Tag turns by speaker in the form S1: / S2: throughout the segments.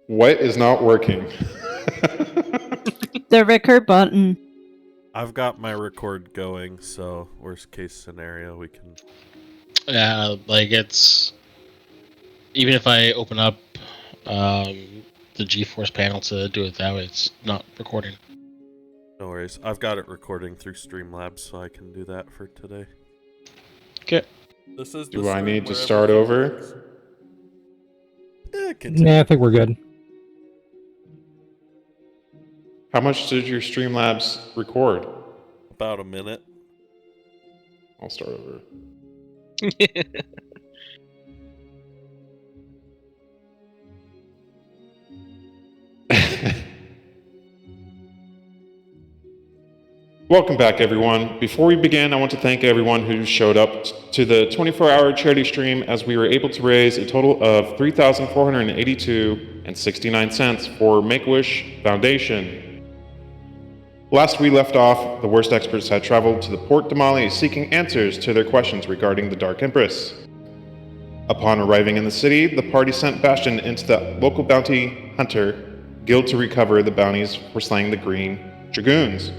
S1: What is not working?
S2: The record button.
S3: I've got my record going, so worst case scenario, we can...
S4: Yeah, like it's... Even if I open up the GeForce panel to do it that way, it's not recording.
S3: No worries. I've got it recording through Streamlabs, so I can do that for today.
S4: Okay.
S3: This is
S1: Do I need to start over?
S5: Nah, I think we're good.
S1: How much did your Streamlabs record?
S3: About a minute.
S1: I'll start over. Welcome back, everyone. Before we begin, I want to thank everyone who showed up to the 24-hour charity stream, as we were able to raise a total of $3,482.69 for Make-A-Wish Foundation. Last we left off, the Wurst Experts had traveled to the Port Damali seeking answers to their questions regarding the Dark Empress. Upon arriving in the city, the party sent Bastion into the local bounty hunter guild to recover the bounties for slaying the Green Dragoons.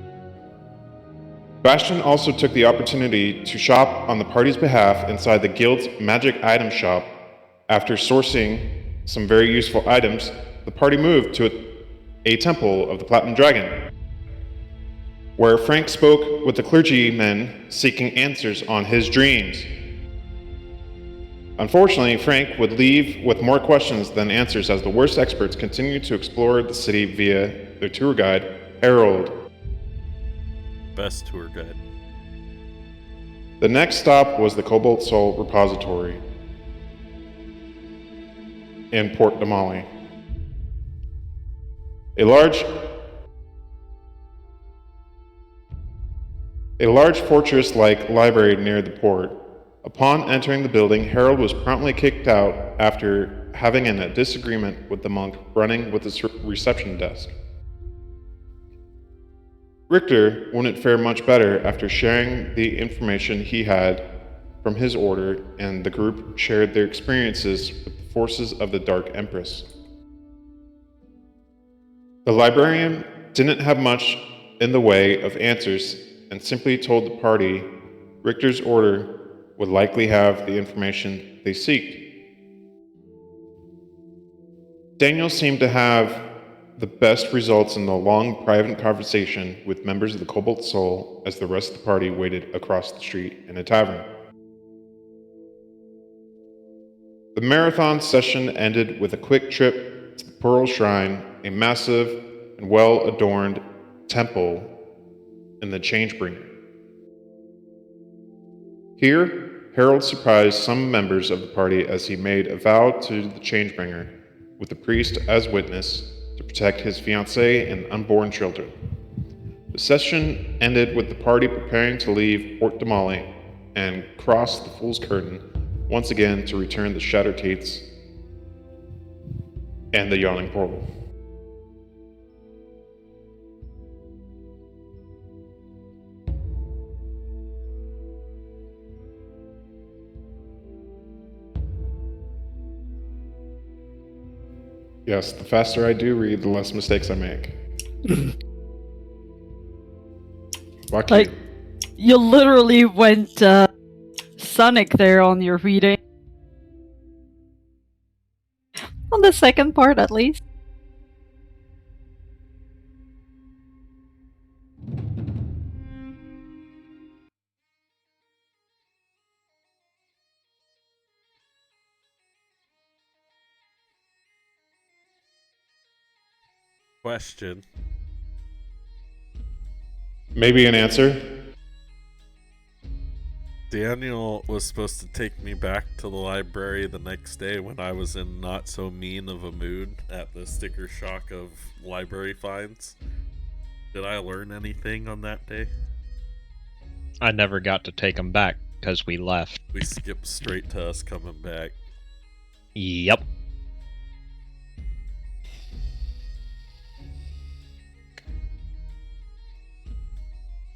S1: Bastion also took the opportunity to shop on the party's behalf inside the guild's magic item shop. After sourcing some very useful items, the party moved to a temple of the Platinum Dragon, where Frank spoke with the clergymen seeking answers on his dreams. Unfortunately, Frank would leave with more questions than answers as the Wurst Experts continued to explore the city via their tour guide, Harold.
S3: Best tour guide.
S1: The next stop was the Cobalt Soul Repository in Port Damali. A large fortress-like library near the port. Upon entering the building, Harold was promptly kicked out after having a disagreement with the monk running with the reception desk. Richter wouldn't fare much better after sharing the information he had from his order, and the group shared their experiences with the forces of the Dark Empress. The librarian didn't have much in the way of answers and simply told the party Richter's order would likely have the information they seeked. Daniel seemed to have the best results in the long private conversation with members of the Cobalt Soul as the rest of the party waited across the street in a tavern. The marathon session ended with a quick trip to the Pearl Shrine, a massive and well-adorned temple in the Changebringer. Here, Harold surprised some members of the party as he made a vow to the Changebringer, with the priest as witness, to protect his fiance and unborn children. The session ended with the party preparing to leave Port Damali and cross the Fool's Curtain once again to return the Shattered Tates and the Yawning Portal. Yes, the faster I do read, the less mistakes I make. Fuck
S2: Like, you literally went Sonic there on your reading. On the second part, at least.
S3: Question.
S1: Maybe an answer?
S3: Daniel was supposed to take me back to the library the next day when I was in not so mean of a mood at the sticker shock of library finds. Did I learn anything on that day?
S6: I never got to take him back because we left.
S3: We skipped straight to us coming back.
S6: Yep.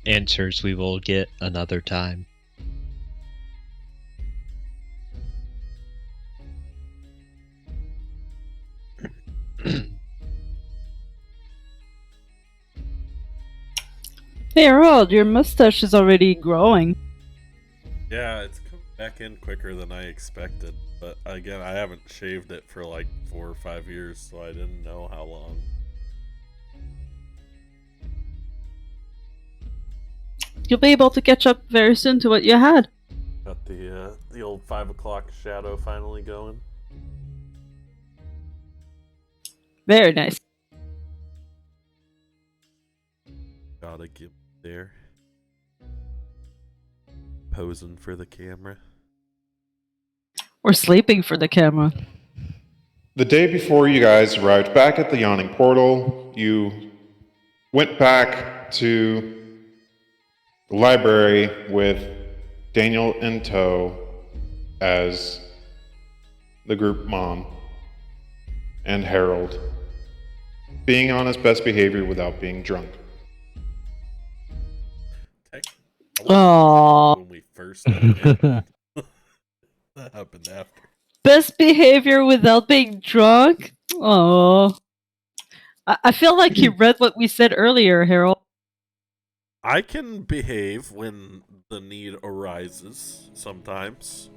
S6: Answers we will get another time.
S2: Hey, Harold, your mustache is already growing.
S3: Yeah, it's come back in quicker than I expected. But again, I haven't shaved it for like 4 or 5 years, so I didn't know how long.
S2: You'll be able to catch up very soon to what you had.
S3: Got the old 5 o'clock shadow finally going.
S2: Very nice.
S3: Gotta get there. Posing for the camera.
S2: Or sleeping for the camera.
S1: The day before you guys arrived back at the Yawning Portal, you went back to the library with Daniel in tow as the group mom and Harold, being on his best behavior without being drunk.
S2: Aww.
S3: When we first started. That happened after.
S2: Best behavior without being drunk? Oh. I feel like you read what we said earlier, Harold.
S3: I can behave when the need arises sometimes,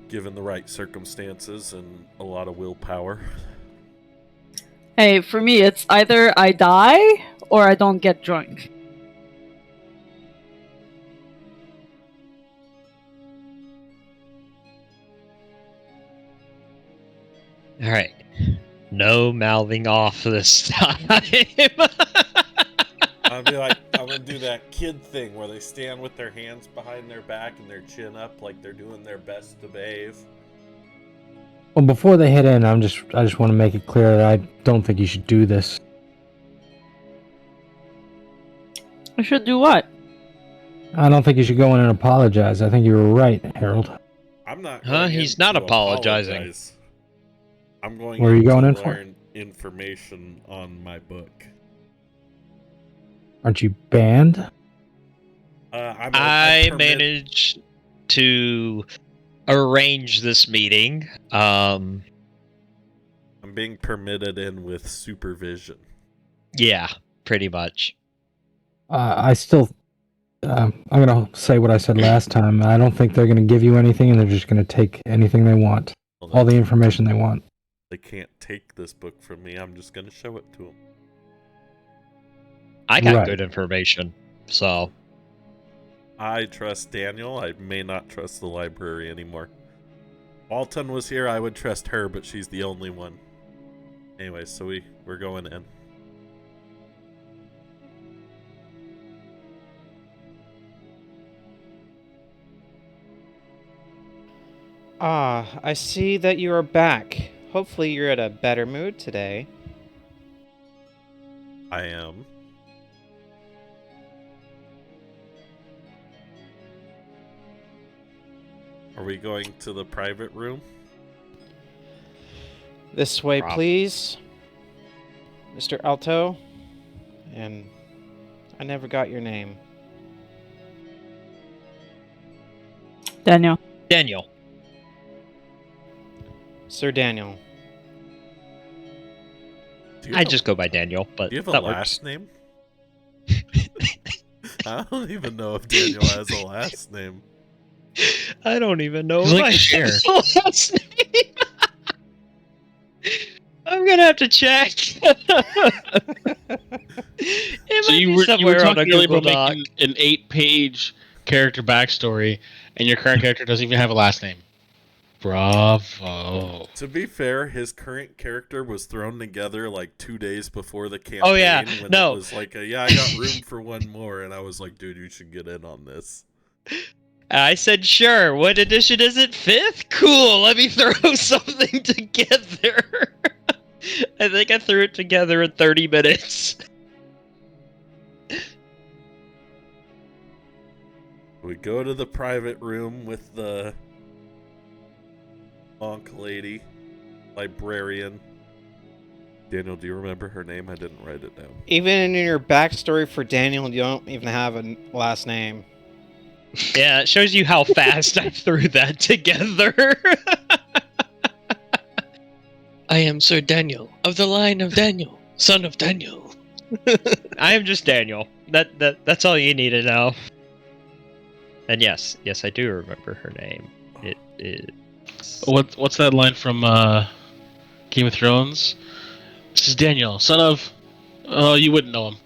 S3: given the right circumstances and a lot of willpower.
S2: Hey, for me, it's either I die or I don't get drunk.
S6: All right. No mouthing off this time.
S3: I'm gonna do that kid thing where they stand with their hands behind their back and their chin up like they're doing their best to behave.
S5: Well, before they head in, I just want to make it clear that I don't think you should do this.
S2: I should do what?
S5: I don't think you should go in and apologize. I think you were right, Harold.
S3: I'm not.
S6: He's not apologizing.
S3: Apologize. I'm going.
S5: Where are you going
S3: to
S5: in for?
S3: learn information on my book.
S5: Aren't you banned?
S6: I managed to arrange this meeting.
S3: I'm being permitted in with supervision.
S6: Yeah, pretty much.
S5: I'm going to say what I said last time. I don't think they're going to give you anything, and they're just going to take anything they want.
S3: Well,
S5: All the information they want.
S3: They can't take this book from me. I'm just going to show it to them.
S6: I got
S5: Right.
S6: good information, so...
S3: I trust Daniel. I may not trust the library anymore. Alton was here, I would trust her, but she's the only one. Anyway, so we're going in.
S7: Ah, I see that you are back. Hopefully you're in a better mood today.
S3: I am. Are we going to the private room?
S7: This way, please. Mr. Alto. And I never got your name.
S2: Daniel.
S6: Daniel.
S7: Sir Daniel.
S6: I just go by Daniel, but
S3: Do you have a
S6: that
S3: last
S6: works.
S3: name? I don't even know if Daniel has a last name.
S6: I don't even know
S4: He's
S6: if
S4: like
S6: I
S4: a share.
S6: have a last name. I'm gonna have to check. It
S4: So
S6: might
S4: you
S6: be
S4: were
S6: somewhere on a
S4: talking earlier
S6: Google
S4: about
S6: Doc.
S4: making an 8-page character backstory, and your current character doesn't even have a last name. Bravo.
S3: To be fair, his current character was thrown together like 2 days before the campaign.
S6: Oh, yeah.
S3: When
S6: No.
S3: it was like, yeah, I got room for one more, and I was like, dude, you should get in on this.
S6: I said, sure. What edition is it? 5th? Cool. Let me throw something together. I think I threw it together in 30 minutes.
S3: We go to the private room with the monk lady, librarian. Daniel, do you remember her name? I didn't write it down.
S7: Even in your backstory for Daniel, you don't even have a last name.
S6: Yeah, it shows you how fast I threw that together.
S8: I am Sir Daniel, of the line of Daniel, son of Daniel.
S6: I am just Daniel. That's all you need to know. And yes, I do remember her name. It is.
S4: What's that line from Game of Thrones? This is Daniel, son of. Oh, you wouldn't know him.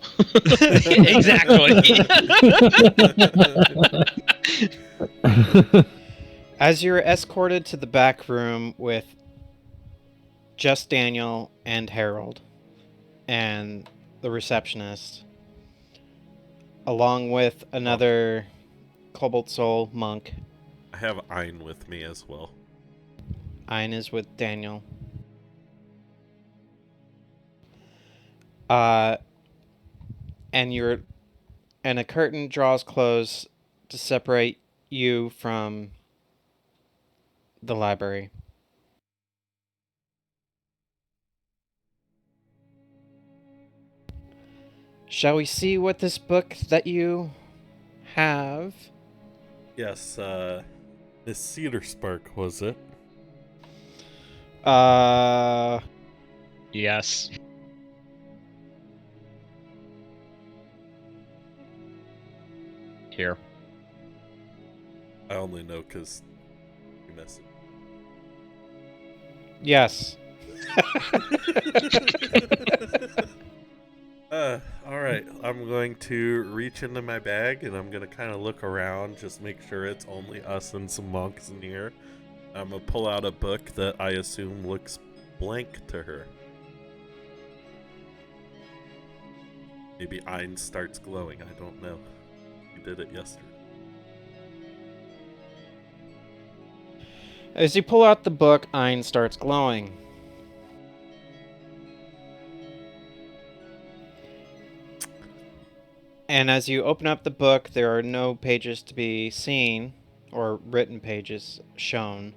S6: Exactly.
S7: As you're escorted to the back room with just Daniel and Harold and the receptionist, along with another Cobalt Soul monk.
S3: I have Ein with me as well.
S7: Ein is with Daniel. And a curtain draws close to separate you from the library. Shall we see what this book that you have?
S3: Yes, Miss Cedar Spark, was it?
S6: Yes. Here.
S3: I only know because you messaged.
S7: Yes.
S3: Alright, I'm going to reach into my bag and I'm gonna kind of look around, just make sure it's only us and some monks in here. I'm gonna pull out a book that I assume looks blank to her. Maybe Ein starts glowing, I don't know. He did it yesterday.
S7: As you pull out the book, Ein starts glowing. And as you open up the book, there are no pages to be seen, or written pages shown.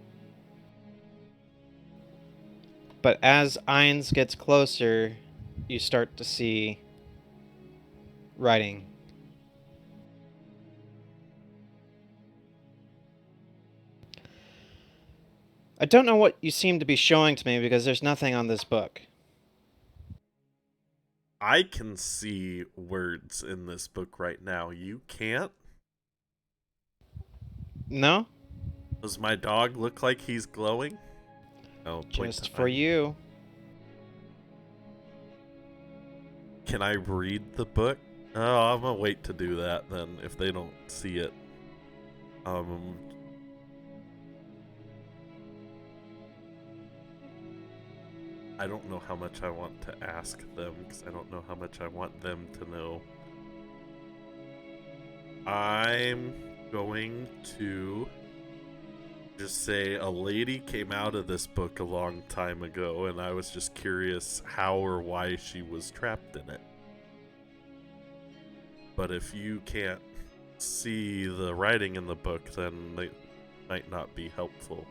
S7: But as Eins gets closer, you start to see writing. I don't know what you seem to be showing to me because there's nothing on this book.
S3: I can see words in this book right now. You can't?
S7: No?
S3: Does my dog look like he's glowing? No,
S7: Just for you.
S3: Can I read the book? Oh, I'm gonna wait to do that then, if they don't see it. I don't know how much I want to ask them, because I don't know how much I want them to know. I'm going to just say a lady came out of this book a long time ago, and I was just curious how or why she was trapped in it. But if you can't see the writing in the book, then they might not be helpful.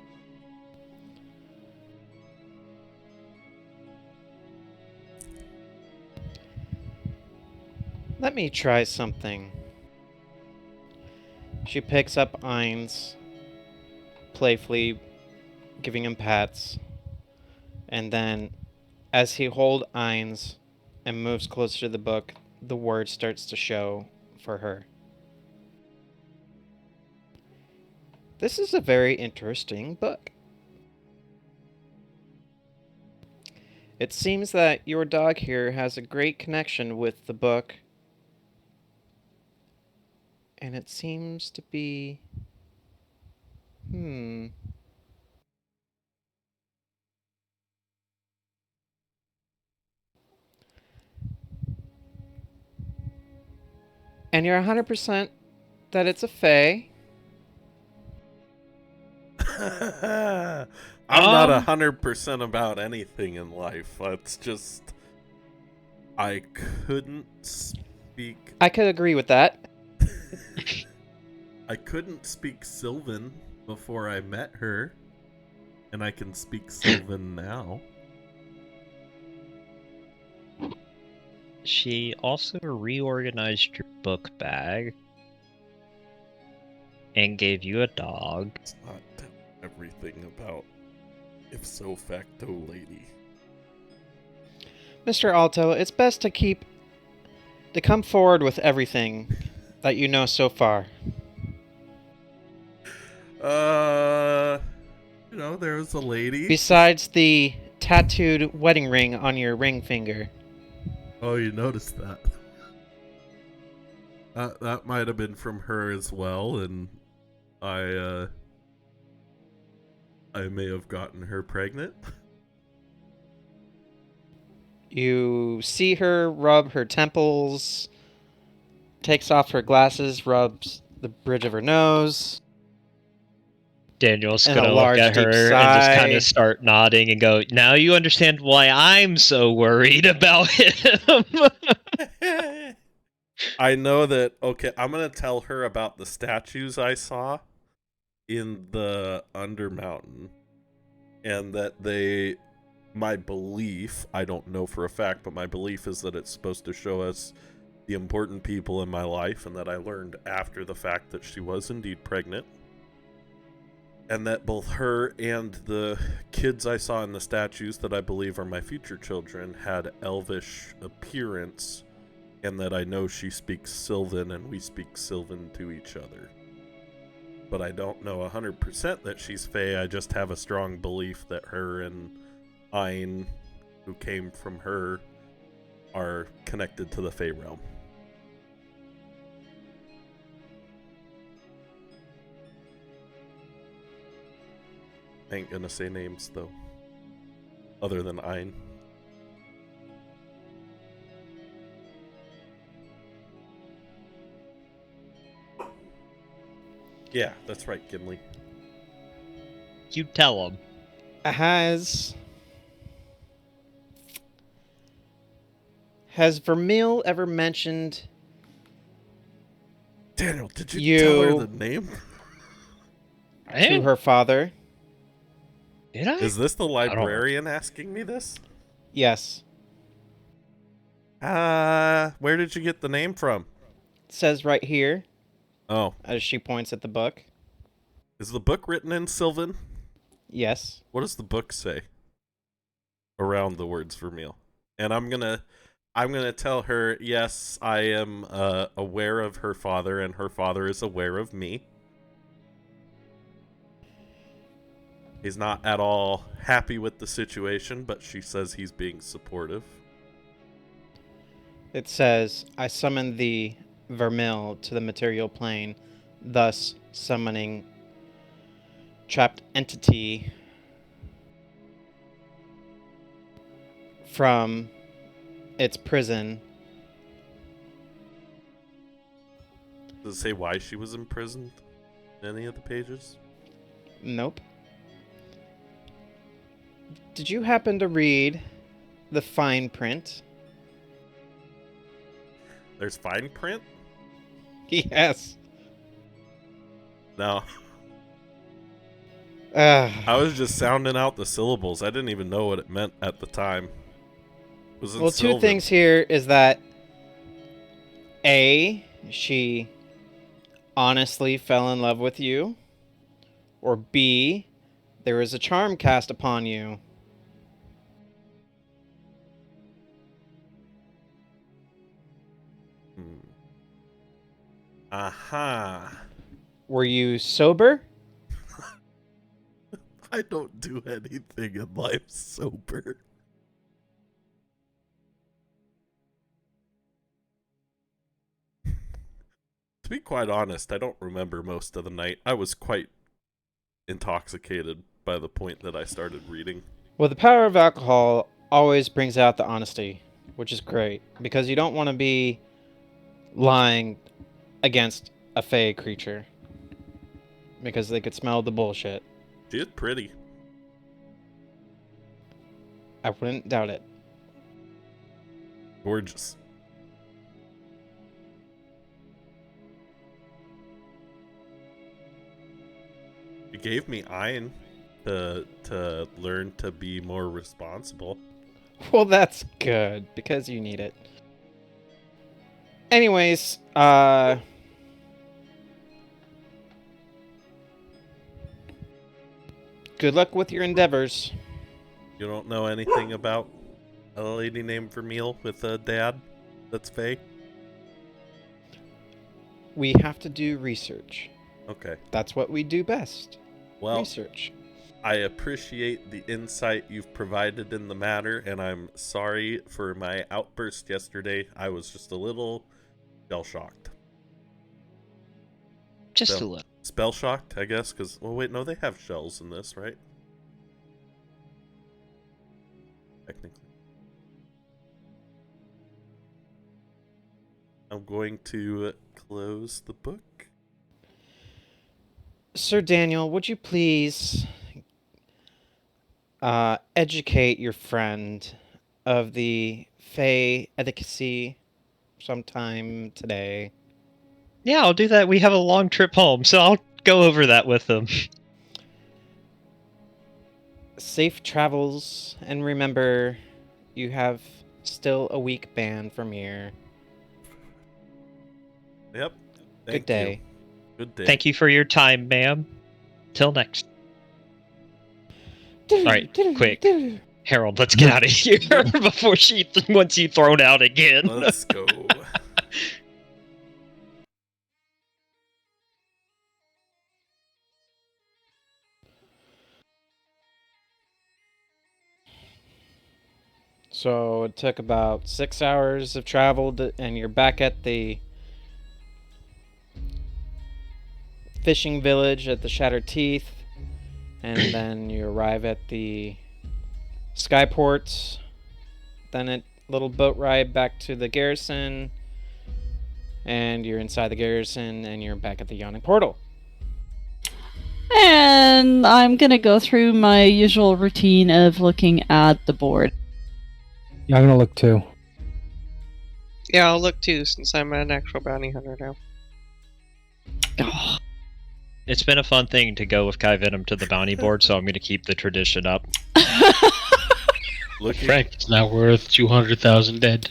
S7: Let me try something. She picks up Eins, playfully giving him pats, and then as he holds Eins and moves closer to the book, the word starts to show for her. This is a very interesting book. It seems that your dog here has a great connection with the book, and it seems to be... And you're 100% that it's a fae?
S3: I'm not 100% about anything in life. It's just I couldn't speak.
S7: I could agree with that.
S3: I couldn't speak Sylvan before I met her, and I can speak Sylvan now.
S6: She also reorganized your book bag and gave you a dog.
S3: It's not everything about ipso facto lady.
S7: Mr. Alto, it's best to keep to come forward with everything that you know so far.
S3: There was a lady.
S7: Besides the tattooed wedding ring on your ring finger.
S3: Oh, you noticed that. That might have been from her as well, and I may have gotten her pregnant.
S7: You see her rub her temples, takes off her glasses, rubs the bridge of her nose.
S6: Daniel's
S7: And a
S6: gonna look
S7: large,
S6: at
S7: deep
S6: her and just kind
S7: sigh.
S6: of start nodding and go, "Now you understand why I'm so worried about him."
S3: I know that. Okay, I'm gonna tell her about the statues I saw in the Undermountain, and that my belief, I don't know for a fact, but my belief is that it's supposed to show us the important people in my life, and that I learned after the fact that she was indeed pregnant. And that both her and the kids I saw in the statues that I believe are my future children had elvish appearance, and that I know she speaks Sylvan and we speak Sylvan to each other. But I don't know 100% that she's Fae. I just have a strong belief that her and Ein, who came from her, are connected to the Fae realm. I ain't gonna say names, though. Other than Ein. Yeah, that's right, Gimli.
S6: You tell him.
S7: Has Vermeil ever mentioned
S3: Daniel, did you tell her
S7: You-
S3: the name?
S7: to her father?
S6: Did I?
S3: Is this the
S6: don't know.
S3: librarian asking me this?
S7: Yes.
S3: Where did you get the name from?
S7: It says right here,
S3: Oh,
S7: as she points at the book.
S3: is the book written in Sylvan?
S7: Yes.
S3: What does the book say around the words Vermeil? And I'm gonna tell her, yes, I am aware of her father, and her father is aware of me. He's not at all happy with the situation, but she says he's being supportive.
S7: It says, I summon the Vermeil to the material plane, thus summoning trapped entity from its prison.
S3: Does it say why she was imprisoned in any of the pages?
S7: Nope. Did you happen to read the fine print?
S3: There's fine print?
S7: Yes.
S3: No.
S7: Ugh.
S3: I was just sounding out the syllables. I didn't even know what it meant at the time. It was in
S7: Well, two
S3: Sylvan.
S7: things here is that A, she honestly fell in love with you, or B, there is a charm cast upon you.
S3: Aha.
S7: Were you sober?
S3: I don't do anything in life sober. To be quite honest, I don't remember most of the night. I was quite intoxicated by the point that I started reading.
S7: Well, the power of alcohol always brings out the honesty, which is great, because you don't want to be lying against a fey creature, because they could smell the bullshit.
S3: She is pretty.
S7: I wouldn't doubt it.
S3: Gorgeous. She gave me iron to learn to be more responsible.
S7: Well, that's good, because you need it. Anyways, good luck with your endeavors.
S3: You don't know anything about a lady named Vermeil with a dad that's Fae?
S7: we have to do research.
S3: Okay.
S7: That's what we do best.
S3: Well,
S7: Research.
S3: I appreciate the insight you've provided in the matter, and I'm sorry for my outburst yesterday. I was just a little shell-shocked.
S6: Just a little.
S3: Spell-shocked, I guess, because... Well, wait, no, they have shells in this, right? Technically. I'm going to close the book.
S7: Sir Daniel, would you please educate your friend of the Fey etiquette sometime today?
S6: Yeah, I'll do that. We have a long trip home, so I'll go over that with them.
S7: Safe travels, and remember, you have still a week ban from here.
S3: Yep.
S7: Good day.
S3: Good day.
S6: Thank you for your time, ma'am. Till next. Alright, quick. Harold, let's get out of here before she wants you thrown out again.
S3: Let's go.
S7: So it took about 6 hours of travel, and you're back at the fishing village at the Shattered Teeth, and then you arrive at the Skyport, then a little boat ride back to the garrison, and you're inside the garrison, and you're back at the Yawning Portal.
S2: And I'm gonna go through my usual routine of looking at the board.
S5: Yeah, I'm gonna look too.
S8: Yeah, I'll look too, since I'm an actual bounty hunter now.
S2: Oh,
S6: It's been a fun thing to go with Kai Venom to the bounty board, so I'm going to keep the tradition up.
S3: Looking
S4: Frank, it's now worth 200,000 dead.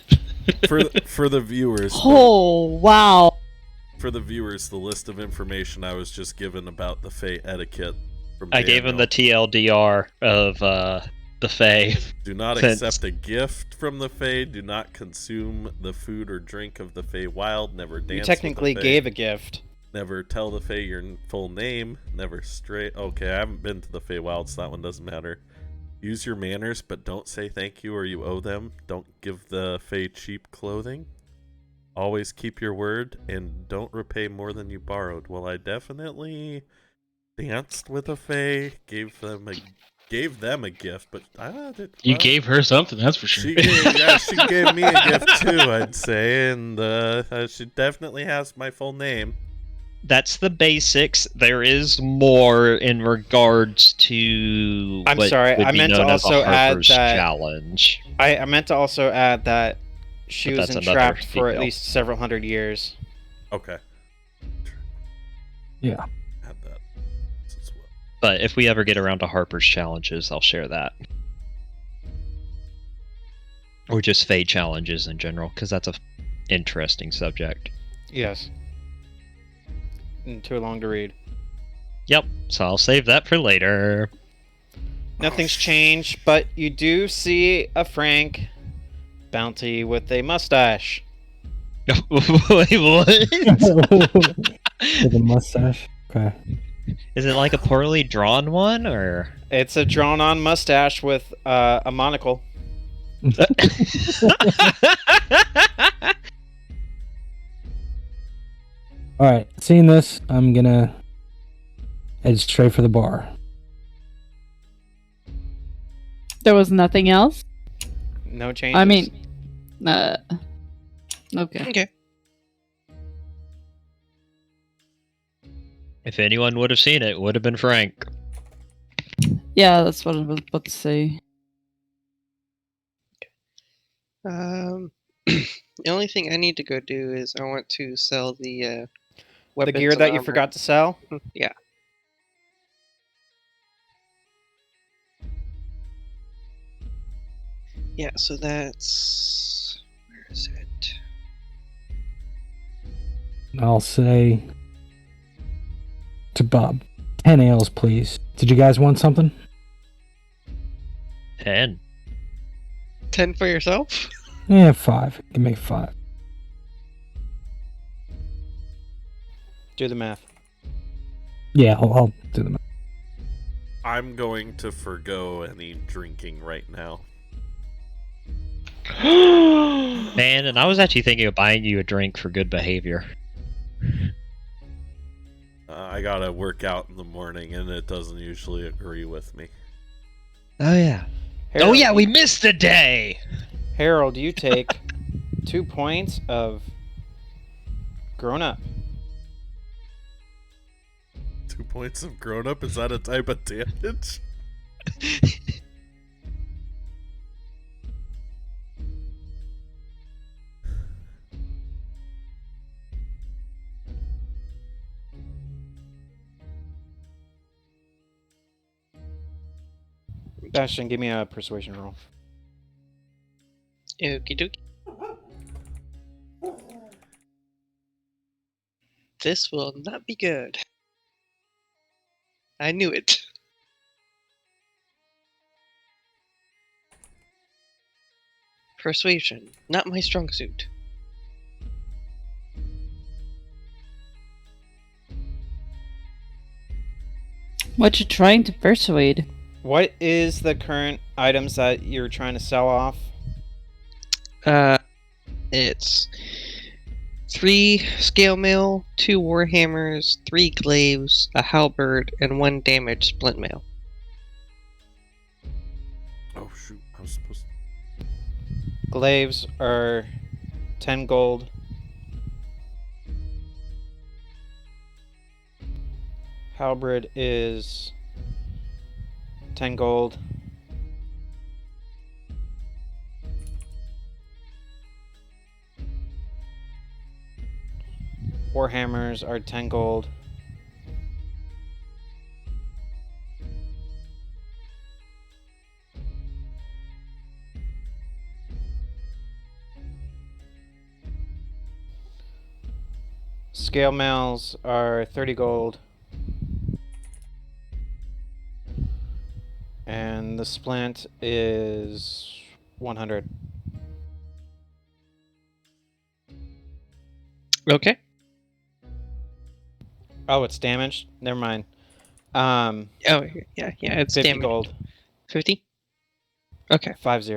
S3: for the viewers.
S2: oh wow.
S3: For the viewers, the list of information I was just given about the Fey etiquette from
S6: I gave him the
S3: Daniel.
S6: TLDR of the Fae.
S3: Do not
S6: Since-
S3: accept a gift from the Fae. Do not consume the food or drink of the Fae wild. Never dance
S7: You
S3: with
S7: technically
S3: the Fae.
S7: gave a gift.
S3: Never tell the Fae your full name. Never stray. Okay, I haven't been to the Fae wild, so that one doesn't matter. Use your manners, but don't say thank you or you owe them. Don't give the Fae cheap clothing. Always keep your word, and don't repay more than you borrowed. Well, I definitely danced with a Fae, gave them a gift, but
S4: You gave her something, that's for sure.
S3: she gave me a gift too, I'd say, and she definitely has my full name.
S6: That's the basics. There is more in regards to.
S7: I'm
S6: what
S7: sorry,
S6: would
S7: I
S6: be
S7: meant to
S6: known as a
S7: also add
S6: Harper's
S7: that-
S6: challenge.
S7: I meant to also add that she
S6: But
S7: was
S6: that's another
S7: entrapped for at
S6: detail.
S7: least several hundred years.
S3: Okay.
S5: Yeah.
S3: Add that as well.
S6: But if we ever get around to Harper's challenges, I'll share that. Or just Fade challenges in general, because that's a interesting subject.
S7: Yes. And too long to read.
S6: Yep, so I'll save that for later.
S7: Nothing's changed, but you do see a Frank bounty with a mustache.
S6: Wait, what?
S5: With a mustache. Okay.
S6: Is it like a poorly drawn one, or?
S7: It's a drawn-on mustache with a monocle.
S5: All right. Seeing this, I'm gonna head straight for the bar.
S2: There was nothing else?
S7: No changes.
S2: I mean, okay.
S8: Okay.
S6: If anyone would have seen it, it would have been Frank.
S2: Yeah, that's what I was about to say.
S8: The only thing I need to go do is I want to sell the
S7: the
S8: weapons
S7: gear
S8: and
S7: that you
S8: armor.
S7: forgot to sell.
S8: Yeah. Yeah, so that's... Where is it?
S5: I'll say to Bob, 10 ales, please. Did you guys want something?
S6: 10.
S8: 10 for yourself?
S5: Yeah, 5. You can make 5.
S7: Do the math.
S5: Yeah, I'll do the math.
S3: I'm going to forgo any drinking right now.
S6: Man, and I was actually thinking of buying you a drink for good behavior.
S3: I gotta work out in the morning, and it doesn't usually agree with me.
S6: Oh yeah.
S7: Harold,
S6: Oh yeah, we missed a day.
S7: Harold, you take 2 points of grown up.
S3: 2 points of grown up? Is that a type of damage?
S7: Bastion, give me a persuasion roll.
S8: Okie dokie. This will not be good. I knew it. Persuasion, not my strong suit.
S2: What you trying to persuade?
S7: What is the current items that you're trying to sell off?
S8: It's 3 scale mail, 2 warhammers, 3 glaives, a halberd, and 1 damaged splint mail.
S3: Oh shoot, I was supposed to...
S7: Glaives are 10 gold. Halberd is 10 gold. Warhammers are 10 gold. Scale mails are 30 gold. And the splint is 100.
S8: Okay.
S7: Oh, it's damaged? Never mind.
S8: Oh, yeah, it's
S7: 50
S8: damaged.
S7: gold.
S8: 50? Okay.
S7: 50.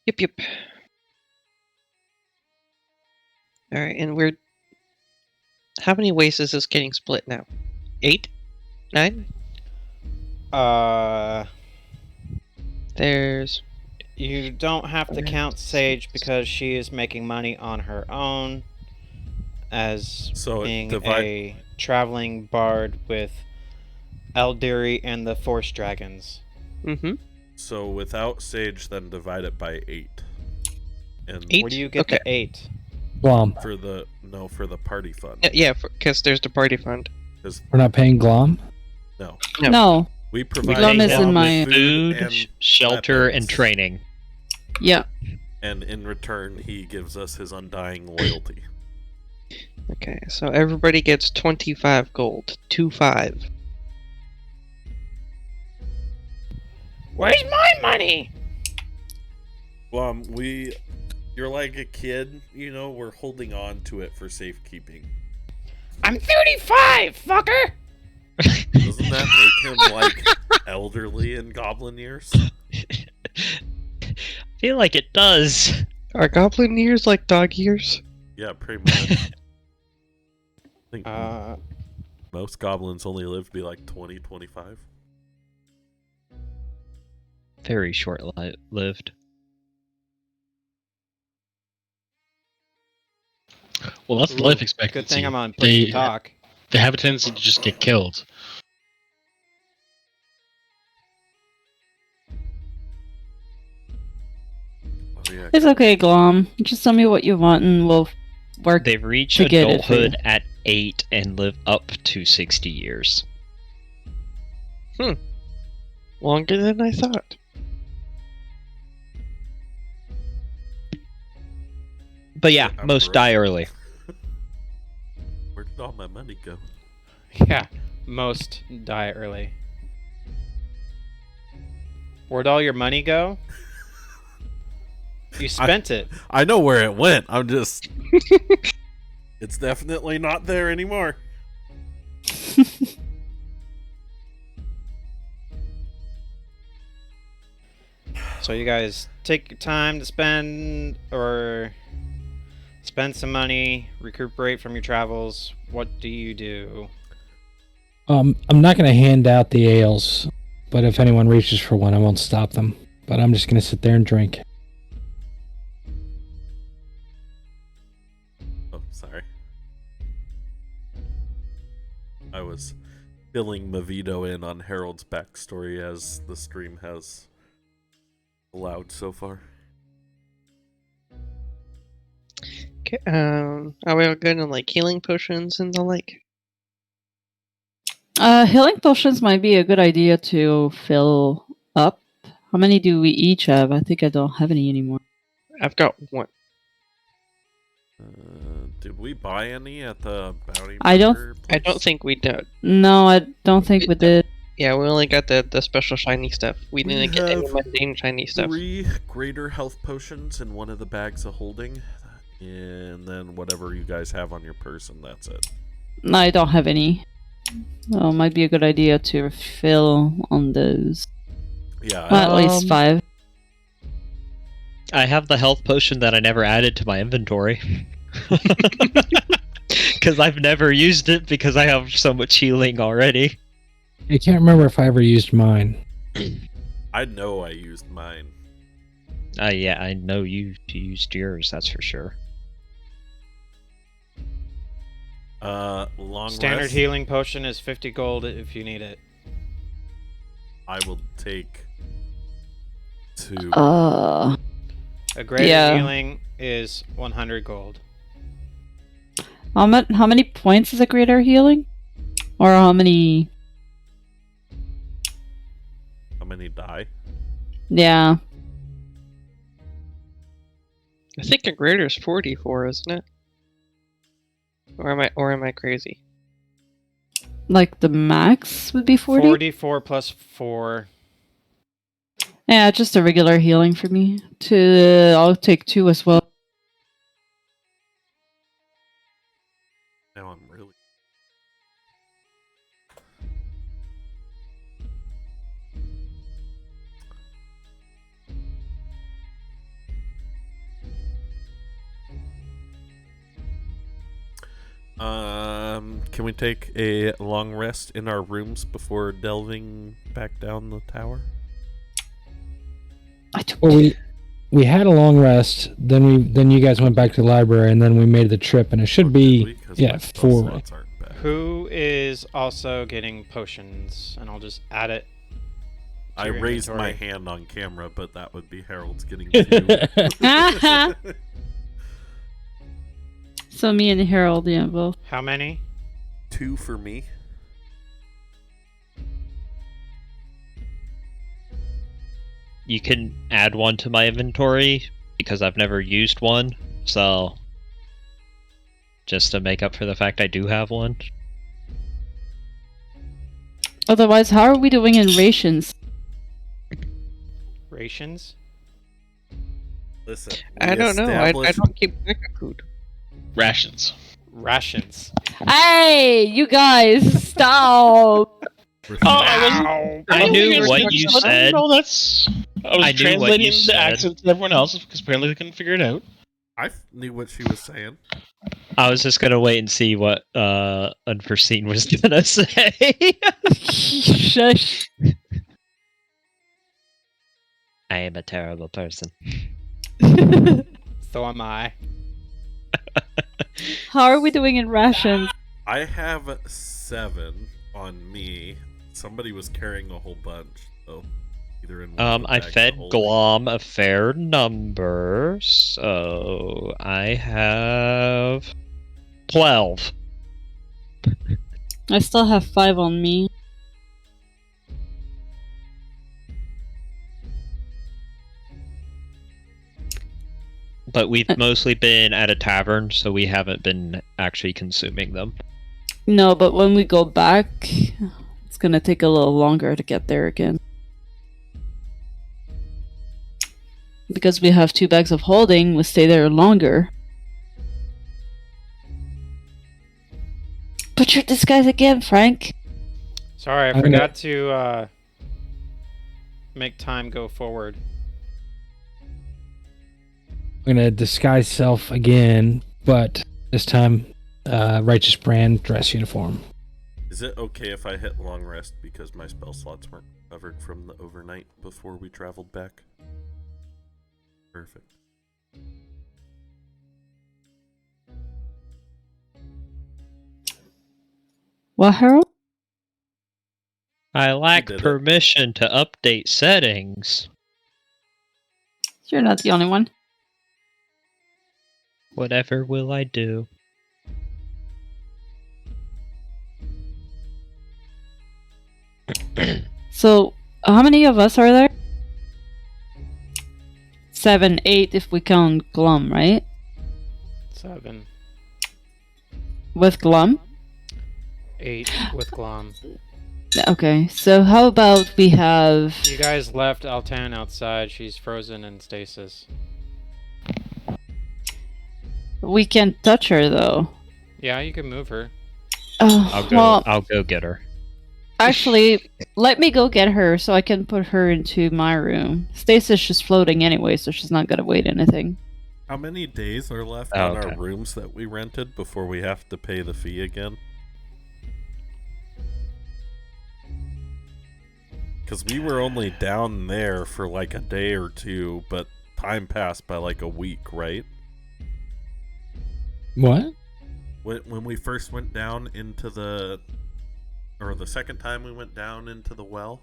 S8: Yep. Alright, and we're... How many ways is this getting split now? 8? 9? There's...
S7: You don't have to count Sage because she is making money on her own as
S3: So
S7: being
S3: divide...
S7: a traveling bard with Eldiri and the Force Dragons.
S8: Mm-hmm.
S3: So without Sage, then divide it by 8. And
S8: 8?
S7: Where do you get
S8: Okay.
S7: the 8?
S5: Glom.
S3: for the party fund.
S8: Yeah, because there's the party fund.
S5: We're not paying Glom?
S3: No,
S8: No.
S2: No.
S3: we
S6: We
S3: provide
S2: Glum is
S3: them
S2: in my-
S3: with
S6: food,
S3: and
S6: shelter,
S3: weapons,
S6: and training.
S2: Yeah.
S3: and in return, he gives us his undying loyalty.
S8: Okay, so everybody gets 25 gold. 2-5.
S7: Where's my money?
S3: Well, you're like a kid, you know. We're holding on to it for safekeeping.
S7: I'm 35, fucker!
S3: Doesn't that make him like elderly in goblin years?
S6: I feel like it does.
S8: Are goblin ears like dog ears?
S3: Yeah, pretty much. I think
S7: Uh,
S3: most goblins only live to be like 20, 25.
S6: Very short-lived.
S4: Well, that's the
S7: Ooh,
S4: life expectancy.
S7: good thing I'm on push to
S4: They,
S7: talk.
S4: they have a tendency to just get killed.
S3: Oh yeah.
S2: It's okay, Glom. Just tell me what you want and we'll work.
S6: They've reached
S2: To get it for you.
S6: adulthood at 8 and live up to 60 years.
S8: Longer than I thought.
S6: But yeah,
S3: I'm
S6: most
S3: broke.
S6: die early.
S3: Where did all my money go?
S7: Yeah, most die early. Where'd all your money go? You spent it.
S3: I know where it went. I'm just It's definitely not there anymore.
S7: So you guys take your time to spend some money, recuperate from your travels. What do you do?
S5: I'm not going to hand out the ales, but if anyone reaches for one, I won't stop them. But I'm just going to sit there and drink.
S3: Oh, sorry. I was filling Mavito in on Harold's backstory as the stream has allowed so far.
S8: Okay, are we all good on like healing potions and the like?
S2: Healing potions might be a good idea to fill up. How many do we each have? I think I don't have any anymore.
S8: I've got one.
S3: Did we buy any at the bounty?
S2: I don't-
S3: Burger
S8: I
S3: place?
S8: don't think we did.
S2: No, I don't think we did.
S8: Yeah, we only got the special shiny stuff. We
S3: We
S8: didn't get any
S3: have
S8: mundane shiny stuff.
S3: 3 greater health potions in one of the bags of holding, and then whatever you guys have on your person, that's it.
S2: No, I don't have any. Oh, might be a good idea to refill on those.
S3: Yeah,
S2: Well, at least 5.
S6: I have the health potion that I never added to my inventory. Because I've never used it because I have so much healing already.
S5: I can't remember if I ever used mine.
S3: I know I used mine.
S6: Yeah, I know you used yours, that's for sure.
S3: Long
S7: Standard
S3: rest,
S7: healing potion is 50 gold if you need it.
S3: I will take 2.
S7: A greater
S2: Yeah.
S7: healing is 100 gold.
S2: How many points is a greater healing? Or how many?
S3: How many die?
S2: Yeah.
S8: I think a greater is 44, isn't it? Or am I crazy?
S2: Like the max would be 40?
S7: 44 plus 4.
S2: Yeah, just a regular healing for me. I'll take 2 as well.
S3: Now I'm really. Can we take a long rest in our rooms before delving back down the tower?
S2: I took
S5: Well,
S2: 2.
S5: we had a long rest. Then you guys went back to the library, and then we made the trip. And it should be 4.
S3: Slots aren't bad.
S7: Who is also getting potions? And I'll just add it. to
S3: I
S7: your
S3: raised my
S7: inventory.
S3: hand on camera, but that would be Harold's getting 2.
S2: So me and Harold, yeah, both.
S7: How many?
S3: 2 for me.
S6: You can add one to my inventory because I've never used one, so just to make up for the fact I do have one.
S2: Otherwise, how are we doing in rations?
S7: Rations?
S3: Listen,
S8: I don't know. I
S3: established-
S8: don't keep track of food.
S4: Rations.
S7: Rations.
S2: Hey, you guys, stop!
S7: Ow!
S6: I knew what you said.
S4: No, that's. I was
S6: I knew what
S4: translating
S6: you
S4: the
S6: said.
S4: accent to everyone else because apparently they couldn't figure it out.
S3: I knew what she was saying.
S6: I was just gonna wait and see what Unforeseen was gonna say.
S2: Shush.
S6: I am a terrible person.
S7: So am I.
S2: How are we doing in rations?
S3: I have 7 on me. Somebody was carrying a whole bunch, so either in one of the
S6: I
S3: bags
S6: fed
S3: of holding-
S6: Glom a fair number, so I have 12.
S2: I still have 5 on me.
S6: But we've mostly been at a tavern, so we haven't been actually consuming them.
S2: No, but when we go back, it's gonna take a little longer to get there again. Because we have 2 bags of holding, we stay there longer. Put your disguise again, Frank.
S7: Sorry, I
S5: I'm
S7: forgot to make time go forward.
S5: I'm gonna disguise self again, but this time, righteous brand dress uniform.
S3: Is it okay if I hit long rest because my spell slots weren't covered from the overnight before we traveled back? Perfect.
S2: What, Harold?
S6: I lack
S3: did it.
S6: permission to update settings.
S2: You're not the only one.
S6: Whatever will I do?
S2: So, how many of us are there? 7, 8 if we count Glum, right?
S7: 7,
S2: With Glum?
S7: 8 with Glom.
S2: Okay, so how about we have...
S7: You guys left Altan outside. She's frozen in stasis.
S2: We can't touch her, though.
S7: Yeah, you can move her.
S2: Oh,
S6: I'll go get her.
S2: Actually, let me go get her so I can put her into my room. Stasis is floating anyway, so she's not gonna wait anything.
S3: How many days are left
S6: Oh,
S3: on
S6: okay.
S3: our rooms that we rented before we have to pay the fee again? Because we were only down there for like a day or two, but time passed by like a week, right?
S5: What?
S3: When we first went down into the... Or the second time we went down into the well,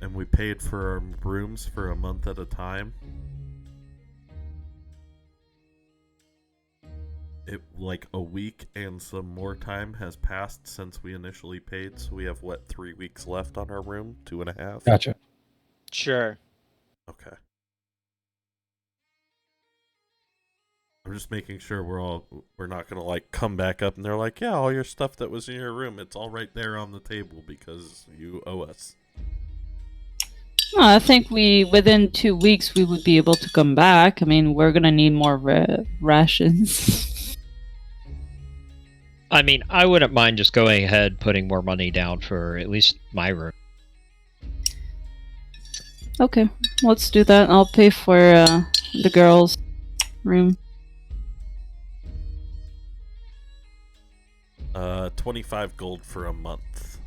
S3: and we paid for our rooms for a month at a time. It like a week and some more time has passed since we initially paid, so we have what, 3 weeks left on our room? 2.5?
S5: Gotcha.
S7: Sure.
S3: Okay. I'm just making sure we're not gonna like come back up and they're like, yeah, all your stuff that was in your room, it's all right there on the table because you owe us.
S2: I think within 2 weeks, we would be able to come back. I mean, we're gonna need more rations.
S6: I mean, I wouldn't mind just going ahead putting more money down for at least my room.
S2: Okay, let's do that. I'll pay for the girls' room.
S3: 25 gold for a month.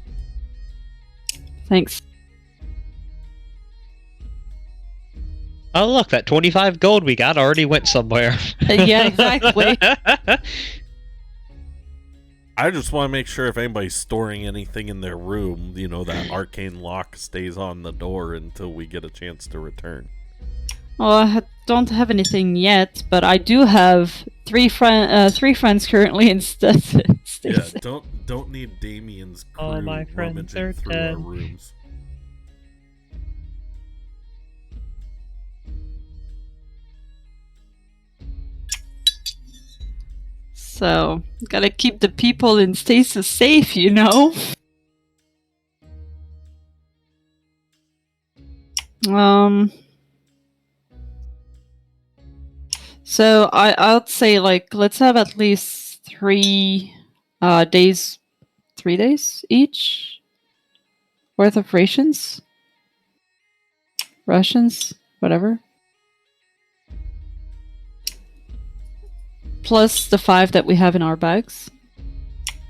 S2: Thanks.
S6: Oh, look, that 25 gold we got already went somewhere.
S2: Yeah, exactly.
S3: I just want to make sure if anybody's storing anything in their room, you know, that arcane lock stays on the door until we get a chance to return.
S2: Well, I don't have anything yet, but I do have three friends currently in stasis.
S3: Yeah, don't need Damien's crew
S6: All my friends
S3: rummaging
S6: are
S3: through
S6: dead.
S3: our rooms.
S2: So, gotta keep the people in stasis safe, you know? So I'd say, like, let's have at least 3 days, 3 days each worth of rations, whatever. Plus the 5 that we have in our bags.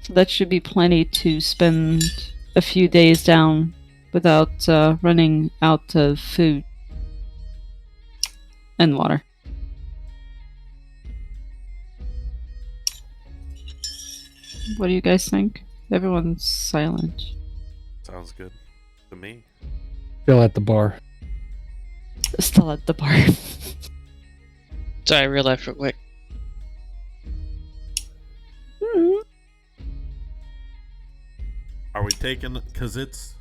S2: So that should be plenty to spend a few days down without running out of food and water. What do you guys think? Everyone's silent.
S3: Sounds good to me.
S5: Still at the bar.
S2: Still at the bar.
S8: Sorry, real life real quick.
S3: Are we taking, because it's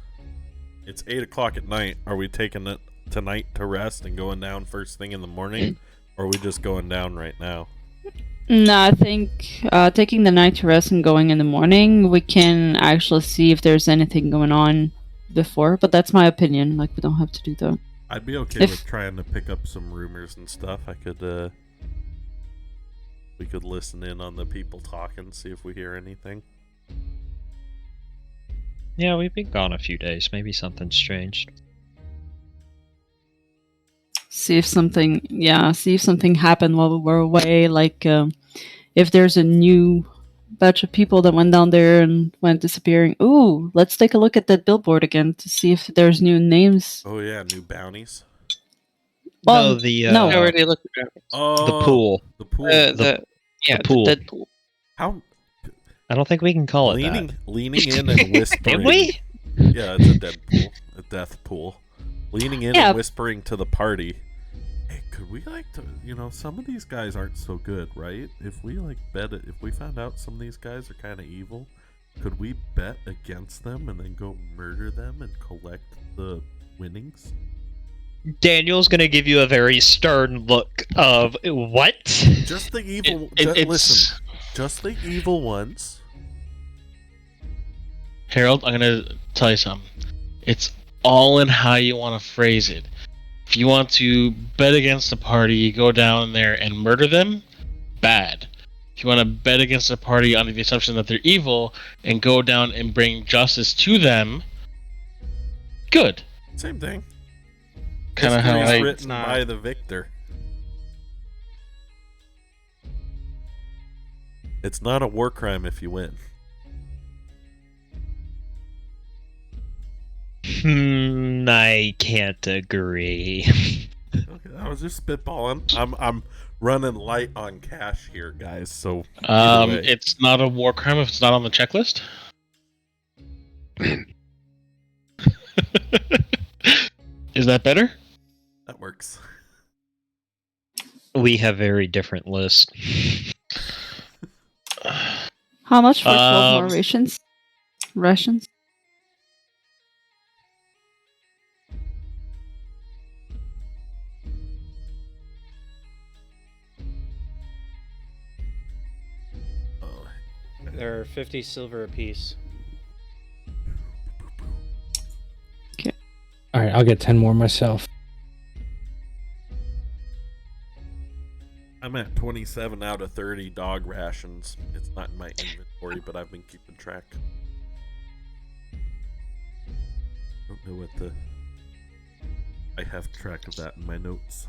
S3: 8 o'clock at night, are we taking it tonight to rest and going down first thing in the morning? Or are we just going down right now?
S2: No, I think taking the night to rest and going in the morning, we can actually see if there's anything going on before. But that's my opinion. Like, we don't have to do that.
S3: I'd be okay with trying to pick up some rumors and stuff. We could listen in on the people talking, see if we hear anything.
S9: Yeah, we've been gone a few days. Maybe something's changed.
S2: See if something happened while we were away. Like if there's a new batch of people that went down there and went disappearing. Ooh, let's take a look at that billboard again to see if there's new names.
S3: Oh yeah, new bounties.
S2: Well,
S9: No, the
S2: no.
S8: I already looked at it.
S3: Oh,
S9: the pool.
S3: The pool.
S8: The
S9: pool.
S8: Deadpool.
S3: How
S9: I don't think we can call it
S3: leaning in and whispering.
S9: Can we?
S3: Yeah, it's a dead pool, a death pool. Leaning in
S2: Yeah.
S3: and whispering to the party. Hey, could we some of these guys aren't so good, right? If we if we found out some of these guys are kind of evil, could we bet against them and then go murder them and collect the winnings?
S6: Daniel's gonna give you a very stern look of what?
S3: Just the evil. Listen, just the evil ones.
S4: Harold, I'm gonna tell you something. It's all in how you want to phrase it. If you want to bet against the party, go down there and murder them, bad. If you want to bet against the party under the assumption that they're evil and go down and bring justice to them, good.
S3: Same thing.
S4: Kind of how
S3: History is
S4: I.
S3: written by the victor. It's not a war crime if you win.
S6: I can't agree.
S3: Okay, I was just spitballing. I'm running light on cash here, guys. So either way.
S4: It's not a war crime if it's not on the checklist. Is that better?
S3: That works.
S6: We have very different lists.
S2: How much for 12 more
S4: Um,
S2: rations? Rations?
S3: Oh,
S7: There are 50 silver apiece.
S5: All right, I'll get 10 more myself.
S3: I'm at 27 out of 30 dog rations. It's not in my inventory, but I've been keeping track. Don't know what I have track of that in my notes.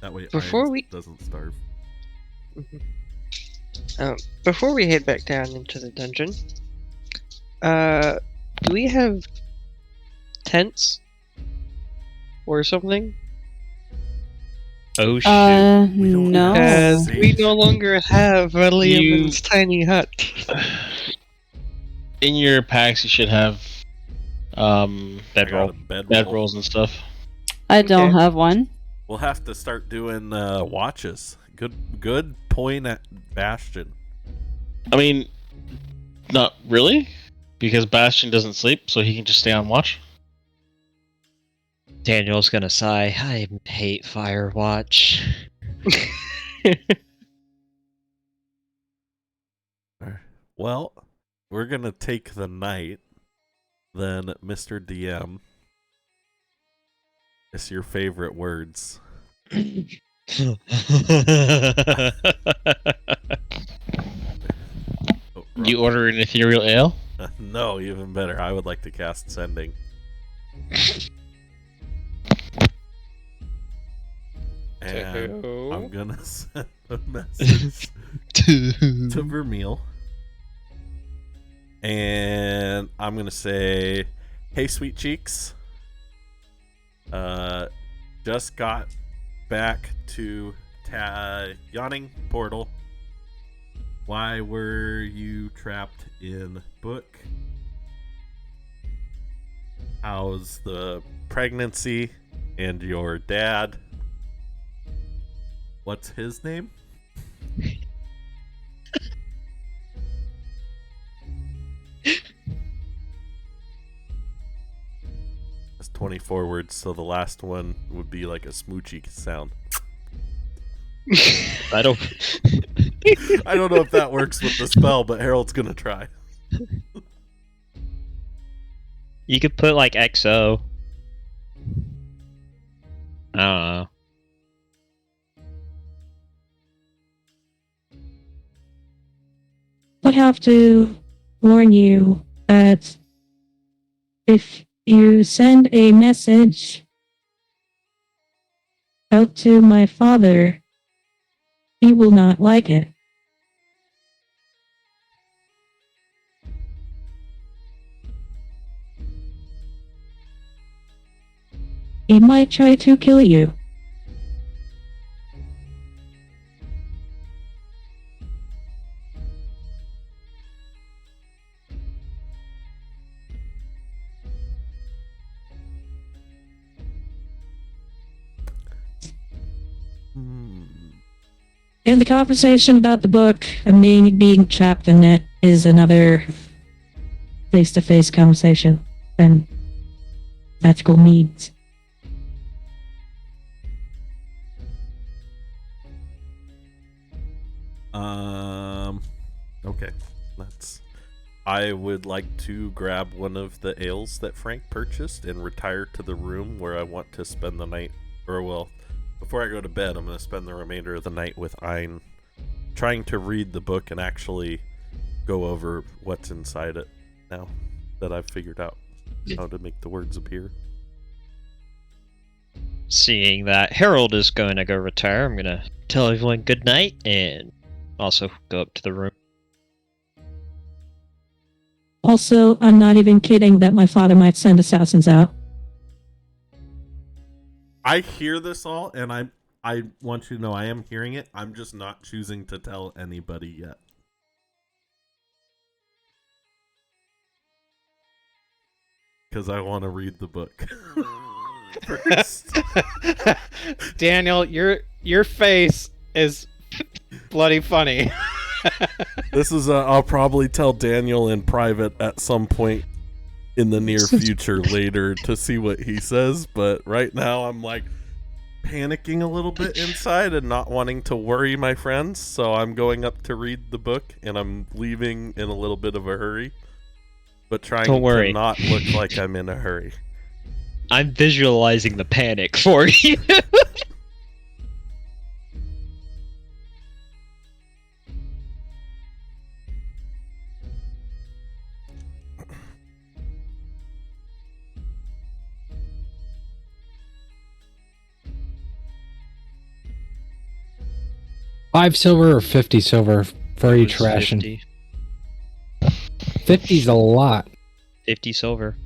S3: That way
S8: Before
S3: Irons
S8: we-
S3: doesn't starve.
S8: Before we head back down into the dungeon, do we have tents or something?
S6: Oh shit.
S3: We don't
S2: No.
S3: have-
S8: As we no longer have Liam's
S4: You-
S8: tiny hut.
S4: In your packs, you should have
S3: I got
S6: Bedroll.
S3: a bedroll.
S4: bedrolls and stuff.
S2: I don't
S8: Okay.
S2: have one.
S3: We'll have to start doing watches. Good point at Bastion.
S4: I mean, not really, because Bastion doesn't sleep, so he can just stay on watch.
S6: Daniel's gonna sigh. I hate Firewatch.
S3: Well, we're gonna take the night. Then, Mr. DM, it's your favorite words. Oh,
S4: You order an ethereal ale.
S3: no, even better. I would like to cast Sending. And I'm gonna send a message to Vermeil. And I'm gonna say, "Hey, sweet cheeks. Just got back to Yawning Portal. Why were you trapped in book? How's the pregnancy and your dad? What's his name?" That's 24 words, so the last one would be like a smoochy sound.
S6: I don't.
S3: I don't know if that works with the spell, but Harold's gonna try.
S6: You could put like XO. I don't know.
S10: have to warn you that if you send a message out to my father, he will not like it. He might try to kill you. And the conversation about the book and me being trapped in it is another face-to-face conversation than magical needs.
S3: Okay. I would like to grab one of the ales that Frank purchased and retire to the room where I want to spend the night. Or, well, before I go to bed, I'm going to spend the remainder of the night with Ein, trying to read the book and actually go over what's inside it now that I've figured out how to make the words appear.
S9: Seeing that Harold is going to go retire, I'm going to tell everyone good night and also go up to the room.
S10: Also, I'm not even kidding that my father might send assassins out.
S3: I hear this all, and I want you to know I am hearing it. I'm just not choosing to tell anybody yet. Because I want to read the book first.
S7: Daniel, your face is bloody funny.
S3: This is I'll probably tell Daniel in private at some point in the near future later to see what he says, but right now I'm like panicking a little bit inside and not wanting to worry my friends, so I'm going up to read the book and I'm leaving in a little bit of a hurry, but trying to not look like I'm in a hurry.
S9: I'm visualizing the panic for you.
S5: $5 silver or 50 silver for each ration? 50's a lot.
S9: 50 silver.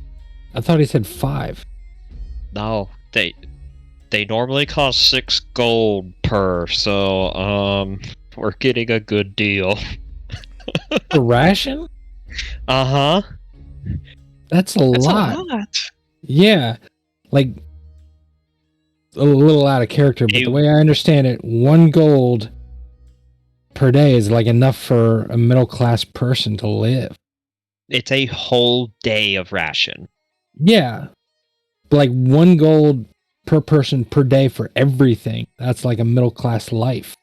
S5: I thought he said 5.
S9: No, they normally cost 6 gold per, so we're getting a good deal.
S5: A ration?
S9: Uh-huh.
S5: That's a lot.
S8: a lot.
S5: Yeah. Like, a little out of character, but the way I understand it, 1 gold per day is like enough for a middle-class person to live.
S9: It's a whole day of ration.
S5: Yeah. Like 1 gold per person per day for everything. That's like a middle-class life.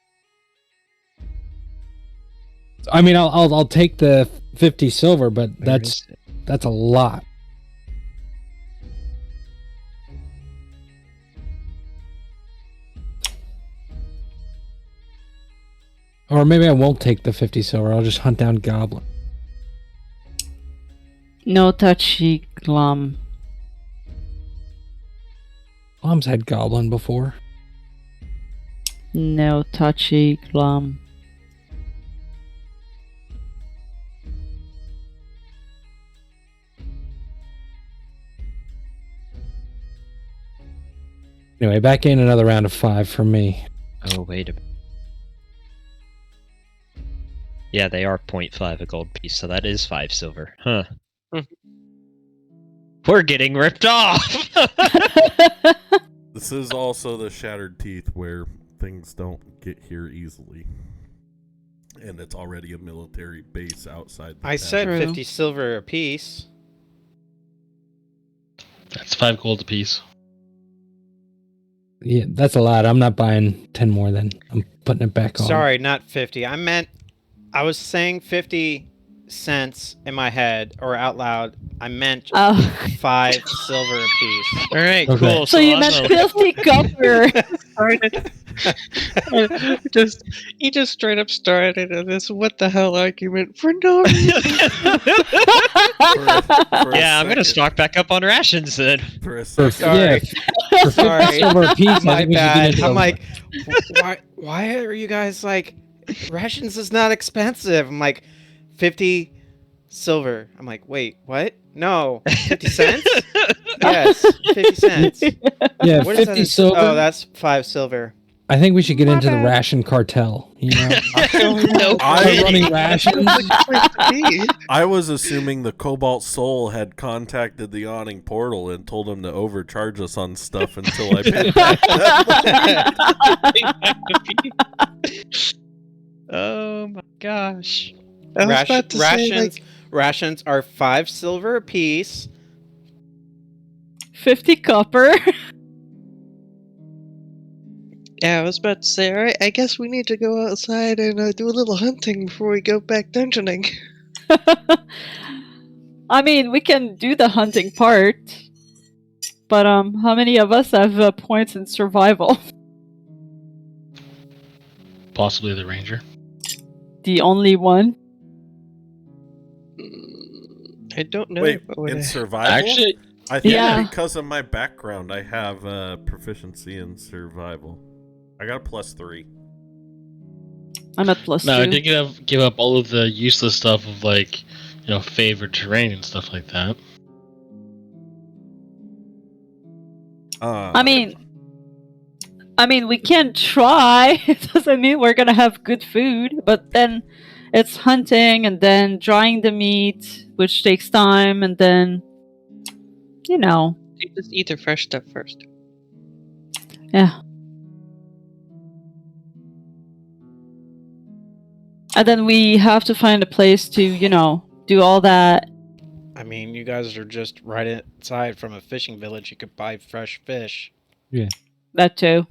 S5: I mean, I'll take the 50 silver, but that's a lot. Or maybe I won't take the 50 silver. I'll just hunt down goblin.
S2: No touchy, Glum.
S5: Glum's had goblin before.
S2: No touchy, Glum.
S5: Anyway, back in another round of 5 for me.
S9: Oh, wait a minute. Yeah, they are 0.5 a gold piece, so that is 5 silver. Huh. We're getting ripped off!
S3: This is also the Shattered Teeth where things don't get here easily. And it's already a military base outside the
S7: I
S3: town.
S7: said 50 silver apiece.
S4: That's 5 gold apiece.
S5: Yeah, that's a lot. I'm not buying 10 more then. I'm putting it back on.
S7: Sorry, not 50. I was saying 50 cents in my head or out loud. I meant 5 silver apiece.
S9: Alright,
S5: Okay.
S9: cool.
S2: So you meant 50 copper.
S8: He just straight up started this what the hell argument for no reason.
S9: Yeah, I'm gonna stock back up on rations then.
S3: For a
S5: For,
S3: second.
S5: yeah, for 50
S7: Sorry.
S5: silver a piece, I
S7: My
S5: think we should get
S7: bad.
S5: into
S7: I'm
S5: the-
S7: like, why are you guys like, rations is not expensive. I'm like, 50 silver. I'm like, wait, what? No, 50 cents? Yes, 50 cents.
S5: yeah,
S7: What is
S5: 50
S7: that?
S5: silver.
S7: Oh, that's 5 silver.
S5: I think we should get
S7: My
S5: into the
S7: bad.
S5: ration cartel. You know,
S8: No,
S5: Start running rations.
S3: I was assuming the Cobalt Soul had contacted the Yawning Portal and told him to overcharge us on stuff until I paid back.
S9: Oh my gosh.
S8: I was about to say, like,
S7: Rations are 5 silver a piece.
S2: 50 copper.
S8: yeah, I was about to say, all right, I guess we need to go outside and do a little hunting before we go back dungeoning.
S2: I mean, we can do the hunting part. But how many of us have points in survival?
S4: Possibly the ranger.
S2: The only one.
S8: I don't know.
S3: Wait,
S8: but what
S3: in
S8: I-
S3: survival?
S4: Actually,
S3: I think
S2: Yeah.
S3: because of my background, I have proficiency in survival. I got a +3.
S2: I'm at +2.
S4: no, I did give up all of the useless stuff of like, favored terrain and stuff like that.
S2: I mean, we can try. It doesn't mean we're gonna have good food, but then it's hunting and then drying the meat, which takes time, and then,
S8: You just eat the fresh stuff first.
S2: yeah. And then we have to find a place to, do all that.
S7: I mean, you guys are just right inside from a fishing village. You could buy fresh fish.
S2: That too.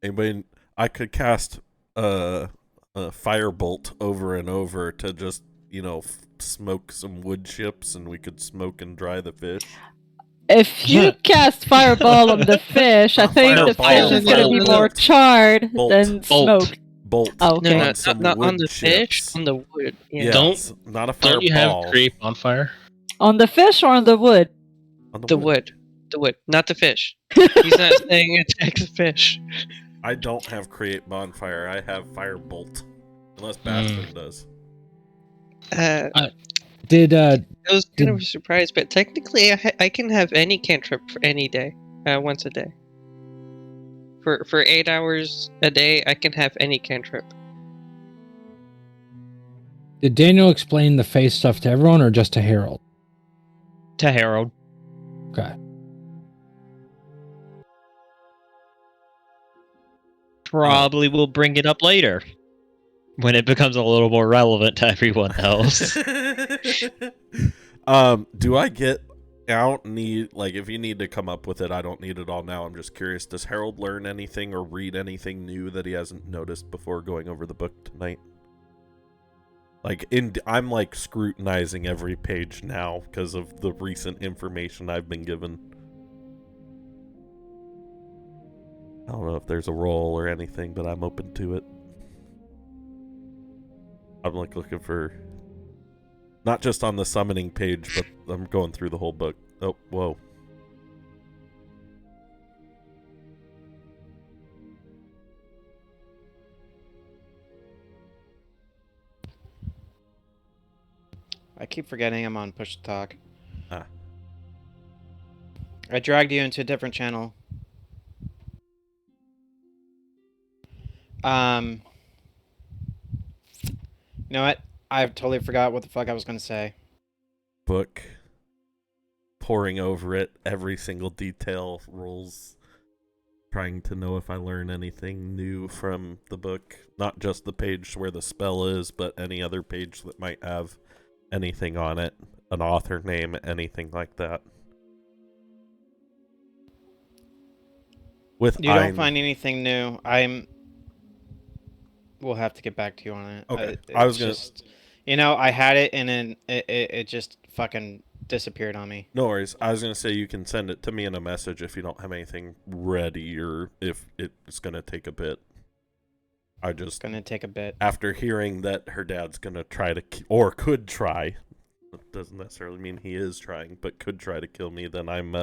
S3: Anybody, I could cast a firebolt over and over to just, smoke some wood chips, and we could smoke and dry the fish.
S2: If you cast fireball on the fish, I think the
S3: Fireball.
S2: fish is going to be more
S3: Bolt.
S2: charred
S3: Bolt.
S2: than smoked.
S3: Bolt.
S2: Oh, okay.
S8: No,
S3: some
S8: not on
S3: wood
S8: the fish,
S3: chips.
S8: on the wood. Yeah.
S3: Yeah,
S4: Don't-
S3: not a fireball.
S4: Don't you have create bonfire?
S2: On the fish or on the wood?
S3: On
S8: The wood. The wood, not the fish. He's not saying attack the fish.
S3: I don't have create bonfire. I have firebolt. Unless Bastard does.
S5: Did
S8: I was kind of surprised, but technically I can have any cantrip for any day, once a day. For 8 hours a day, I can have any cantrip.
S5: did Daniel explain the face stuff to everyone or just to Harold?
S9: To Harold.
S5: Okay.
S9: Probably we'll bring it up later. When it becomes a little more relevant to everyone else.
S3: Do I get out need if you need to come up with it, I don't need it all now. I'm just curious, does Harold learn anything or read anything new that he hasn't noticed before going over the book tonight? I'm scrutinizing every page now because of the recent information I've been given. I don't know if there's a roll or anything, but I'm open to it. I'm looking for, not just on the summoning page, but I'm going through the whole book. Oh, whoa.
S7: I keep forgetting I'm on push to talk.
S3: Ah.
S7: I dragged you into a different channel. You know what? I totally forgot what the fuck I was gonna say.
S3: Book. Poring over it, every single detail, rules. Trying to know if I learn anything new from the book. Not just the page where the spell is, but any other page that might have anything on it. An author name, anything like that. With
S7: You don't find anything new. We'll have to get back to you on it.
S3: Okay.
S7: I was just, I had it and then it just fucking disappeared on me.
S3: No worries. I was going to say you can send it to me in a message if you don't have anything ready or if it's going to take a bit. I just...
S7: Gonna take a bit.
S3: After hearing that her dad's going to try to... or could try. It doesn't necessarily mean he is trying, but could try to kill me, then I'm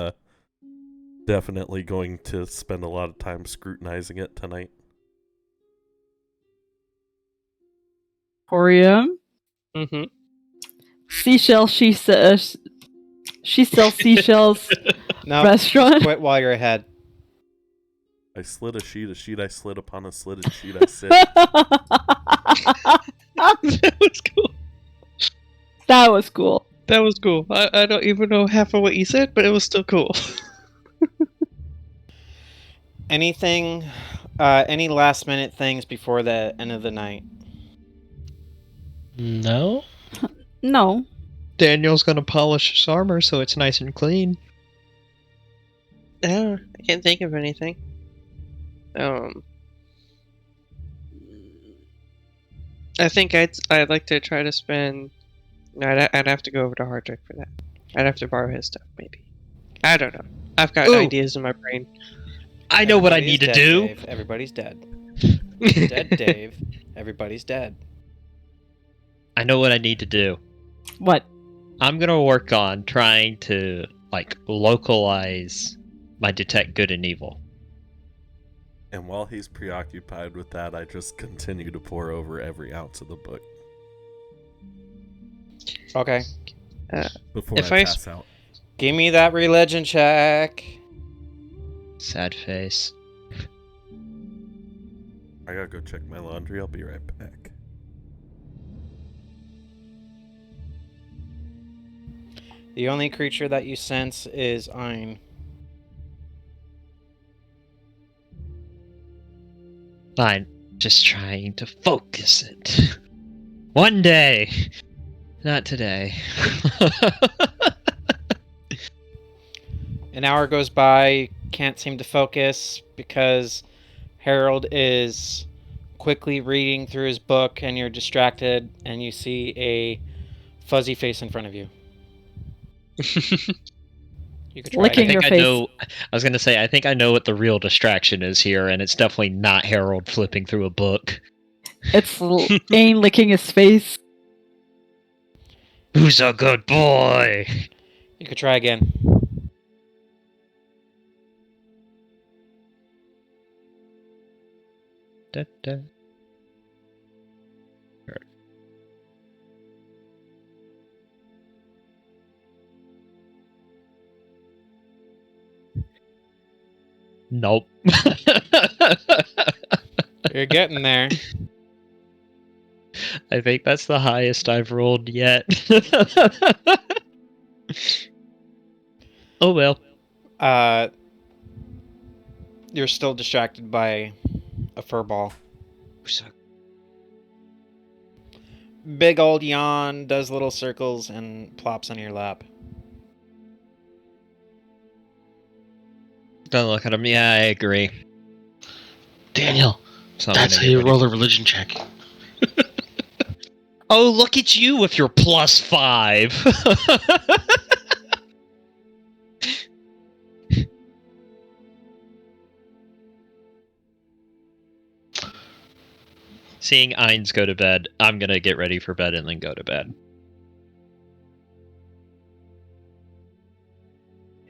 S3: definitely going to spend a lot of time scrutinizing it tonight.
S2: Korea.
S8: Mm-hmm.
S2: Seashell, she sells seashells.
S7: No,
S2: Restaurant.
S7: quit while you're ahead.
S3: I slid a sheet I slid upon a slitted sheet I sit.
S8: That was cool.
S2: That was cool.
S8: That was cool. I don't even know half of what you said, but it was still cool.
S7: Anything, any last minute things before the end of the night?
S4: No?
S2: No.
S6: Daniel's gonna polish his armor so it's nice and clean.
S8: I can't think of anything. I think I'd like to try to spend. I'd have to go over to Hardrick for that. I'd have to borrow his stuff, maybe. I don't know. I've got
S6: Ooh.
S8: ideas in my brain.
S6: I know what I
S7: Everybody's
S6: need to
S7: dead,
S6: do.
S7: Dave. Everybody's dead. Dead, Dave. Everybody's dead.
S9: I know what I need to do.
S2: What?
S9: I'm gonna work on trying to, like, localize my detect good and evil.
S3: And while he's preoccupied with that, I just continue to pour over every ounce of the book
S7: Okay.
S3: before
S8: If
S3: I
S8: I
S3: pass out.
S7: Give me that religion check.
S9: Sad face.
S3: I gotta go check my laundry. I'll be right back.
S7: The only creature that you sense is Ein.
S9: Fine. Just trying to focus it. One day. Not today.
S7: An hour goes by, can't seem to focus because Harold is quickly reading through his book and you're distracted and you see a fuzzy face in front of you. You could try
S2: Licking
S7: again.
S2: your
S9: I
S2: face.
S9: know. I was gonna say. I think I know what the real distraction is here, and it's definitely not Harold flipping through a book.
S2: It's Ain licking his face.
S9: Who's a good boy?
S7: You could try again.
S9: Da, da. Nope.
S7: You're getting there.
S9: I think that's the highest I've rolled yet. Oh well.
S7: You're still distracted by a fur ball. Big old yawn, does little circles, and plops on your lap.
S9: Don't look at him. Yeah, I agree.
S4: Daniel,
S9: So I'm
S4: that's
S9: gonna
S4: how you
S9: get ready
S4: roll
S9: for-
S4: a religion check.
S9: Oh, look at you with your +5. Seeing Ainz go to bed, I'm gonna get ready for bed and then go to bed.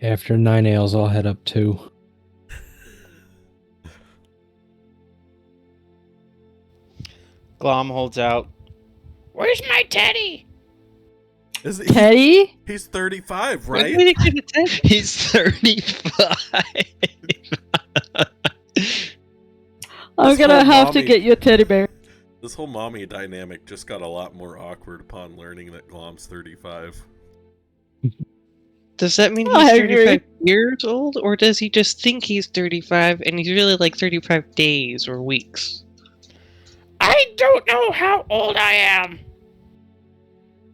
S5: After 9 ales, I'll head up too.
S7: Glom holds out. Where's my teddy?
S3: Is he,
S2: Teddy?
S3: he's 35,
S8: When
S3: right?
S8: did he get a 10?
S9: He's 35.
S2: I'm
S3: This
S2: gonna
S3: whole
S2: have to
S3: mommy-
S2: get you a teddy bear.
S3: This whole mommy dynamic just got a lot more awkward upon learning that Glom's 35.
S8: Does that mean
S2: I
S8: he's
S2: agree.
S8: 35 years old, or does he just think he's 35 and he's really like 35 days or weeks?
S7: I don't know how old I am.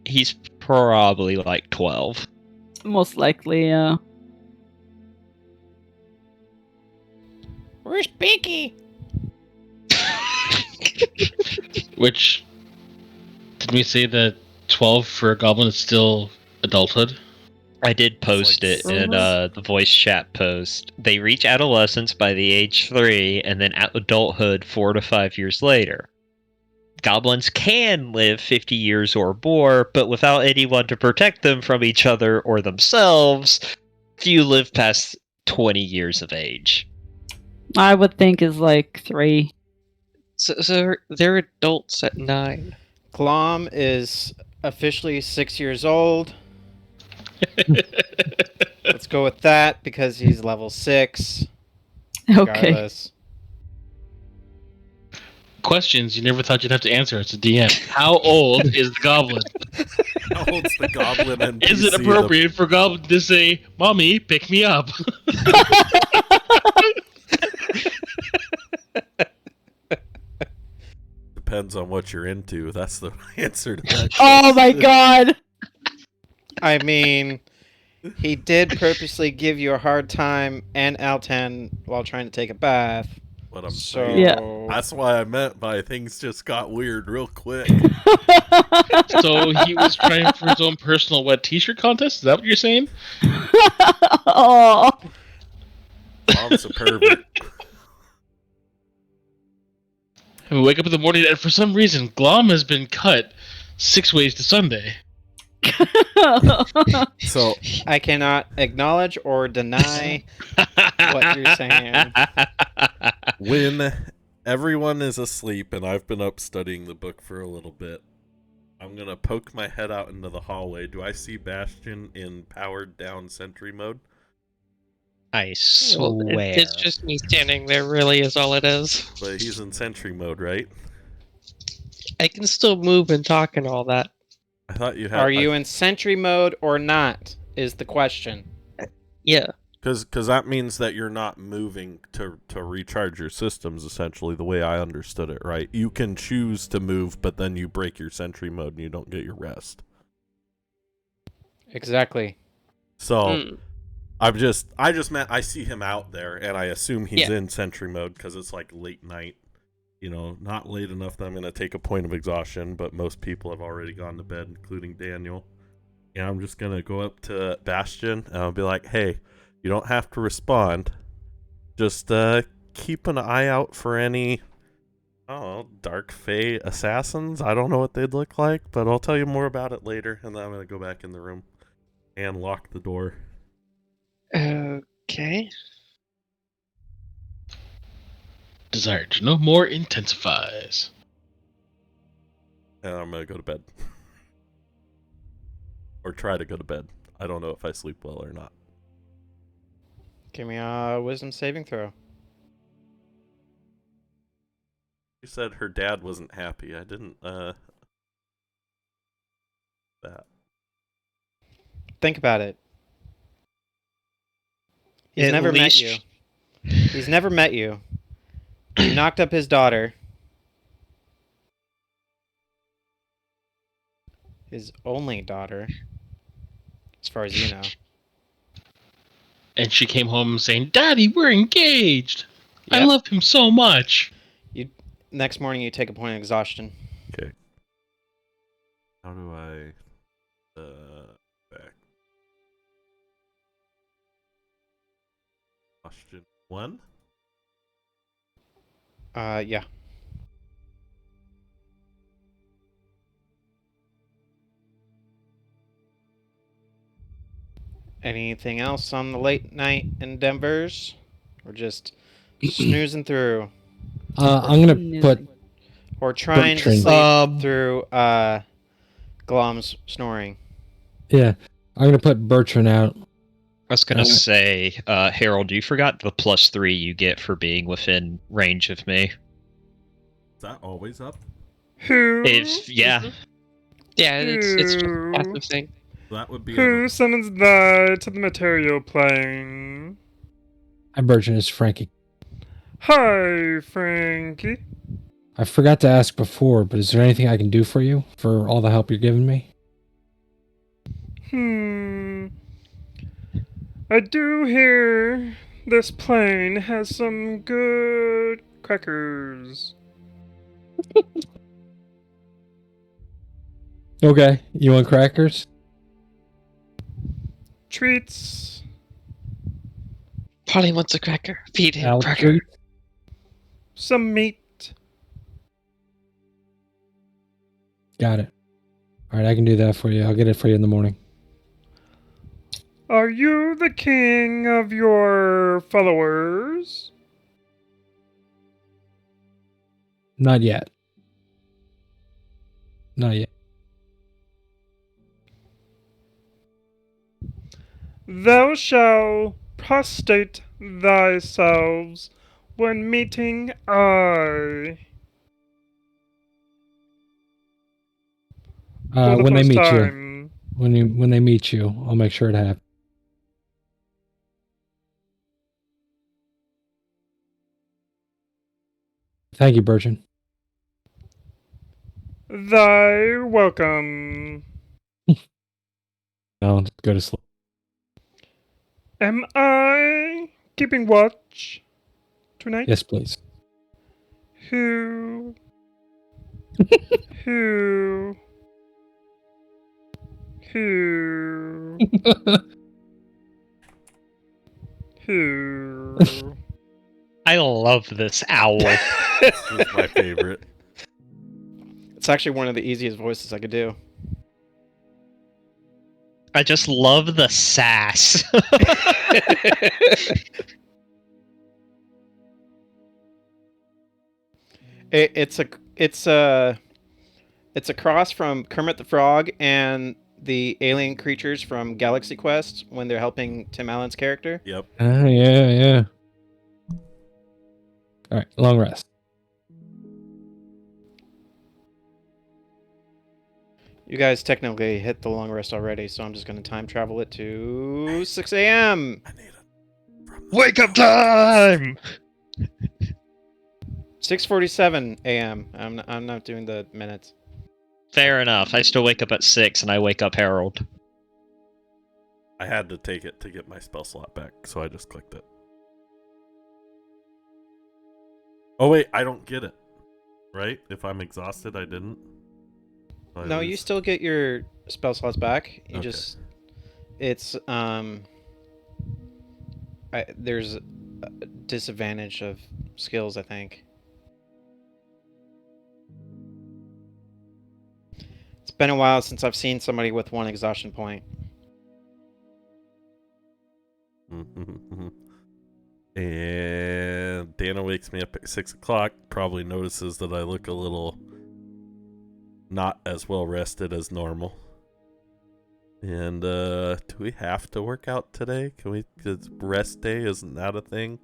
S9: He's probably like 12.
S2: Most likely, yeah.
S7: Where's Pinky?
S4: Which, did we say that 12 for a goblin is still adulthood?
S9: I did post
S3: like
S9: it in the voice chat post. They reach adolescence by the age 3, and then adulthood 4 to 5 years later. Goblins can live 50 years or more, but without anyone to protect them from each other or themselves, few live past 20 years of age.
S2: I would think is like 3.
S8: So they're adults at 9.
S7: Glom is officially 6 years old. Let's go with that because he's level 6.
S2: Okay.
S7: Regardless.
S4: Questions you never thought you'd have to answer as a DM. How old is the goblin?
S3: How old's the goblin NPC?
S4: Is it appropriate for goblin to say, "Mommy, pick me up"?
S3: Depends on what you're into. That's the answer to that.
S2: Oh my god!
S7: I mean, he did purposely give you a hard time and Altan while trying to take a bath.
S3: What I'm
S7: So
S3: saying.
S2: Yeah.
S3: That's why I meant by things just got weird real quick.
S4: So he was trying for his own personal wet t-shirt contest? Is that what you're saying?
S2: Oh.
S3: Mom's a pervert.
S4: And we wake up in the morning and for some reason Glom has been cut 6 ways to Sunday.
S3: So
S7: I cannot acknowledge or deny what you're saying.
S3: when everyone is asleep and I've been up studying the book for a little bit, I'm gonna poke my head out into the hallway. Do I see Bastion in powered down sentry mode?
S9: I swear.
S8: It's just me standing there, really, is all it is.
S3: But he's in sentry mode, right?
S8: I can still move and talk and all that.
S3: I thought you had.
S7: Are you in sentry mode or not? Is the question.
S8: Yeah.
S3: Because that means that you're not moving to recharge your systems, essentially, the way I understood it, right? You can choose to move, but then you break your sentry mode and you don't get your rest.
S7: Exactly.
S3: So, I just meant I see him out there, and I assume he's in sentry mode because it's like late night. You know, not late enough that I'm going to take a point of exhaustion, but most people have already gone to bed, including Daniel. And I'm just going to go up to Bastion, and I'll be like, hey, you don't have to respond. Just keep an eye out for any, dark fae assassins. I don't know what they'd look like, but I'll tell you more about it later. And then I'm going to go back in the room and lock the door.
S8: Okay.
S4: Desire to know more intensifies.
S3: And I'm going to go to bed. Or try to go to bed. I don't know if I sleep well or not.
S7: Give me a wisdom saving throw.
S3: She said her dad wasn't happy. I didn't, that.
S7: Think about it. He's
S6: At
S7: never met
S6: least-
S7: you. He's never met you. You knocked up his daughter. His only daughter. As far as you know.
S4: And she came home saying, "Daddy, we're engaged. I
S7: Yep.
S4: love him so much."
S7: Next morning you take a point of exhaustion.
S3: Okay. How do I back? Question 1?
S7: Yeah. Anything else on the late night endeavors? Or just snoozing through?
S5: I'm gonna put
S7: Or trying to
S5: Bertrand.
S7: sleep through Glom's snoring?
S5: I'm gonna put Bertrand out.
S9: I was gonna say, Harold, you forgot the +3 you get for being within range of me.
S3: Is that always up?
S9: If yeah,
S8: Yeah, it's just a passive thing.
S3: That would be
S1: Who summons thy to the material plane?
S5: Hi, Bertrand. It's Frankie.
S1: Hi, Frankie.
S5: I forgot to ask before, but is there anything I can do for you for all the help you're giving me?
S1: I do hear this plane has some good crackers.
S5: Okay, you want crackers?
S7: treats.
S8: Polly wants a cracker. Feed him
S5: Al
S8: cracker.
S5: treat.
S7: Some meat.
S5: Got it. All right, I can do that for you. I'll get it for you in the morning.
S7: Are you the king of your followers?
S5: Not yet. Not yet.
S7: Thou shalt prostrate thyself when meeting I. For the
S5: When they
S7: first
S5: meet you,
S7: time.
S5: when they meet you, I'll make sure it happens. Thank you, Bertrand.
S7: Thy welcome.
S5: I'll go to sleep.
S7: Am I keeping watch tonight?
S5: Yes, please.
S7: Who? Who? Who? Who?
S9: I love this owl.
S3: This is my favorite.
S7: It's actually one of the easiest voices I could do.
S9: I just love the sass.
S7: It's a cross from Kermit the Frog and the alien creatures from Galaxy Quest when they're helping Tim Allen's character.
S3: Yep.
S5: Yeah. All right, long rest.
S7: You guys technically hit the long rest already, so I'm just going to time travel it to 6 a.m.
S3: I need it.
S9: Wake up time!
S7: 6:47 a.m. I'm not doing the minutes.
S9: Fair enough. I still wake up at 6 and I wake up Harold.
S3: I had to take it to get my spell slot back, so I just clicked it. Oh wait, I don't get it. Right? If I'm exhausted, I didn't.
S7: No, you still get your spell slots back. You
S3: Okay.
S7: just it's there's a disadvantage of skills, I think. It's been a while since I've seen somebody with one exhaustion point.
S3: And Dana wakes me up at 6 o'clock, probably notices that I look a little not as well rested as normal. And do we have to work out today? Can we? 'Cause rest day, isn't that a thing?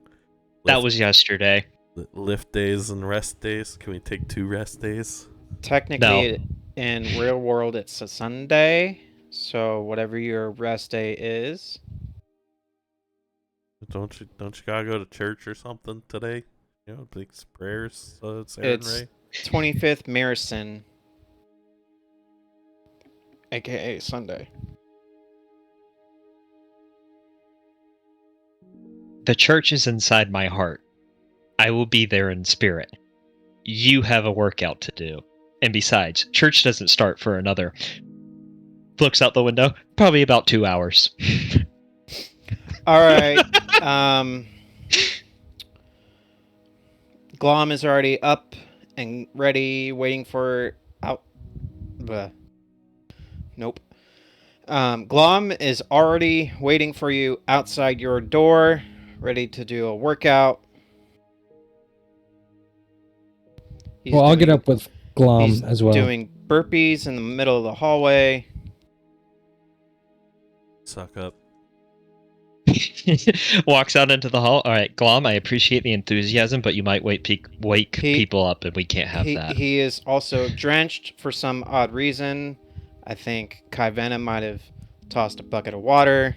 S9: That was yesterday.
S3: Lift days and rest days. Can we take 2 rest days?
S7: Technically, in real world, it's a Sunday, so whatever your rest day is.
S3: Don't you gotta go to church or something today? You know, big prayers. Saturday.
S7: It's 25th Marison, aka Sunday.
S9: The church is inside my heart. I will be there in spirit. You have a workout to do. And besides, church doesn't start for another... Looks out the window. Probably about 2 hours.
S7: All right. Glom is already up and ready, waiting for out. Bleh. Nope. Glom is already waiting for you outside your door, ready to do a workout.
S5: Well, I'll get up with Glom
S7: He's
S5: as well.
S7: doing burpees in the middle of the hallway.
S3: Suck up.
S9: Walks out into the hall. All right, Glom, I appreciate the enthusiasm, but you might wake people up, and we can't have that.
S7: He is also drenched for some odd reason. I think Kai Venom might have tossed a bucket of water.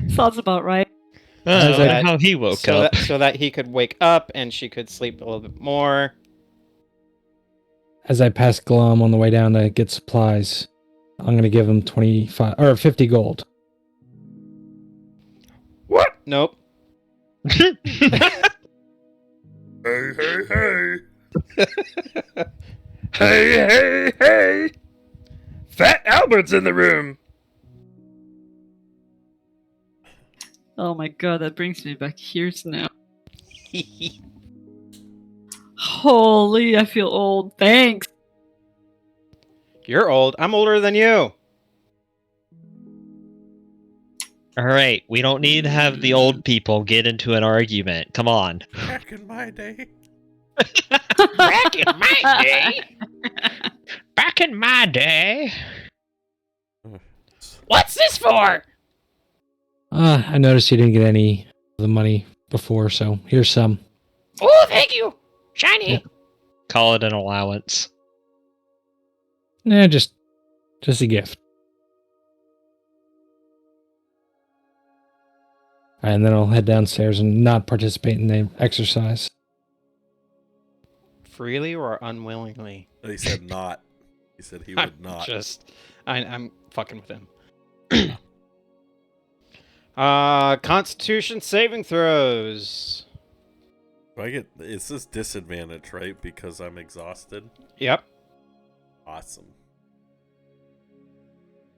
S2: Sounds about right.
S9: How he woke up.
S7: So that he could wake up and she could sleep a little bit more.
S5: As I pass Glom on the way down to get supplies, I'm going to give him 25 or 50 gold.
S7: What? Nope.
S3: Hey.
S7: Hey! Fat Albert's in the room!
S2: Oh my god, that brings me back years now. Holy, I feel old. Thanks.
S7: You're old. I'm older than you.
S9: All right, we don't need to have the old people get into an argument. Come on.
S3: Back in my day.
S6: Back in my day.
S9: Back in my day.
S6: What's this for?
S5: I noticed you didn't get any of the money before, so here's some.
S6: Oh, thank you. Shiny.
S5: Yeah.
S9: Call it an allowance.
S5: Nah, just a gift. And then I'll head downstairs and not participate in the exercise.
S7: Freely or unwillingly?
S3: He said not. He said he would not.
S7: I'm fucking with him. Constitution saving throws.
S3: It's this disadvantage, right? Because I'm exhausted?
S7: Yep.
S3: Awesome.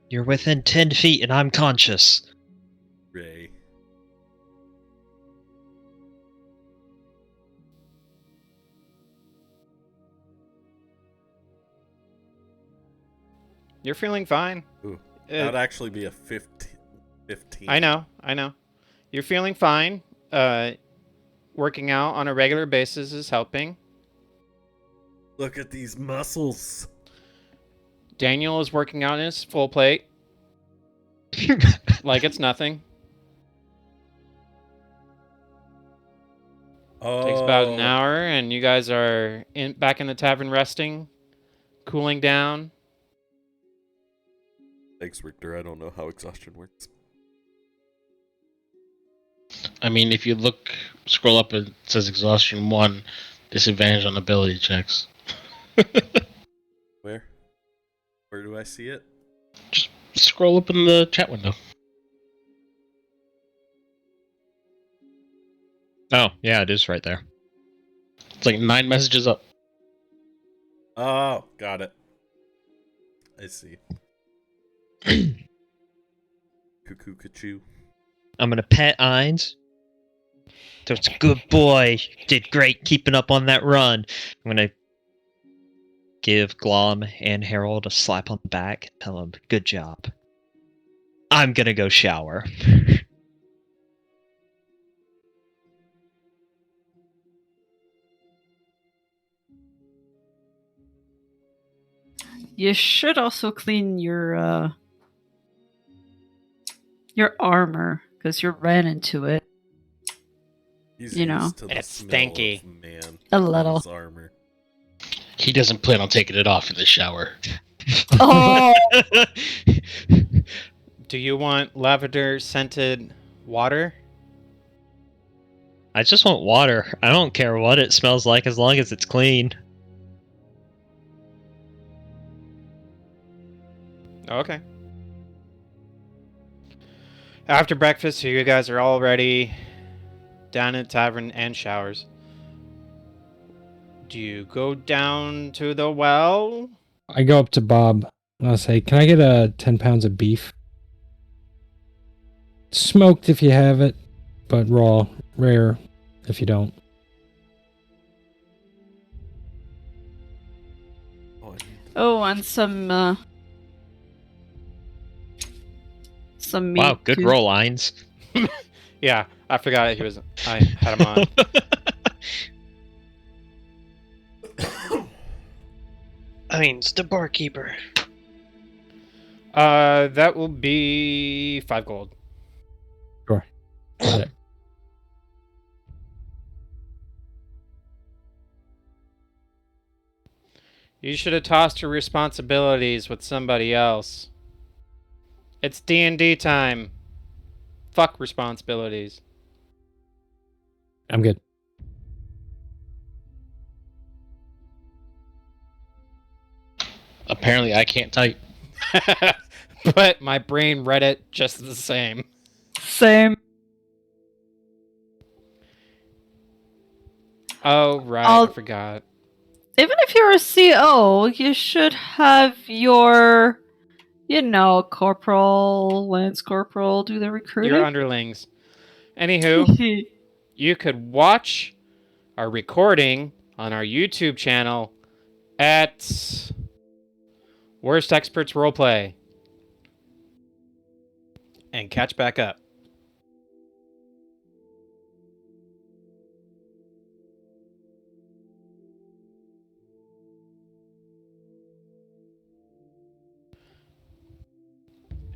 S9: You're within 10 feet and I'm conscious.
S3: Ray.
S7: You're feeling fine.
S3: Ooh, that'd actually be a 15.
S7: I know. You're feeling fine. Working out on a regular basis is helping.
S3: Look at these muscles.
S7: Daniel is working out in his full plate. Like it's nothing.
S3: Oh.
S7: Takes about an hour, and you guys are back in the tavern resting, cooling down.
S3: Thanks, Richter. I don't know how exhaustion works.
S4: I mean, if you scroll up, it says exhaustion 1, disadvantage on ability checks.
S3: Where? Where do I see it?
S4: Just scroll up in the chat window.
S9: Oh, yeah, it is right there.
S4: It's like 9 messages up.
S3: Oh, got it. I see. Cuckoo, cuckoo.
S9: I'm gonna pet Ainz. That's a good boy. Did great keeping up on that run. I'm gonna give Glom and Harold a slap on the back. Tell them, good job. I'm gonna go shower.
S2: You should also clean your armor because you ran into it.
S3: He's
S2: You know.
S3: used to the
S7: It's
S3: smell
S7: stinky.
S3: of man
S2: A
S3: on
S2: little.
S3: his armor.
S4: He doesn't plan on taking it off in the shower.
S2: Oh,
S7: Do you want lavender scented water?
S9: I just want water. I don't care what it smells like as long as it's clean.
S7: Okay. After breakfast, so you guys are all ready down at the tavern and showers. Do you go down to the well?
S5: I go up to Bob and I'll say, "Can I get 10 pounds of beef? Smoked if you have it, but raw, rare if you don't."
S3: Oh,
S2: oh, and some meat.
S9: Wow, good
S2: too.
S9: roll, Ainz.
S7: Yeah, I forgot I had him on.
S6: Ainz, the barkeeper.
S7: That will be 5 gold.
S5: Got it.
S7: You should have tossed your responsibilities with somebody else. It's D&D time. Fuck responsibilities.
S5: I'm good.
S4: Apparently, I can't type.
S7: But my brain read it just the same.
S2: Same.
S7: Oh, right.
S2: I'll-
S7: I forgot.
S2: even if you're a CO, you should have your, corporal, lance corporal do the recruiting.
S7: Your underlings. Anywho, you could watch our recording on our YouTube channel at Wurst Experts Roleplay. And catch back up.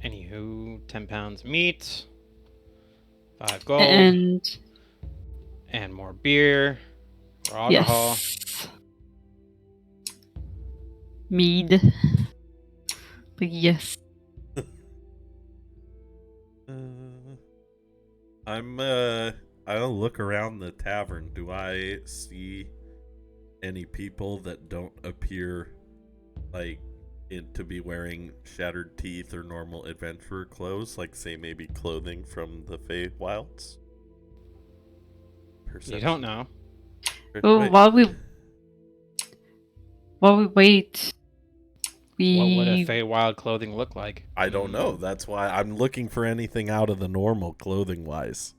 S7: Anywho, 10 pounds meat, 5 gold, and more beer or alcohol.
S2: Yes. Mead. But yes.
S3: I'll look around the tavern. Do I see any people that don't appear like to be wearing shattered teeth or normal adventurer clothes, like say maybe clothing from the Feywilds?
S7: You don't know.
S2: Oh, while we wait,
S7: What would a Feywild clothing look like?
S3: I don't know. That's why I'm looking for anything out of the normal clothing wise.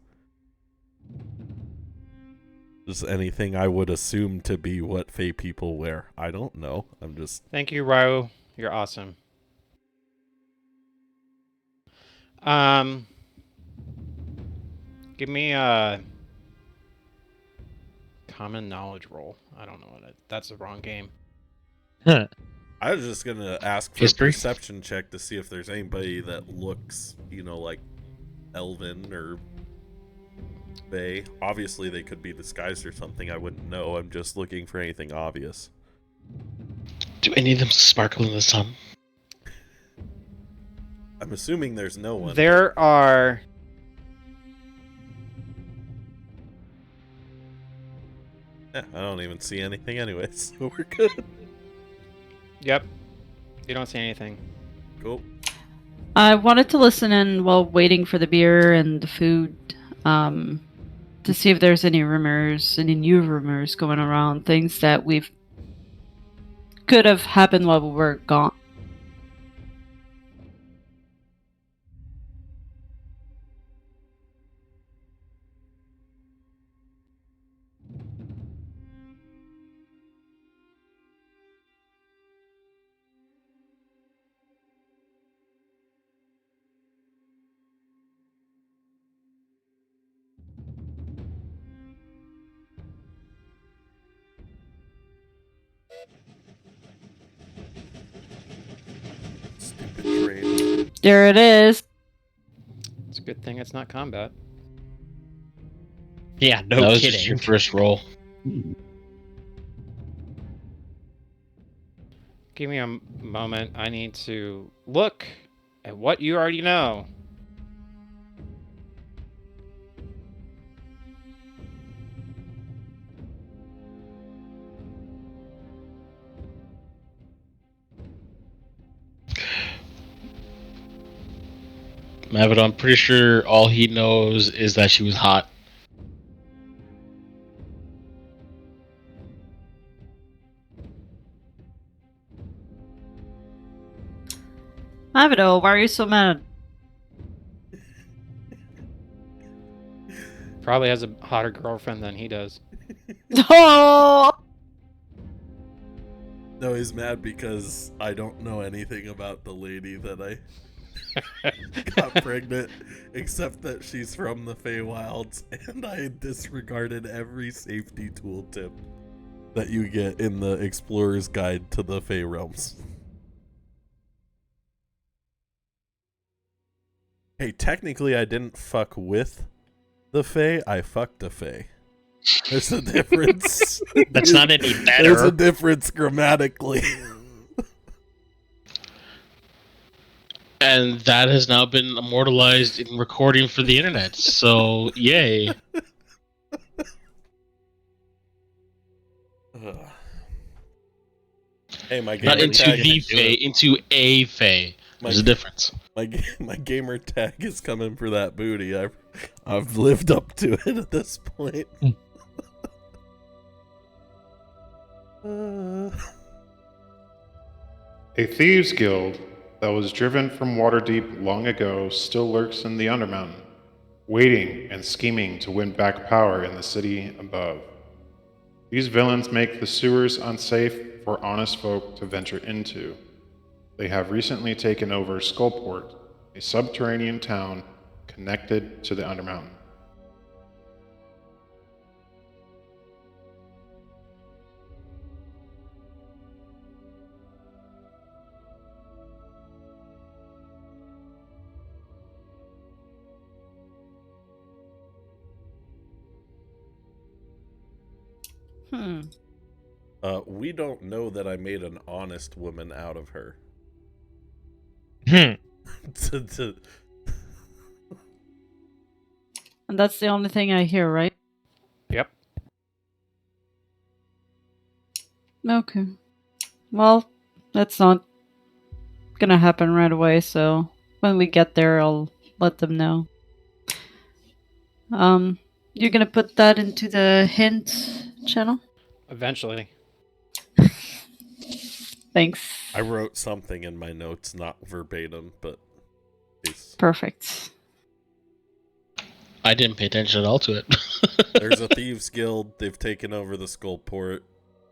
S3: Just anything I would assume to be what Fey people wear. I don't know. I'm just...
S7: Thank you, Ryu. You're awesome. Give me a common knowledge roll. I don't know what that's the wrong game.
S3: I was just gonna ask for
S4: History?
S3: a perception check to see if there's anybody that looks, like elven or Fey. Obviously, they could be disguised or something. I wouldn't know. I'm just looking for anything obvious.
S4: Do any of them sparkle in the sun?
S3: I'm assuming there's no one.
S7: There are...
S3: I don't even see anything anyways, so we're good.
S7: Yep. You don't see anything.
S3: Cool.
S2: I wanted to listen in while waiting for the beer and the food, to see if there's any rumors, any new rumors going around, things that could have happened while we were gone.
S3: Stupid train.
S2: There it is.
S7: It's a good thing it's not combat.
S9: Yeah, no
S4: that was
S9: kidding.
S4: just your first roll.
S7: Give me a moment. I need to look at what you already know.
S4: Mavido, I'm pretty sure all he knows is that she was hot.
S2: Mavido, why are you so mad?
S7: Probably has a hotter girlfriend than he does.
S2: Oh!
S3: No, he's mad because I don't know anything about the lady that I got pregnant, except that she's from the Feywilds, and I disregarded every safety tooltip that you get in the Explorer's Guide to the Fey Realms. Hey, technically I didn't fuck with the Fey, I fucked a Fey. There's a difference.
S9: That's not any better.
S3: There's a difference grammatically.
S4: And that has now been immortalized in recording for the internet. So, yay.
S3: Hey, my
S4: Not
S3: gamer
S4: into
S3: tag.
S4: the Fae, into a Fae. There's a difference.
S3: My gamer tag is coming for that booty. I've lived up to it at this point.
S1: A thieves' guild that was driven from Waterdeep long ago still lurks in the Undermountain, waiting and scheming to win back power in the city above. These villains make the sewers unsafe for honest folk to venture into. They have recently taken over Skullport, a subterranean town connected to the Undermountain.
S3: We don't know that I made an honest woman out of her.
S9: Hmm.
S2: And that's the only thing I hear, right?
S7: Yep.
S2: Okay. Well, that's not gonna happen right away, so when we get there, I'll let them know. You're gonna put that into the hint channel?
S7: Eventually.
S2: Thanks.
S3: I wrote something in my notes, not verbatim, but it's...
S2: Perfect.
S4: I didn't pay attention at all to it.
S3: There's a thieves guild. They've taken over the Skullport.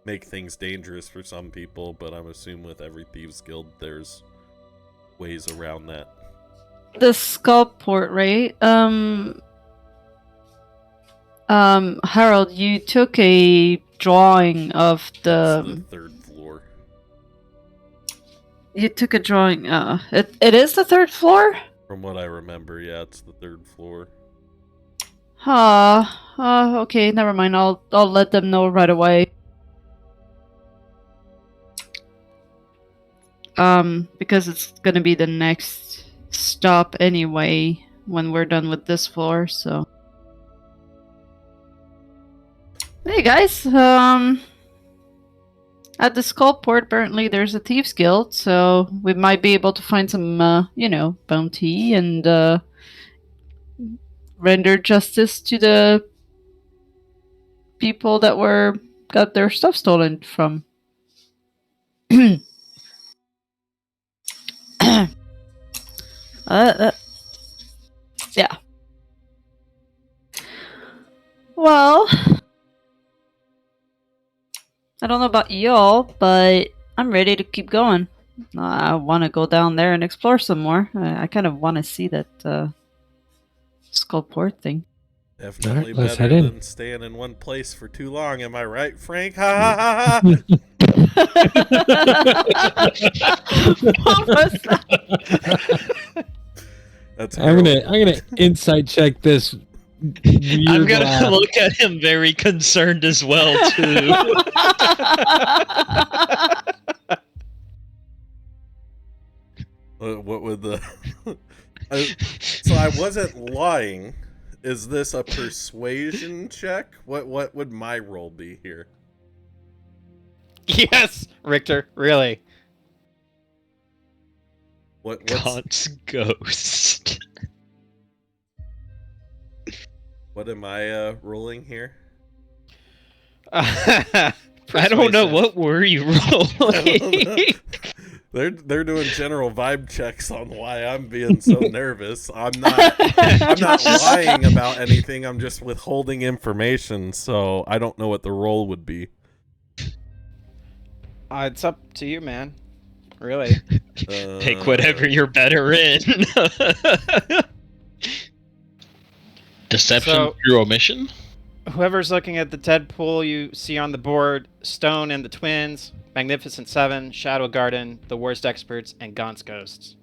S3: Make things dangerous for some people, but I'm assuming with every thieves guild, there's ways around that.
S2: The Skullport, right? Harold, you took a drawing of
S3: That's the third floor.
S2: You took a drawing. It is the third floor?
S3: From what I remember, yeah, it's the third floor.
S2: Okay, never mind. I'll let them know right away. Because it's gonna be the next stop anyway when we're done with this floor, so. Hey guys, at the Skullport apparently there's a thieves guild, so we might be able to find some, bounty and, render justice to the people that got their stuff stolen from. Yeah. Well, I don't know about y'all, but I'm ready to keep going. I want to go down there and explore some more. I kind of want to see that Skullport thing.
S3: Definitely
S5: let's
S3: better
S5: head in.
S3: than staying in one place for too long, am I right, Frank? Ha ha ha ha!
S2: What was that?
S3: That's
S5: I'm gonna insight check this.
S9: I'm
S5: Weird
S9: gonna
S5: laugh.
S9: look at him very concerned as well too.
S3: What would the... So I wasn't lying. Is this a persuasion check? What would my role be here?
S7: Yes, Richter, really.
S3: What's
S9: God's ghost.
S3: what am I rolling here?
S9: I don't know, what were you rolling?
S3: They're doing general vibe checks on why I'm being so nervous. I'm not lying about anything. I'm just withholding information, so I don't know what the role would be.
S7: It's up to you, man. Really.
S9: Pick whatever you're better in.
S4: Deception
S7: So-
S4: through omission?
S7: Whoever's looking at the Ted pool you see on the board, Stone and the Twins, Magnificent Seven, Shadow Garden, the Wurst Experts, and Gaunt's Ghosts.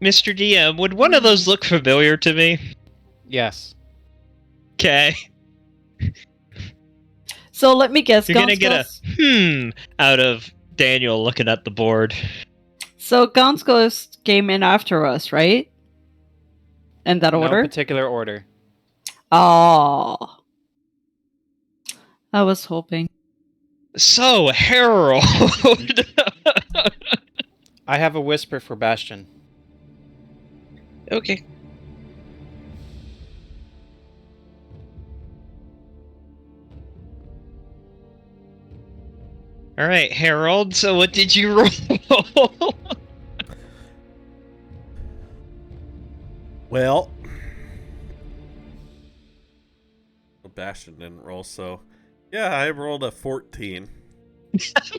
S9: Mr. DM, would one of those look familiar to me?
S7: Yes.
S9: Okay.
S2: So let me guess.
S9: You're gonna
S2: Gaunt's
S9: get
S2: Ghost-
S9: a out of Daniel looking at the board.
S2: So Gaunt's Ghost came in after us, right? In that order?
S7: No particular order.
S2: Oh. I was hoping.
S9: So, Harold.
S7: I have a whisper for Bastion.
S8: Okay.
S6: All right, Harold. So what did you roll?
S3: Well, Bastion didn't roll, so yeah, I rolled a 14.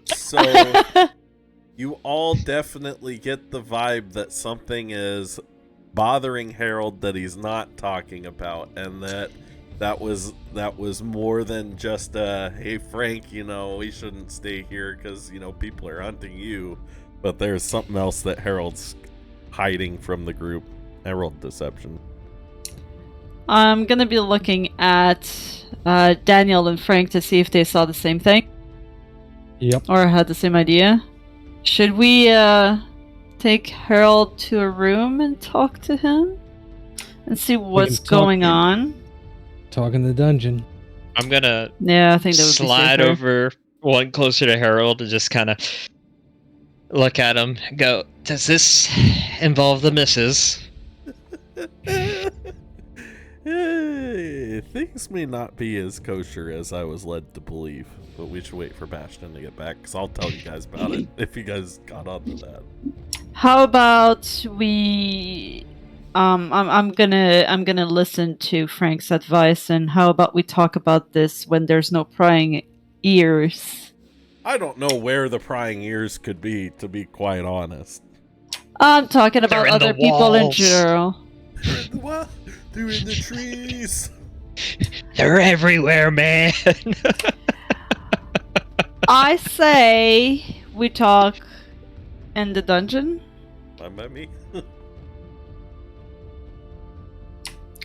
S3: So you all definitely get the vibe that something is bothering Harold that he's not talking about, and that was more than just hey Frank, we shouldn't stay here because people are hunting you, but there's something else that Harold's hiding from the group. I rolled deception.
S2: I'm gonna be looking at Daniel and Frank to see if they saw the same thing.
S5: Yep.
S2: Or had the same idea. Should we take Harold to a room and talk to him? And see what's going on?
S5: Talk in the dungeon.
S6: I'm gonna
S2: Yeah, I think that would be
S6: slide
S2: safer.
S6: over one closer to Harold and just kind of look at him and go, does this involve the missus?
S3: Things may not be as kosher as I was led to believe, but we should wait for Bastion to get back, because I'll tell you guys about it if you guys got onto that.
S2: How about we I'm gonna listen to Frank's advice, and how about we talk about this when there's no prying ears?
S3: I don't know where the prying ears could be, to be quite honest.
S2: I'm talking about
S6: in
S2: other
S6: the
S2: people in
S6: walls.
S2: general.
S3: They're in the what? They're in the trees.
S6: They're everywhere, man.
S2: I say we talk in the dungeon
S3: Fine by me.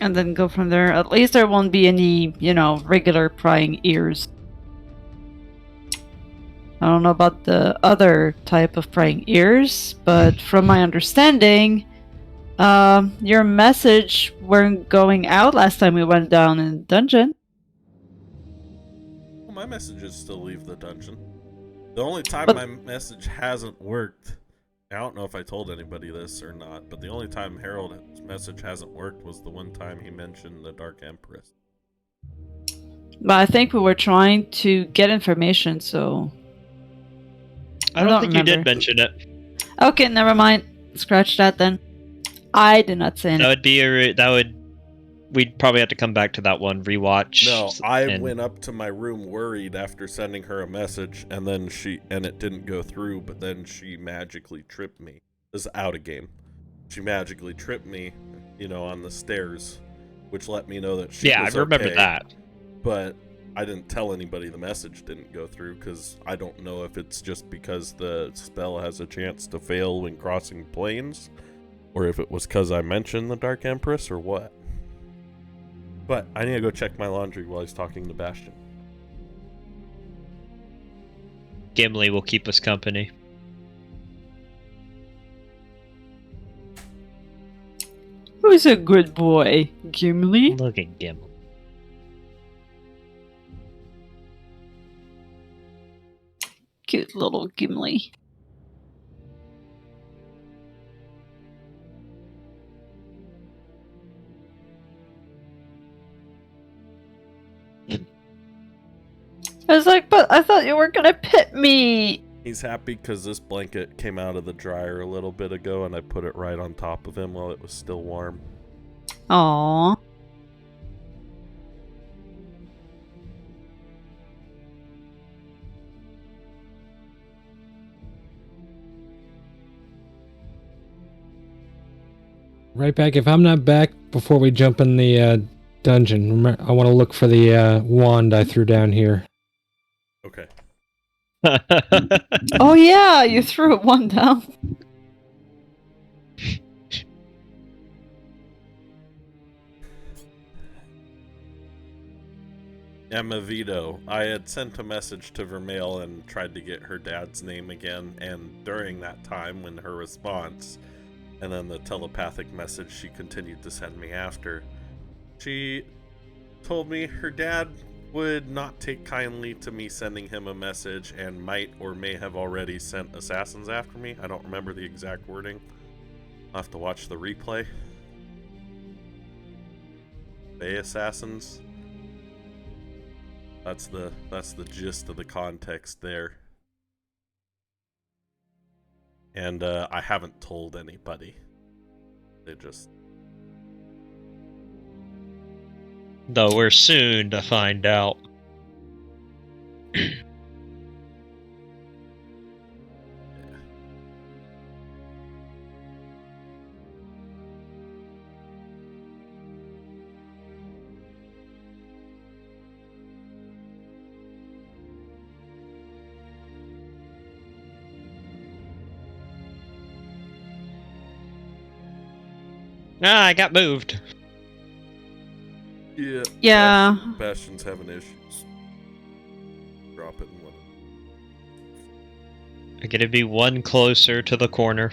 S2: and then go from there. At least there won't be any, regular prying ears. I don't know about the other type of prying ears, but from my understanding, your message weren't going out last time we went down in the dungeon.
S3: Well, my messages still leave the dungeon. The only time
S2: But-
S3: my message hasn't worked, I don't know if I told anybody this or not, but the only time Harold's message hasn't worked was the one time he mentioned the Dark Empress.
S2: But I think we were trying to get information, so...
S6: I don't think you
S2: remember.
S6: did mention it.
S2: Okay, never mind. Scratch that then. I did not say
S6: That
S2: anything.
S6: We'd probably have to come back to that one, rewatch.
S3: No, I
S6: and-
S3: went up to my room worried after sending her a message, and then it didn't go through, but then she magically tripped me. This is out of game. She magically tripped me, on the stairs, which let me know that she
S6: Yeah, I
S3: was
S6: remember
S3: okay,
S6: that.
S3: But I didn't tell anybody the message didn't go through, because I don't know if it's just because the spell has a chance to fail when crossing planes, or if it was because I mentioned the Dark Empress, or what. But I need to go check my laundry while he's talking to Bastion.
S6: Gimli will keep us company.
S2: Who's a good boy? Gimli?
S6: Look at Gimli.
S2: Cute little Gimli. I was like, but I thought you were gonna pit me!
S3: He's happy because this blanket came out of the dryer a little bit ago, and I put it right on top of him while it was still warm.
S2: Aww.
S5: Right back. If I'm not back before we jump in the dungeon, I want to look for the wand I threw down here.
S3: Okay.
S2: Oh yeah, you threw one down.
S3: Emma Vito. I had sent a message to Vermeil and tried to get her dad's name again, and during that time when her response, and then the telepathic message she continued to send me after, she told me her dad would not take kindly to me sending him a message and might or may have already sent assassins after me. I don't remember the exact wording. I'll have to watch the replay. Bay assassins. That's the gist of the context there. And I haven't told anybody. They just...
S9: Though we're soon to find out. I got moved.
S3: Yeah.
S2: Yeah.
S3: Bastion's having issues. Drop it and let it.
S9: I get to be one closer to the corner.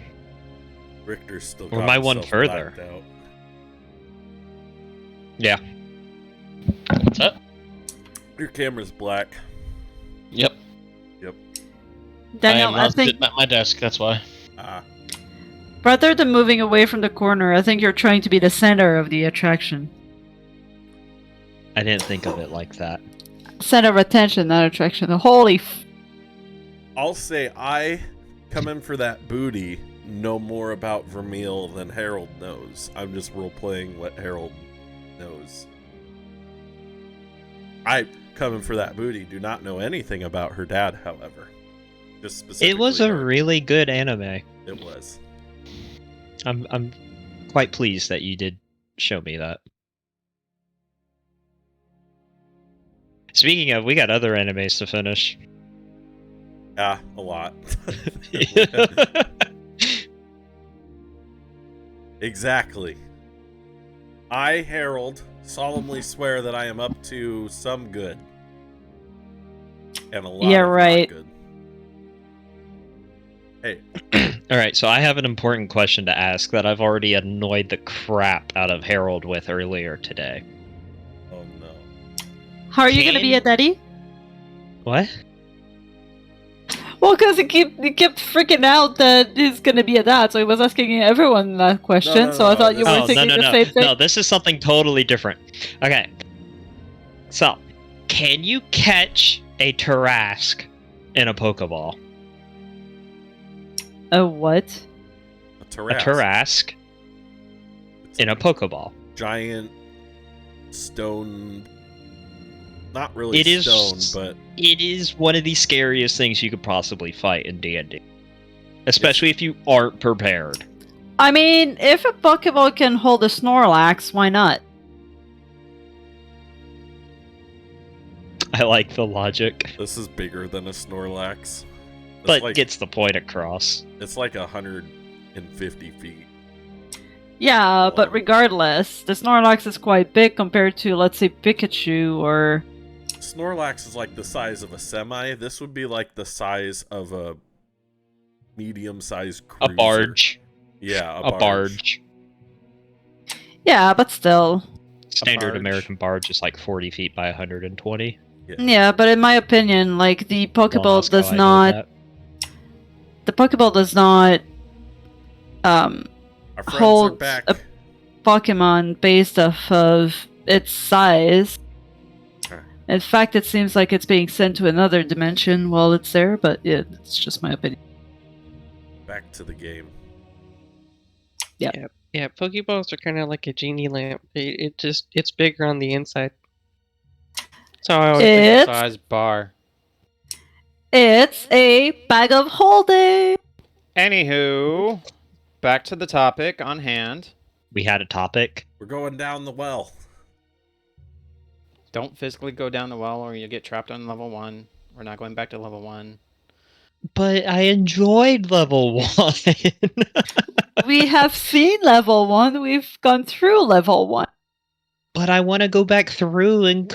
S3: Richter's still
S9: Or
S3: got
S9: my one
S3: himself
S9: further.
S3: blacked out.
S9: Yeah.
S4: What's up?
S3: Your camera's black.
S4: Yep.
S3: Yep.
S2: Daniel,
S4: am
S2: I
S4: not
S2: think
S4: sitting at my desk, that's why.
S2: rather than moving away from the corner, I think you're trying to be the center of the attraction.
S9: I didn't think of it like that.
S2: Center of attention, not attraction. Holy
S3: I'll say I come in for that booty know more about Vermeil than Harold knows. I'm just role-playing what Harold knows. I come in for that booty do not know anything about her dad, however. Just specifically
S9: It was a
S3: her.
S9: really good anime.
S3: It was.
S9: I'm quite pleased that you did show me that. Speaking of, we got other animes to finish.
S3: Yeah, a lot. Exactly. I, Harold, solemnly swear that I am up to some good. And a lot
S2: Yeah,
S3: of
S2: right.
S3: not good. Hey,
S9: Alright, so I have an important question to ask that I've already annoyed the crap out of Harold with earlier today.
S3: oh no.
S2: How are you going to be a daddy?
S9: What?
S2: Well, because he kept freaking out that he's going to be a dad, so he was asking everyone that question, so I thought you were
S9: Oh,
S2: thinking
S9: no,
S2: the
S9: no.
S2: same thing.
S9: No, this is something totally different. Okay. So, can you catch a Tarrasque in a Pokeball?
S2: A what?
S3: A
S9: A
S3: Tarrasque.
S9: Tarrasque in a Pokeball.
S3: Giant stone. Not really
S9: It is
S3: stone, but
S9: it is one of the scariest things you could possibly fight in D&D. Especially if you aren't prepared.
S2: I mean, if a Pokeball can hold a Snorlax, why not?
S9: I like the logic,
S3: this is bigger than a Snorlax. It's
S9: but
S3: like,
S9: gets the point across.
S3: it's like 150 feet.
S2: Yeah, but
S3: Long.
S2: regardless, the Snorlax is quite big compared to, let's say, Pikachu or...
S3: Snorlax is like the size of a semi. This would be like the size of a medium-sized cruiser.
S9: A barge.
S3: Yeah,
S9: A barge.
S2: Yeah, but still.
S9: Standard
S3: barge.
S9: American barge is like 40 feet by 120.
S2: Yeah, but in my opinion, like, the
S9: Don't
S2: Pokeball
S9: ask how
S2: does
S9: I know
S2: not...
S9: that.
S2: The Pokeball does not
S3: Our friends are
S2: hold
S3: back.
S2: a Pokemon based off of its size.
S3: Okay.
S2: In fact, it seems like it's being sent to another dimension while it's there, but yeah, it's just my opinion.
S3: Back to the game.
S2: Yeah.
S8: Yeah, Pokeballs are kind of like a genie lamp. It's bigger on the inside.
S7: So I always think of size bar.
S2: It's a bag of holding!
S7: Anywho, back to the topic on hand.
S9: We had a topic.
S3: We're going down the well.
S7: Don't physically go down the well or you'll get trapped on level 1. We're not going back to level 1.
S9: But I enjoyed level 1.
S2: We have seen level 1, we've gone through level 1.
S9: But I want to go back through and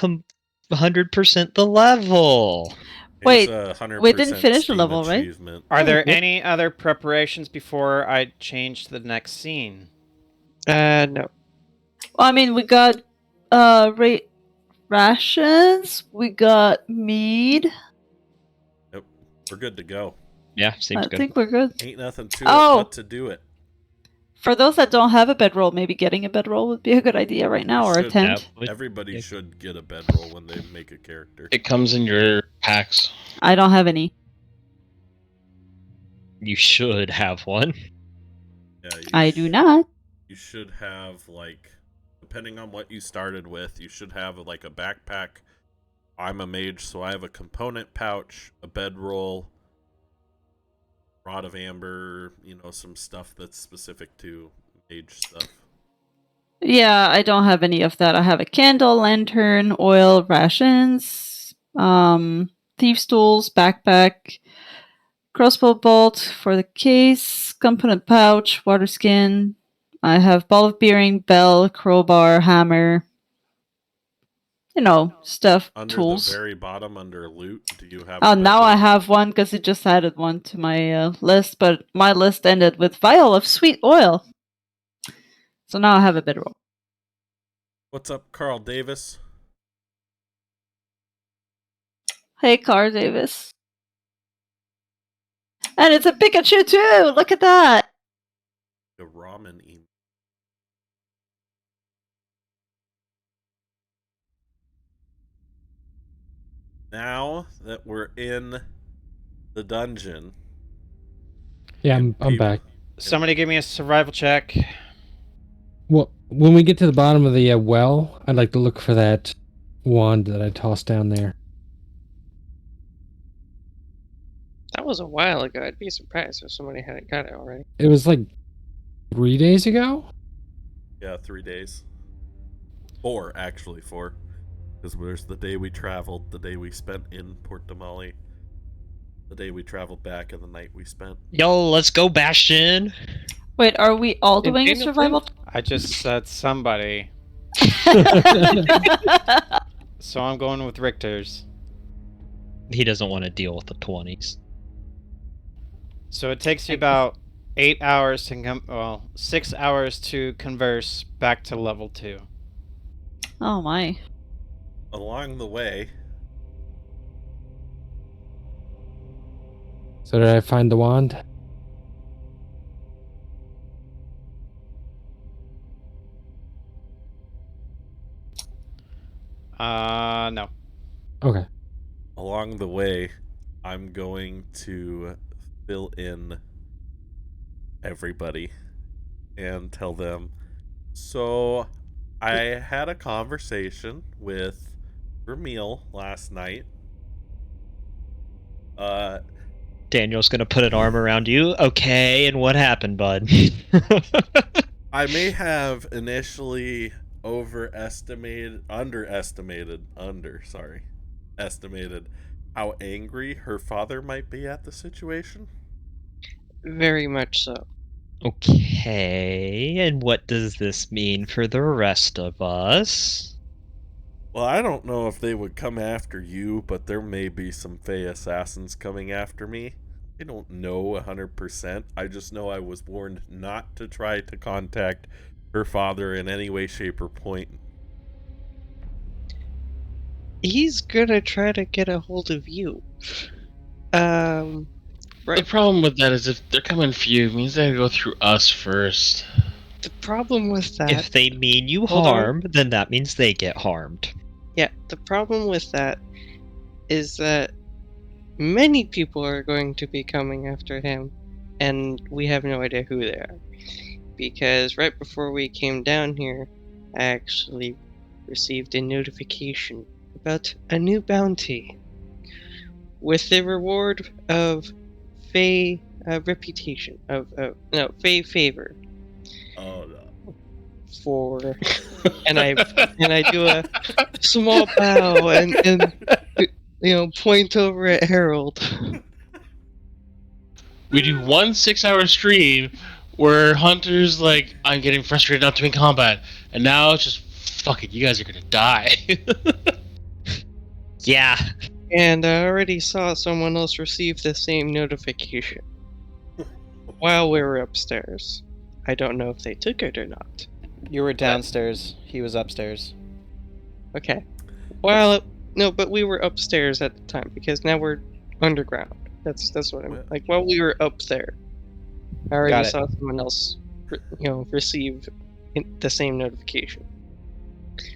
S9: 100% the level.
S2: Wait,
S3: Here's a 100%
S2: we didn't finish the
S3: Steam
S2: level, right?
S3: achievement.
S7: Are there
S9: yeah.
S7: any other preparations before I change to the next scene?
S8: No.
S2: Well, I mean, we got rations, we got mead.
S3: Yep, we're good to go.
S9: Yeah, seems
S2: I
S9: good.
S2: think we're good.
S3: Ain't nothing to
S2: Oh!
S3: it but to do it.
S2: For those that don't have a bedroll, maybe getting a bedroll would be a good idea right now, or a
S3: Should.
S2: tent.
S3: Everybody
S9: Yeah.
S3: should get a bedroll when they make a character.
S4: It comes in your packs.
S2: I don't have any.
S9: You should have one.
S3: Yeah,
S2: I do not.
S3: You should have, like, depending on what you started with, you should have, like, a backpack. I'm a mage, so I have a component pouch, a bedroll, rod of amber, some stuff that's specific to mage stuff.
S2: Yeah, I don't have any of that. I have a candle, lantern, oil, rations, thieves' tools, backpack, crossbow bolt for the case, component pouch, water skin. I have ball of bearing, bell, crowbar, hammer. Stuff,
S3: Under
S2: tools.
S3: the very bottom, under loot, do you have
S2: Oh,
S3: a
S2: now I
S3: bedroll?
S2: have one because it just added one to my list, but my list ended with vial of sweet oil. So now I have a bedroll.
S3: What's up, Carl Davis?
S2: Hey, Carl Davis. And it's a Pikachu too! Look at that!
S3: The ramen email. Now that we're in the dungeon.
S5: Yeah, I'm back.
S7: Somebody give me a survival check.
S5: Well, when we get to the bottom of the well, I'd like to look for that wand that I tossed down there.
S8: That was a while ago. I'd be surprised if somebody hadn't got it already.
S5: It was like 3 days ago?
S3: Yeah, 3 days. 4, actually, 4. Because there's the day we traveled, the day we spent in Port Damali, the day we traveled back, and the night we spent.
S9: Yo, let's go, Bastion.
S2: Wait, are we all
S8: And
S2: doing a
S8: Daniel
S2: survival?
S7: I just said somebody, so I'm going with Richter's.
S9: He doesn't want to deal with the 20s.
S7: So it takes you about 8 hours to 6 hours to converse back to level 2.
S2: Oh my.
S3: Along the way,
S5: So did I find the wand?
S7: No.
S5: Okay.
S3: along the way, I'm going to fill in everybody and tell them. So, I had a conversation with Ramil last night.
S9: Daniel's gonna put an arm around you. Okay, and what happened, bud?
S3: I may have initially estimated how angry her father might be at the situation.
S8: Very much so.
S9: Okay, and what does this mean for the rest of us?
S3: Well, I don't know if they would come after you, but there may be some Fey assassins coming after me. I don't know 100%. I just know I was warned not to try to contact her father in any way, shape, or point.
S8: He's gonna try to get a hold of you.
S4: The problem with that is if they're coming for you, it means they go through us first.
S8: The problem with that...
S9: If they mean you
S8: Hold on.
S9: harm, then that means they get harmed.
S8: Yeah, the problem with that is that many people are going to be coming after him, and we have no idea who they are. Because right before we came down here, I actually received a notification about a new bounty with the reward of Fey reputation, Fey favor.
S3: Oh no.
S8: For and I do a small bow and point over at Harold.
S4: We do 1 6-hour stream where Hunter's like, I'm getting frustrated not to be in combat, and now it's just, fuck it, you guys are gonna die.
S9: Yeah.
S8: And I already saw someone else receive the same notification while we were upstairs. I don't know if they took it or not.
S7: You were downstairs. He was upstairs.
S8: Okay. Well, no, but we were upstairs at the time because now we're underground. That's what I mean. Like while we were up there, I
S7: Got
S8: already
S7: it.
S8: saw someone else, receive the same notification.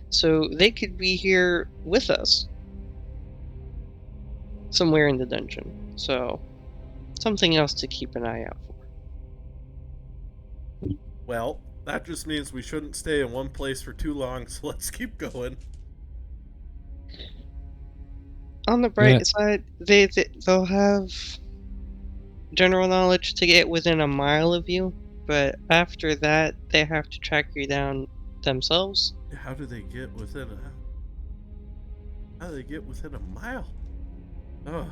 S8: So they could be here with us, somewhere in the dungeon. So something else to keep an eye out for.
S3: Well, that just means we shouldn't stay in one place for too long, so let's keep going.
S8: On the bright side, they'll have general knowledge to get within a mile of you, but after that, they have to track you down themselves.
S3: How do they get within a mile? Oh.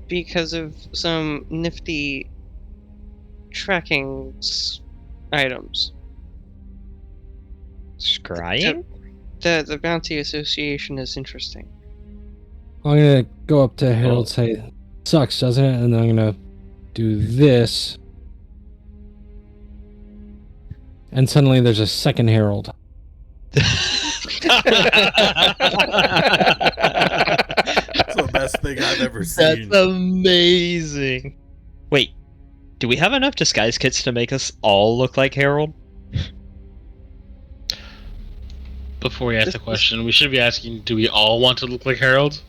S8: Because of some nifty tracking items.
S9: Scrying?
S8: The Bounty Association is interesting.
S5: I'm gonna go up to Harold and say, "Sucks, doesn't it?" And then I'm gonna do this. And suddenly there's a second Harold.
S3: That's the best thing I've ever seen.
S9: That's amazing. Wait, do we have enough disguise kits to make us all look like Harold?
S4: Before we ask the question, we should be asking, do we all want to look like Harold?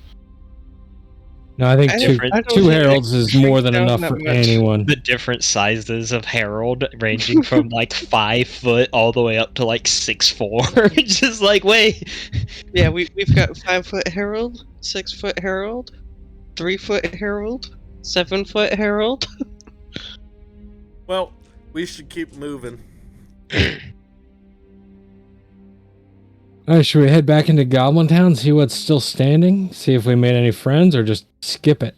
S5: No, I think
S8: I
S5: two
S8: don't
S5: two
S8: think
S5: Heralds
S8: I
S5: is
S8: can
S5: more
S8: shrink
S5: than
S8: down
S5: enough
S8: that
S5: for
S8: much.
S5: anyone.
S9: The different sizes of Harold, ranging from like 5 foot all the way up to like 6'4". Just like, wait.
S8: Yeah, we've got 5-foot Harold, 6-foot Harold, 3-foot Harold, 7-foot Harold.
S3: Well, we should keep moving.
S5: Alright, should we head back into Goblin Town, see what's still standing? See if we made any friends, or just skip it?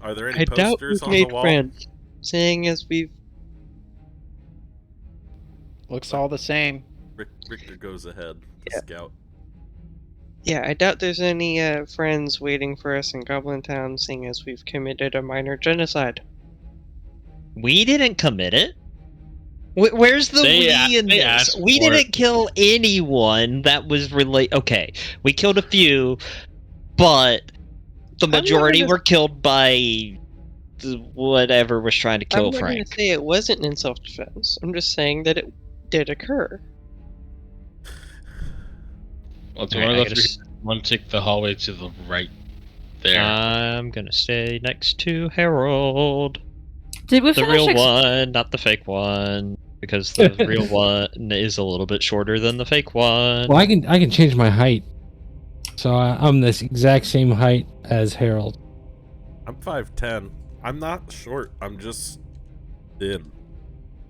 S3: Are there any
S8: I doubt
S3: posters
S8: we've
S3: on the
S8: made
S3: wall?
S8: friends, seeing as we've.
S7: Looks all the same.
S3: Richter goes ahead to
S8: Yeah.
S3: scout.
S8: Yeah, I doubt there's any friends waiting for us in Goblin Town, seeing as we've committed a minor genocide.
S9: We didn't commit it. Where's the we in
S4: they
S9: this?
S4: asked
S9: We
S4: for
S9: didn't kill anyone that was Okay, we killed a few, but the majority
S8: gonna-
S9: were killed by whatever was trying to kill
S8: I'm not going
S9: Frank.
S8: to say it wasn't in self-defense. I'm just saying that it did occur.
S4: Well, do you
S9: Alright,
S4: want
S9: I
S4: to go
S9: gotta
S4: through? Want to take the hallway to the right there?
S9: I'm gonna stay next to Harold.
S2: Did we
S9: The
S2: finish
S9: real one, not the fake one. Because the real one is a little bit shorter than the fake one.
S5: Well, I can change my height. So I'm this exact same height as Harold.
S3: I'm 5'10". I'm not short. I'm just thin.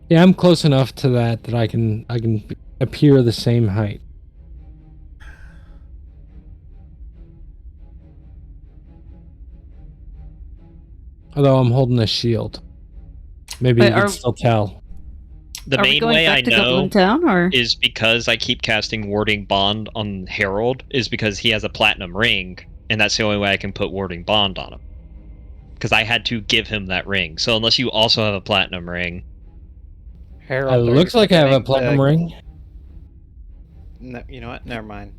S5: Yeah, I'm close enough to that I can appear the same height. Although I'm holding a shield. Maybe
S2: Wait,
S5: you can still tell.
S9: The
S2: Are we
S9: main
S2: going
S9: way
S2: back
S9: I
S2: to
S9: know
S2: Goblin Town, or?
S9: is because I keep casting Warding Bond on Harold, is because he has a platinum ring, and that's the only way I can put Warding Bond on him. Because I had to give him that ring. So unless you also have a platinum ring.
S7: Harold,
S5: It
S7: are
S5: looks
S7: you
S5: like I have a
S7: forgetting
S5: platinum
S7: the-
S5: ring.
S7: No, you know what? Never mind.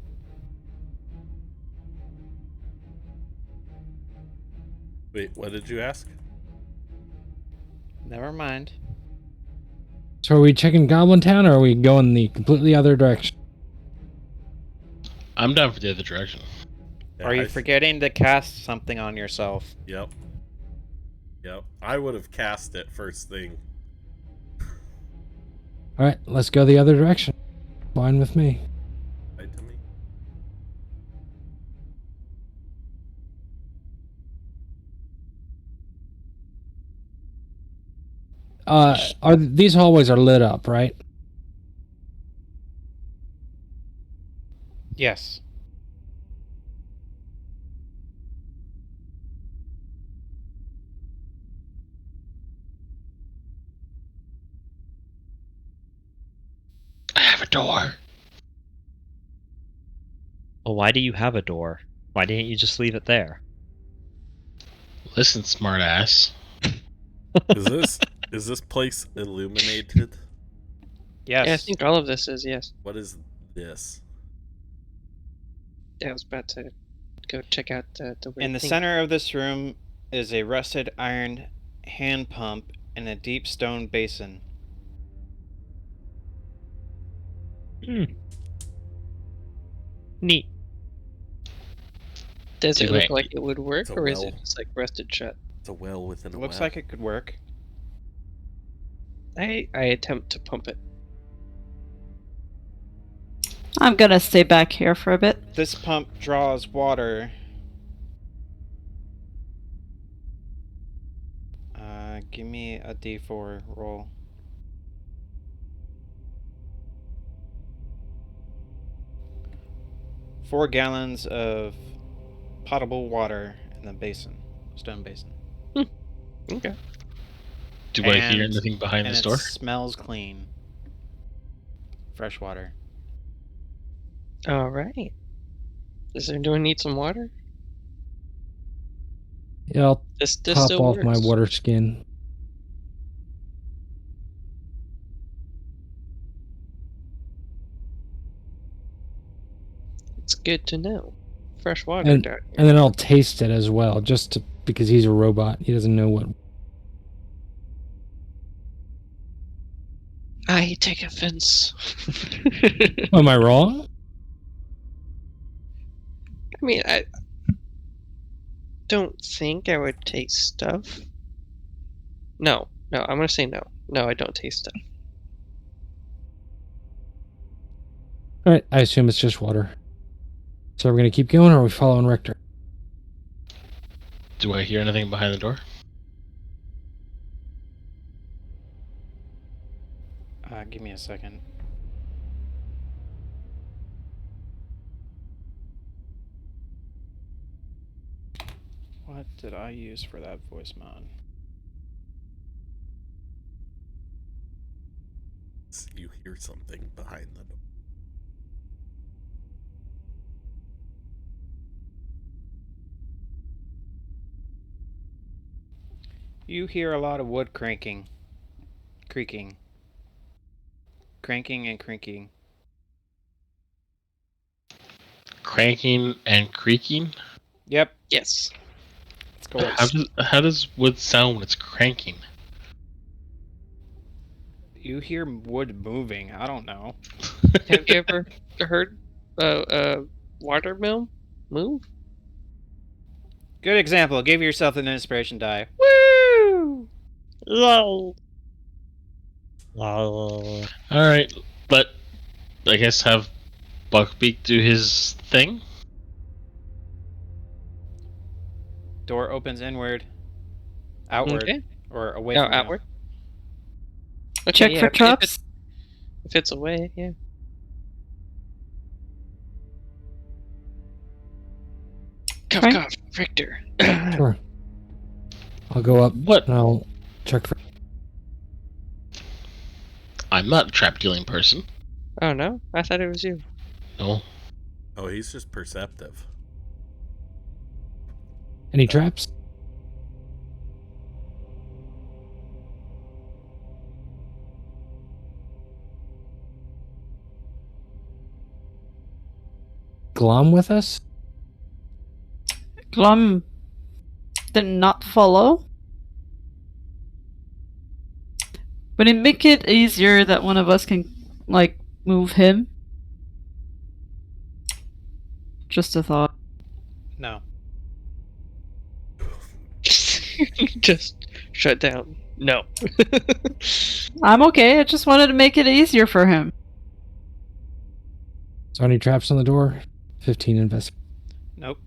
S3: Wait, what did you ask?
S7: Never mind.
S5: So are we checking Goblin Town, or are we going the completely other direction?
S4: I'm down for the other direction.
S3: Yeah,
S7: Are you
S3: I-
S7: forgetting to cast something on yourself?
S3: Yep. I would have cast it first thing.
S5: Alright, let's go the other direction. Fine with me.
S3: Right to me.
S5: These hallways are lit up, right?
S7: Yes.
S4: I have a door.
S9: Well, why do you have a door? Why didn't you just leave it there?
S4: Listen, smartass.
S3: Is this place illuminated?
S7: Yes.
S8: Yeah, I think all of this is, yes.
S3: What is this?
S8: Yeah, I was about to go check out the weird
S7: In the
S8: thing.
S7: center of this room is a rusted iron hand pump and a deep stone basin.
S9: Neat.
S8: Does it
S4: Do
S8: look
S4: it.
S8: like it would work,
S3: It's a
S8: or is
S3: well.
S8: it just like rusted shut?
S3: It's a well within a
S7: Looks
S3: well.
S7: like it could work.
S8: I attempt to pump it.
S2: I'm gonna stay back here for a bit.
S7: This pump draws water. Give me a D4 roll. Four gallons of potable water in the basin, stone basin.
S8: Okay.
S4: Do I hear
S7: And-
S4: anything behind
S7: and
S4: this
S7: it
S4: door?
S7: smells clean. Fresh water.
S8: All right. Does anyone need some water?
S5: Yeah, I'll
S8: This
S5: top
S8: still
S5: off
S8: works.
S5: my water skin.
S8: It's good to know. Fresh water
S5: And,
S8: down here.
S5: and then I'll taste it as well, because he's a robot. He doesn't know what.
S8: I take offense.
S5: Am I wrong?
S8: I mean, I don't think I would taste stuff. No, I'm gonna say no. No, I don't taste stuff.
S5: All right, I assume it's just water. So we're gonna keep going, or are we following Richter?
S4: Do I hear anything behind the door?
S7: Give me a second. What did I use for that voice mod?
S3: You hear something behind the door.
S7: You hear a lot of wood creaking, and creaking.
S4: Cranking and creaking?
S7: Yep.
S8: Yes.
S7: Let's go.
S4: How does wood sound when it's cranking?
S7: You hear wood moving. I don't know.
S8: Have you ever heard a watermill move?
S7: Good example. Give yourself an inspiration die. Woo!
S8: Lol.
S4: Alright, but I guess have Buckbeak do his thing?
S7: Door opens inward. Outward.
S8: Okay.
S7: Or away
S8: No,
S7: from you.
S8: outward. Okay,
S2: Check
S8: yeah,
S2: for
S8: if it-
S2: traps.
S8: If it's away, yeah. Cough,
S2: Right.
S8: cough, Richter.
S5: Sure. I'll go up.
S4: What?
S5: And I'll check for.
S4: I'm not a trap dealing person.
S8: Oh no, I thought it was you.
S4: No.
S3: Oh, he's just perceptive.
S5: Any traps? Glom with us?
S2: Glum did not follow. Would it make it easier that one of us can, like, move him? Just a thought.
S7: No.
S8: Just shut down. No.
S2: I'm okay, I just wanted to make it easier for him.
S5: So any traps on the door? 15 invest.
S7: Nope.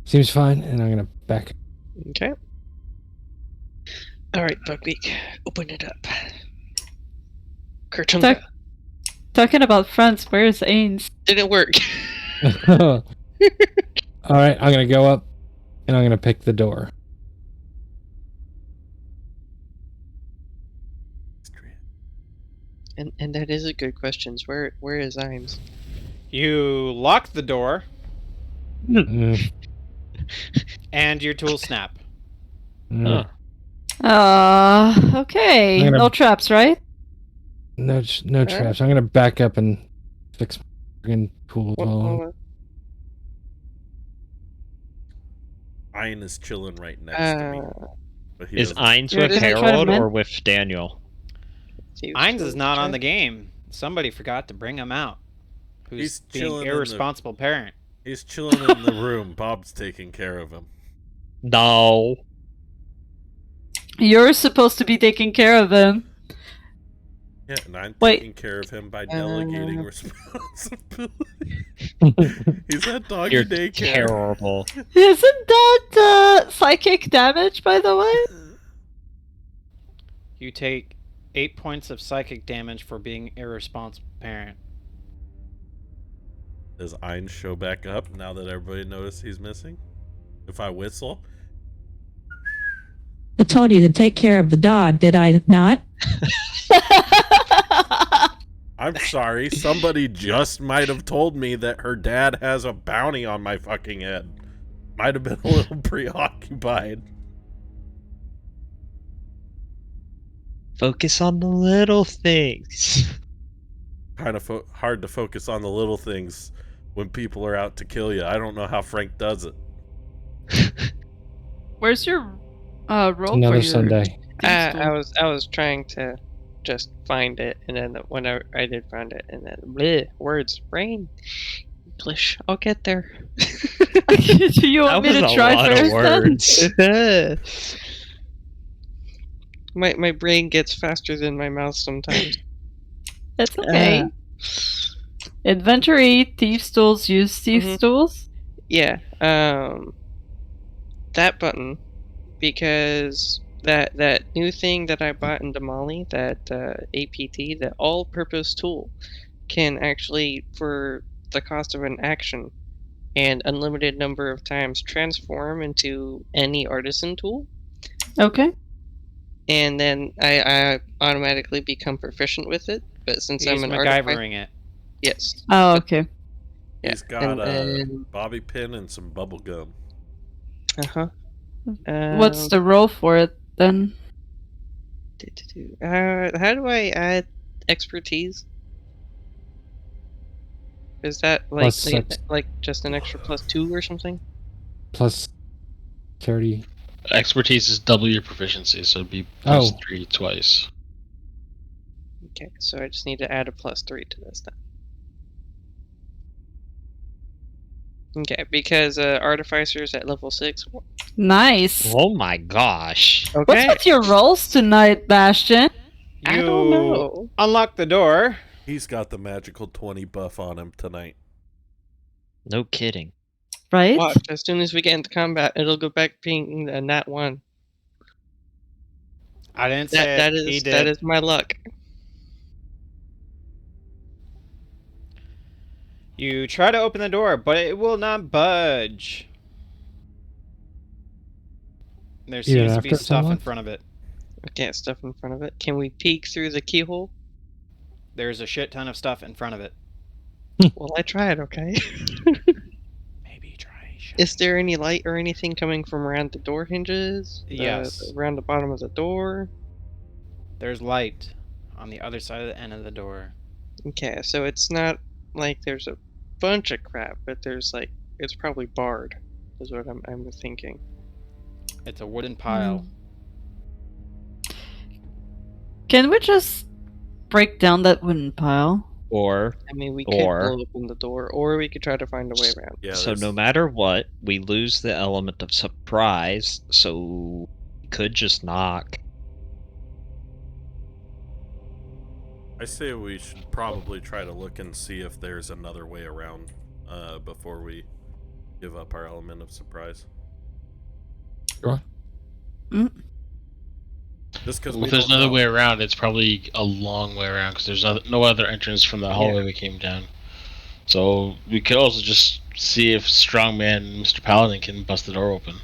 S5: Seems fine, and I'm gonna back.
S8: Okay. All right, Buckbeak, open it up. Kertunga.
S2: Talking about friends, where's Ains?
S8: Didn't work.
S5: All right, I'm gonna go up, and I'm gonna pick the door.
S8: And that is a good question. Where is Imes?
S7: You lock the door,
S5: Mm,
S7: and your tools snap.
S5: mm.
S2: Okay.
S5: I'm gonna-
S2: No traps, right?
S5: No traps. I'm gonna back up and fix my friggin' tools.
S8: Hold on.
S3: Ian is chilling right next to me. But he
S9: Is
S3: doesn't-
S9: Ainz
S2: Yeah,
S9: with
S2: does he try to
S9: Harold
S2: mend?
S9: or with Daniel?
S7: Ainz is not on the game. Somebody forgot to bring him out. who's
S3: He's
S7: being
S3: chilling in the-
S7: irresponsible parent.
S3: He's chilling in the room. Bob's taking care of him.
S9: No.
S2: You're supposed to be taking care of him.
S3: Yeah, and I'm
S2: Wait.
S3: taking care of him by delegating responsibility. He's at doggy
S9: You're
S3: daycare.
S9: terrible.
S2: Isn't that psychic damage, by the way?
S7: You take 8 points of psychic damage for being irresponsible parent.
S3: Does Ein show back up now that everybody noticed he's missing? If I whistle?
S10: I told you to take care of the dog, did I not?
S3: I'm sorry, somebody just might have told me that her dad has a bounty on my fucking head. Might have been a little preoccupied.
S9: Focus on the little things.
S3: Kind of hard to focus on the little things when people are out to kill you. I don't know how Frank does it.
S2: Where's your roll
S5: Another
S2: for your
S5: Sunday.
S8: I was trying to just find it, and then when I did find it, and then bleh, words, brain, English. I'll get there.
S2: Do you want me to try first? Then?
S8: My brain gets faster than my mouth sometimes.
S2: That's okay. Inventory, thieves' tools, use thieves' tools.
S8: Yeah. That button, because that new thing that I bought in Damali, that APT, that all-purpose tool, can actually, for the cost of an action and unlimited number of times, transform into any artisan tool.
S2: Okay.
S8: And then I automatically become proficient with it. But since
S7: He's
S8: I'm an artificer,
S7: MacGyvering it.
S8: yes.
S2: Oh, okay.
S8: Yeah,
S3: He's got a
S8: and-
S3: bobby pin and some bubble gum.
S8: Uh-huh.
S2: What's the roll for it then?
S8: How do I add expertise? Is that like
S5: +6.
S8: like just an extra +2 or something?
S5: Plus 30.
S4: Expertise is double your proficiency, so it'd be plus
S5: Oh.
S4: 3 twice.
S8: Okay, so I just need to add a +3 to this then. Okay, because artificers at level 6.
S2: Nice.
S9: Oh my gosh.
S8: Okay.
S2: What's with your rolls tonight, Bastion?
S8: I don't know.
S7: Unlock the door.
S3: He's got the magical 20 buff on him tonight.
S9: No kidding.
S2: Right?
S8: Watch, as soon as we get into combat, it'll go back being a nat 1.
S7: I didn't say
S8: That
S7: it. He
S8: is
S7: did.
S8: that is my luck.
S7: You try to open the door, but it will not budge. There
S5: Even
S7: seems to
S5: after
S7: be
S5: it's
S7: stuff in
S5: unlocked?
S7: front of it.
S8: Okay, stuff in front of it. Can we peek through the keyhole?
S7: There's a shit ton of stuff in front of it.
S8: Well, I tried, okay?
S7: Maybe try.
S8: Is there any light or anything coming from around the door hinges?
S7: Yes.
S8: Around the bottom of the door?
S7: There's light on the other side of the end of the door.
S8: Okay, so it's not like there's a bunch of crap, but there's like, it's probably barred, is what I'm thinking.
S7: It's a wooden pile.
S2: Can we just break down that wooden pile?
S9: Or
S8: I mean, we could
S9: Or-
S8: blow open the door, or we could try to find a way around.
S3: Yeah,
S9: so
S3: there's-
S9: no matter what, we lose the element of surprise, so we could just knock.
S3: I say we should probably try to look and see if there's another way around before we give up our element of surprise.
S5: Sure.
S3: Just because
S4: If there's another way around, it's probably a long way around because there's no other entrance from the hallway we came down. So we could also just see if Strongman and Mr. Paladin can bust the door open.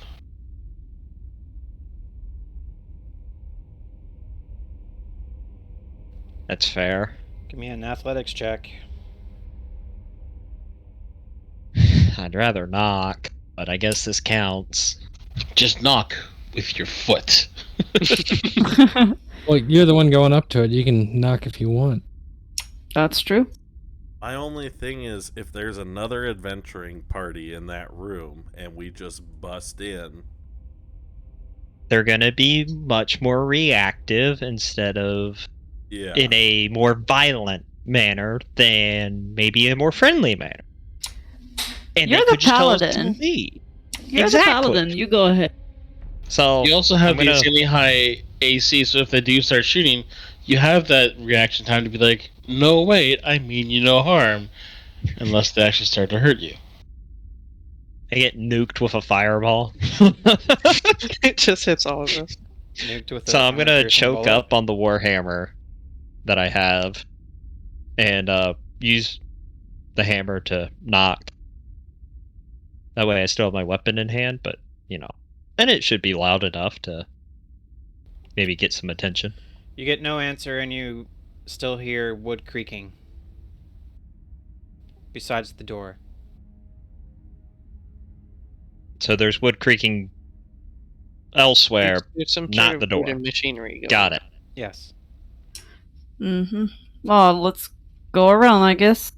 S9: That's fair.
S7: Give me an athletics check.
S9: I'd rather knock, but I guess this counts.
S4: Just knock with your foot.
S5: Well, you're the one going up to it. You can knock if you want.
S2: That's true.
S3: My only thing is, if there's another adventuring party in that room and we just bust in,
S9: They're gonna be much more reactive instead of
S3: yeah,
S9: in a more violent manner than maybe a more friendly manner. And
S2: You're
S9: they
S2: the
S9: could just tell us to
S2: paladin.
S9: leave.
S2: You're
S9: Exactly.
S2: the paladin. You go ahead.
S9: So
S4: You also have
S9: I'm
S4: the
S9: gonna-
S4: insanely high AC, so if they do start shooting, you have that reaction time to be like, no, wait, I mean you no harm. Unless they actually start to hurt you.
S9: I get nuked with a fireball.
S8: It just hits all of us.
S7: Nuked with
S9: So
S7: a
S9: I'm gonna
S7: armor-piercing
S9: choke
S7: bullet.
S9: up on the warhammer that I have, and use the hammer to knock. That way, I still have my weapon in hand, but and it should be loud enough to maybe get some attention.
S7: You get no answer, and you still hear wood creaking besides the door.
S9: So there's wood creaking elsewhere,
S8: There's some
S9: not
S8: sort
S9: the
S8: of
S9: door.
S8: wooden machinery going
S9: Got
S8: on.
S9: it.
S7: Yes.
S2: Mm-hmm. Well, let's go around, I guess.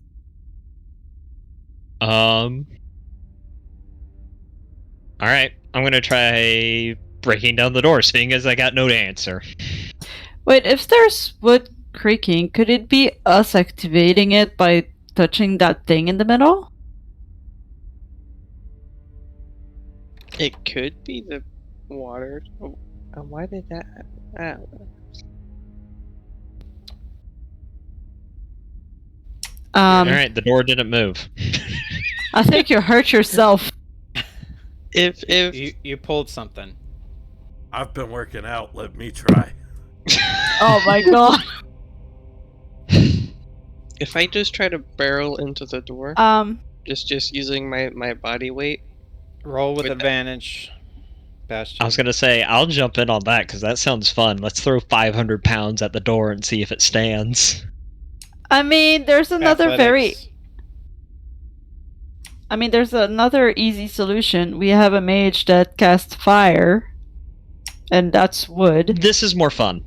S9: All right, I'm gonna try breaking down the door, seeing as I got no answer.
S2: Wait, if there's wood creaking, could it be us activating it by touching that thing in the middle?
S8: It could be the water. Oh, why did that happen? I don't know.
S9: All right, the door didn't move.
S2: I think you hurt yourself.
S8: If
S7: You pulled something.
S3: I've been working out. Let me try.
S2: Oh my god.
S8: if I just try to barrel into the door, just using my body weight.
S7: Roll with
S8: With
S7: advantage, Bastion.
S9: I was gonna say I'll jump in on that because that sounds fun. Let's throw 500 pounds at the door and see if it stands.
S2: I mean, there's another
S7: Athletics.
S2: there's another easy solution. We have a mage that casts fire, and that's wood.
S9: This is more fun.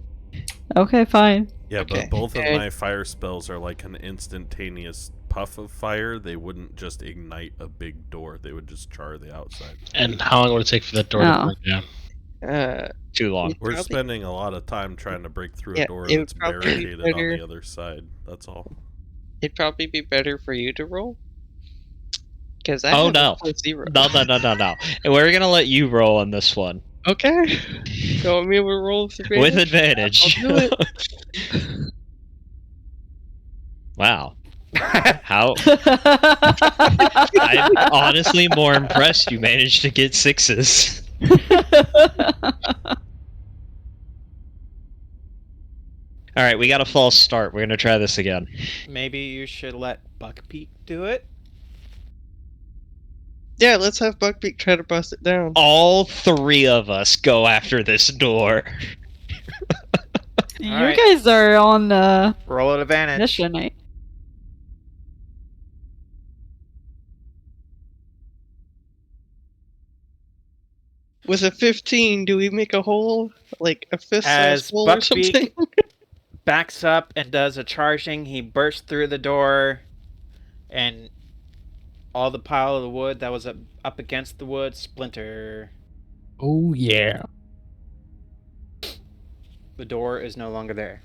S2: Okay, fine.
S3: Yeah,
S8: Okay,
S3: but both of
S8: and-
S3: my fire spells are like an instantaneous puff of fire. They wouldn't just ignite a big door. They would just char the outside.
S4: And how long would it take for that door
S2: Oh.
S4: to break down?
S9: Too long.
S3: We're
S8: Probably-
S3: spending a lot of time trying to break through
S8: Yeah,
S3: a door
S8: it would
S3: that's
S8: probably be
S3: barricaded on
S8: better-
S3: the other side. That's all.
S8: It'd probably be better for you to roll. Because I
S9: Oh,
S8: have
S9: no.
S8: a +0.
S9: No. And we're gonna let you roll on this one
S8: Okay. You want me to roll
S9: with advantage.
S8: I'll do it.
S9: Wow. How? I'm honestly more impressed you managed to get 6s. All right, we got a false start. We're gonna try this again.
S7: Maybe you should let Buckbeak do it.
S8: Yeah, let's have Buckbeak try to bust it down.
S9: All 3 of us go after this door.
S2: You
S7: Alright.
S2: guys are on
S7: Roll at advantage.
S2: mission, eh?
S8: With a 15, do we make a hole? Like a fist-sized
S7: As
S8: hole or
S7: Buckbeak
S8: something?
S7: backs up and does a charging, he bursts through the door, and all the pile of the wood that was up against the wood splinter.
S5: Oh yeah.
S7: The door is no longer there.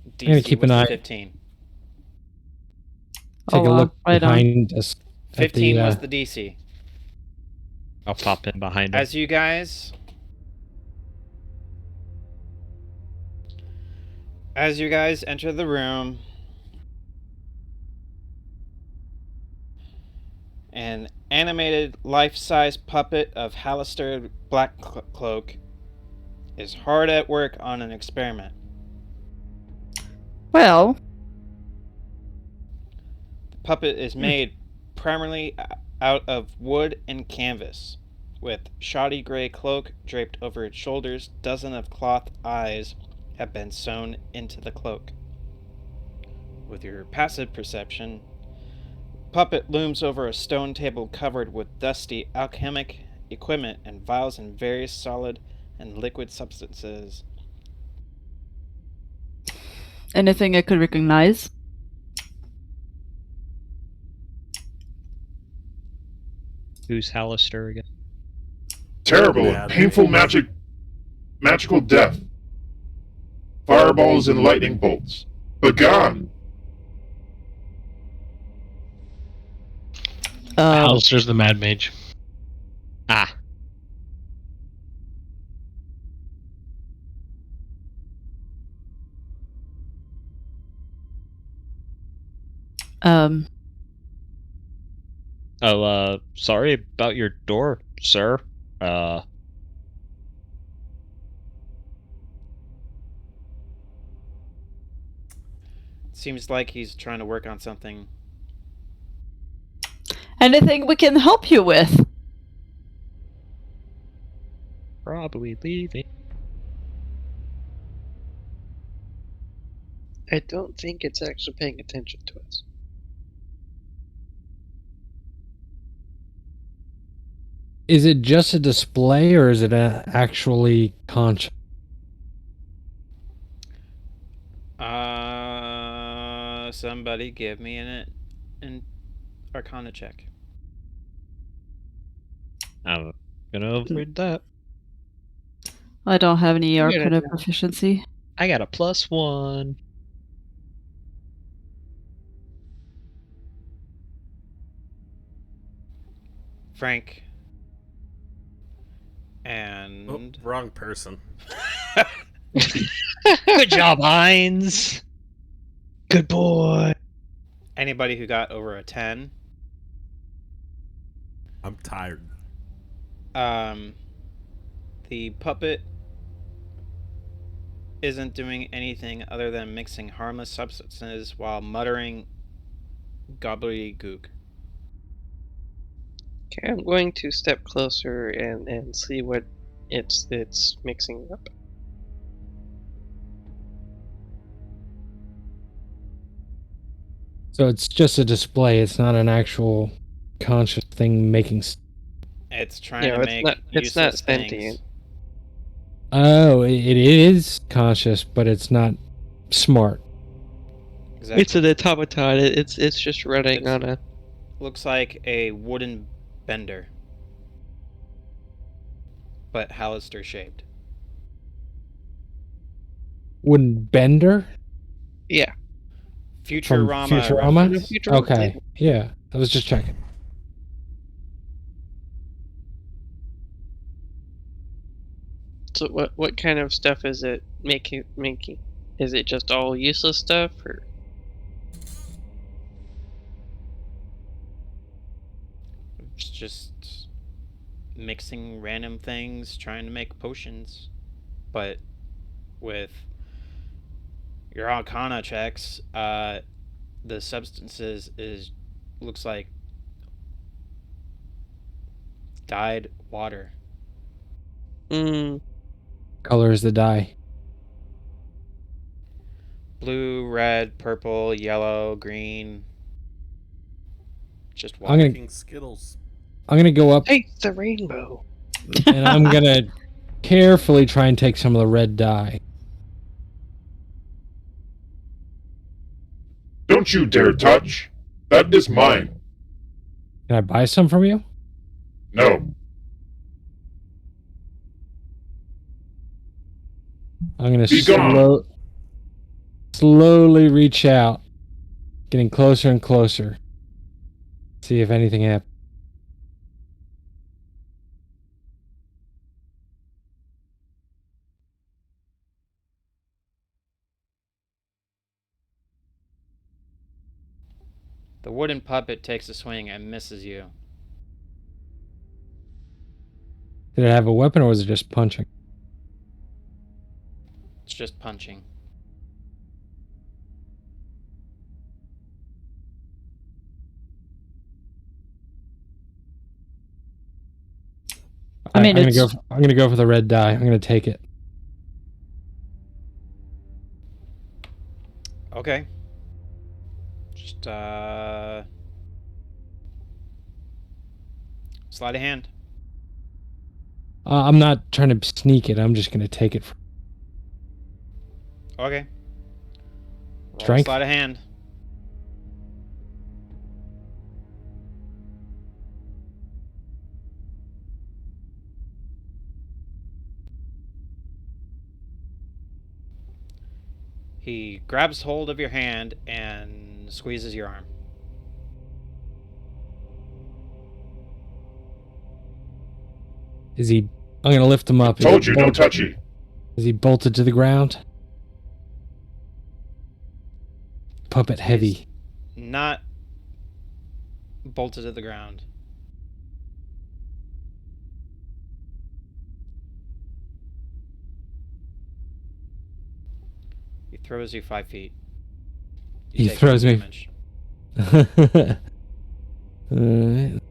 S5: I'm gonna
S7: DC
S5: keep
S7: was
S5: an
S7: a
S5: eye-
S7: 15.
S5: Take
S2: Oh,
S5: a
S2: wow.
S5: look
S2: Right on.
S5: behind us. At
S7: 15
S5: the,
S7: was the DC.
S9: I'll pop in behind him.
S7: As you guys enter the room, an animated life-size puppet of Hallister Blackcloak is hard at work on an experiment.
S2: Well,
S7: The puppet is made primarily out of wood and canvas, with shoddy gray cloak draped over its shoulders. Dozens of cloth eyes have been sewn into the cloak. With your passive perception, puppet looms over a stone table covered with dusty alchemic equipment and vials and various solid and liquid substances.
S2: anything I could recognize?
S9: Who's Hallister again?
S1: Terrible and painful magical death fireballs and lightning bolts. Begone!
S4: Alistair's the Mad Mage.
S9: Ah.
S2: Um,
S9: Oh, sorry about your door, sir.
S7: Seems like he's trying to work on something.
S2: anything we can help you with?
S9: Probably leaving.
S8: I don't think it's actually paying attention to us.
S5: Is it just a display or is it actually conscious?
S7: Somebody give me an Arcana check.
S9: I'm gonna avoid that.
S2: I don't have any
S8: You got it
S2: Arcana
S8: down.
S2: proficiency.
S9: I got a +1.
S7: Frank.
S3: Oh,
S7: And
S3: wrong person.
S9: Good job, Heinz. Good boy.
S7: anybody who got over a 10.
S3: I'm tired.
S7: The puppet isn't doing anything other than mixing harmless substances while muttering gobbledygook.
S8: Okay, I'm going to step closer and see what it's mixing up.
S5: So it's just a display. It's not an actual conscious thing making.
S7: It's trying
S8: Yeah,
S7: to
S8: it's
S7: make
S8: not- it's not
S7: useless things.
S8: sentient.
S5: Oh, it is conscious, but it's not smart.
S7: Exactly.
S8: It's an automaton. It's just running
S7: It's-
S8: on a.
S7: Looks like a wooden bender, but Hallister shaped.
S5: Wooden bender
S8: Yeah.
S5: from
S7: Futurama.
S5: Futurama.
S7: reference.
S8: Futurama.
S5: Okay, yeah, I was just checking.
S8: So what kind of stuff is it making? Is it just all useless stuff or?
S7: It's just mixing random things, trying to make potions, but with your Arcana checks, the substances looks like dyed water.
S8: Mm,
S5: Color is the dye.
S7: Blue, red, purple, yellow, green. Just
S5: I'm
S7: water.
S5: gonna
S3: Making Skittles.
S5: go up
S8: taste the rainbow.
S5: and I'm gonna carefully try and take some of the red dye.
S1: Don't you dare touch! That is mine!
S5: Can I buy some from you?
S1: No.
S5: I'm gonna
S1: Be gone.
S5: slowly reach out, getting closer and closer. See if anything happens.
S7: The wooden puppet takes a swing and misses you.
S5: Did it have a weapon or was it just punching?
S7: It's just punching.
S2: I mean,
S5: I'm
S2: it's
S5: gonna go for the red dye. I'm gonna take it.
S7: Okay. Just sleight of hand.
S5: I'm not trying to sneak it. I'm just gonna take it.
S7: Okay. Roll
S5: Strength?
S7: sleight of hand. He grabs hold of your hand and squeezes your arm.
S5: Is he? I'm gonna lift him up.
S1: Told you, don't touch it.
S5: Is he bolted to the ground? Puppet heavy.
S7: Not bolted to the ground. He throws you 5 feet. You
S5: He
S7: take
S5: throws me.
S7: damage.
S5: Alright.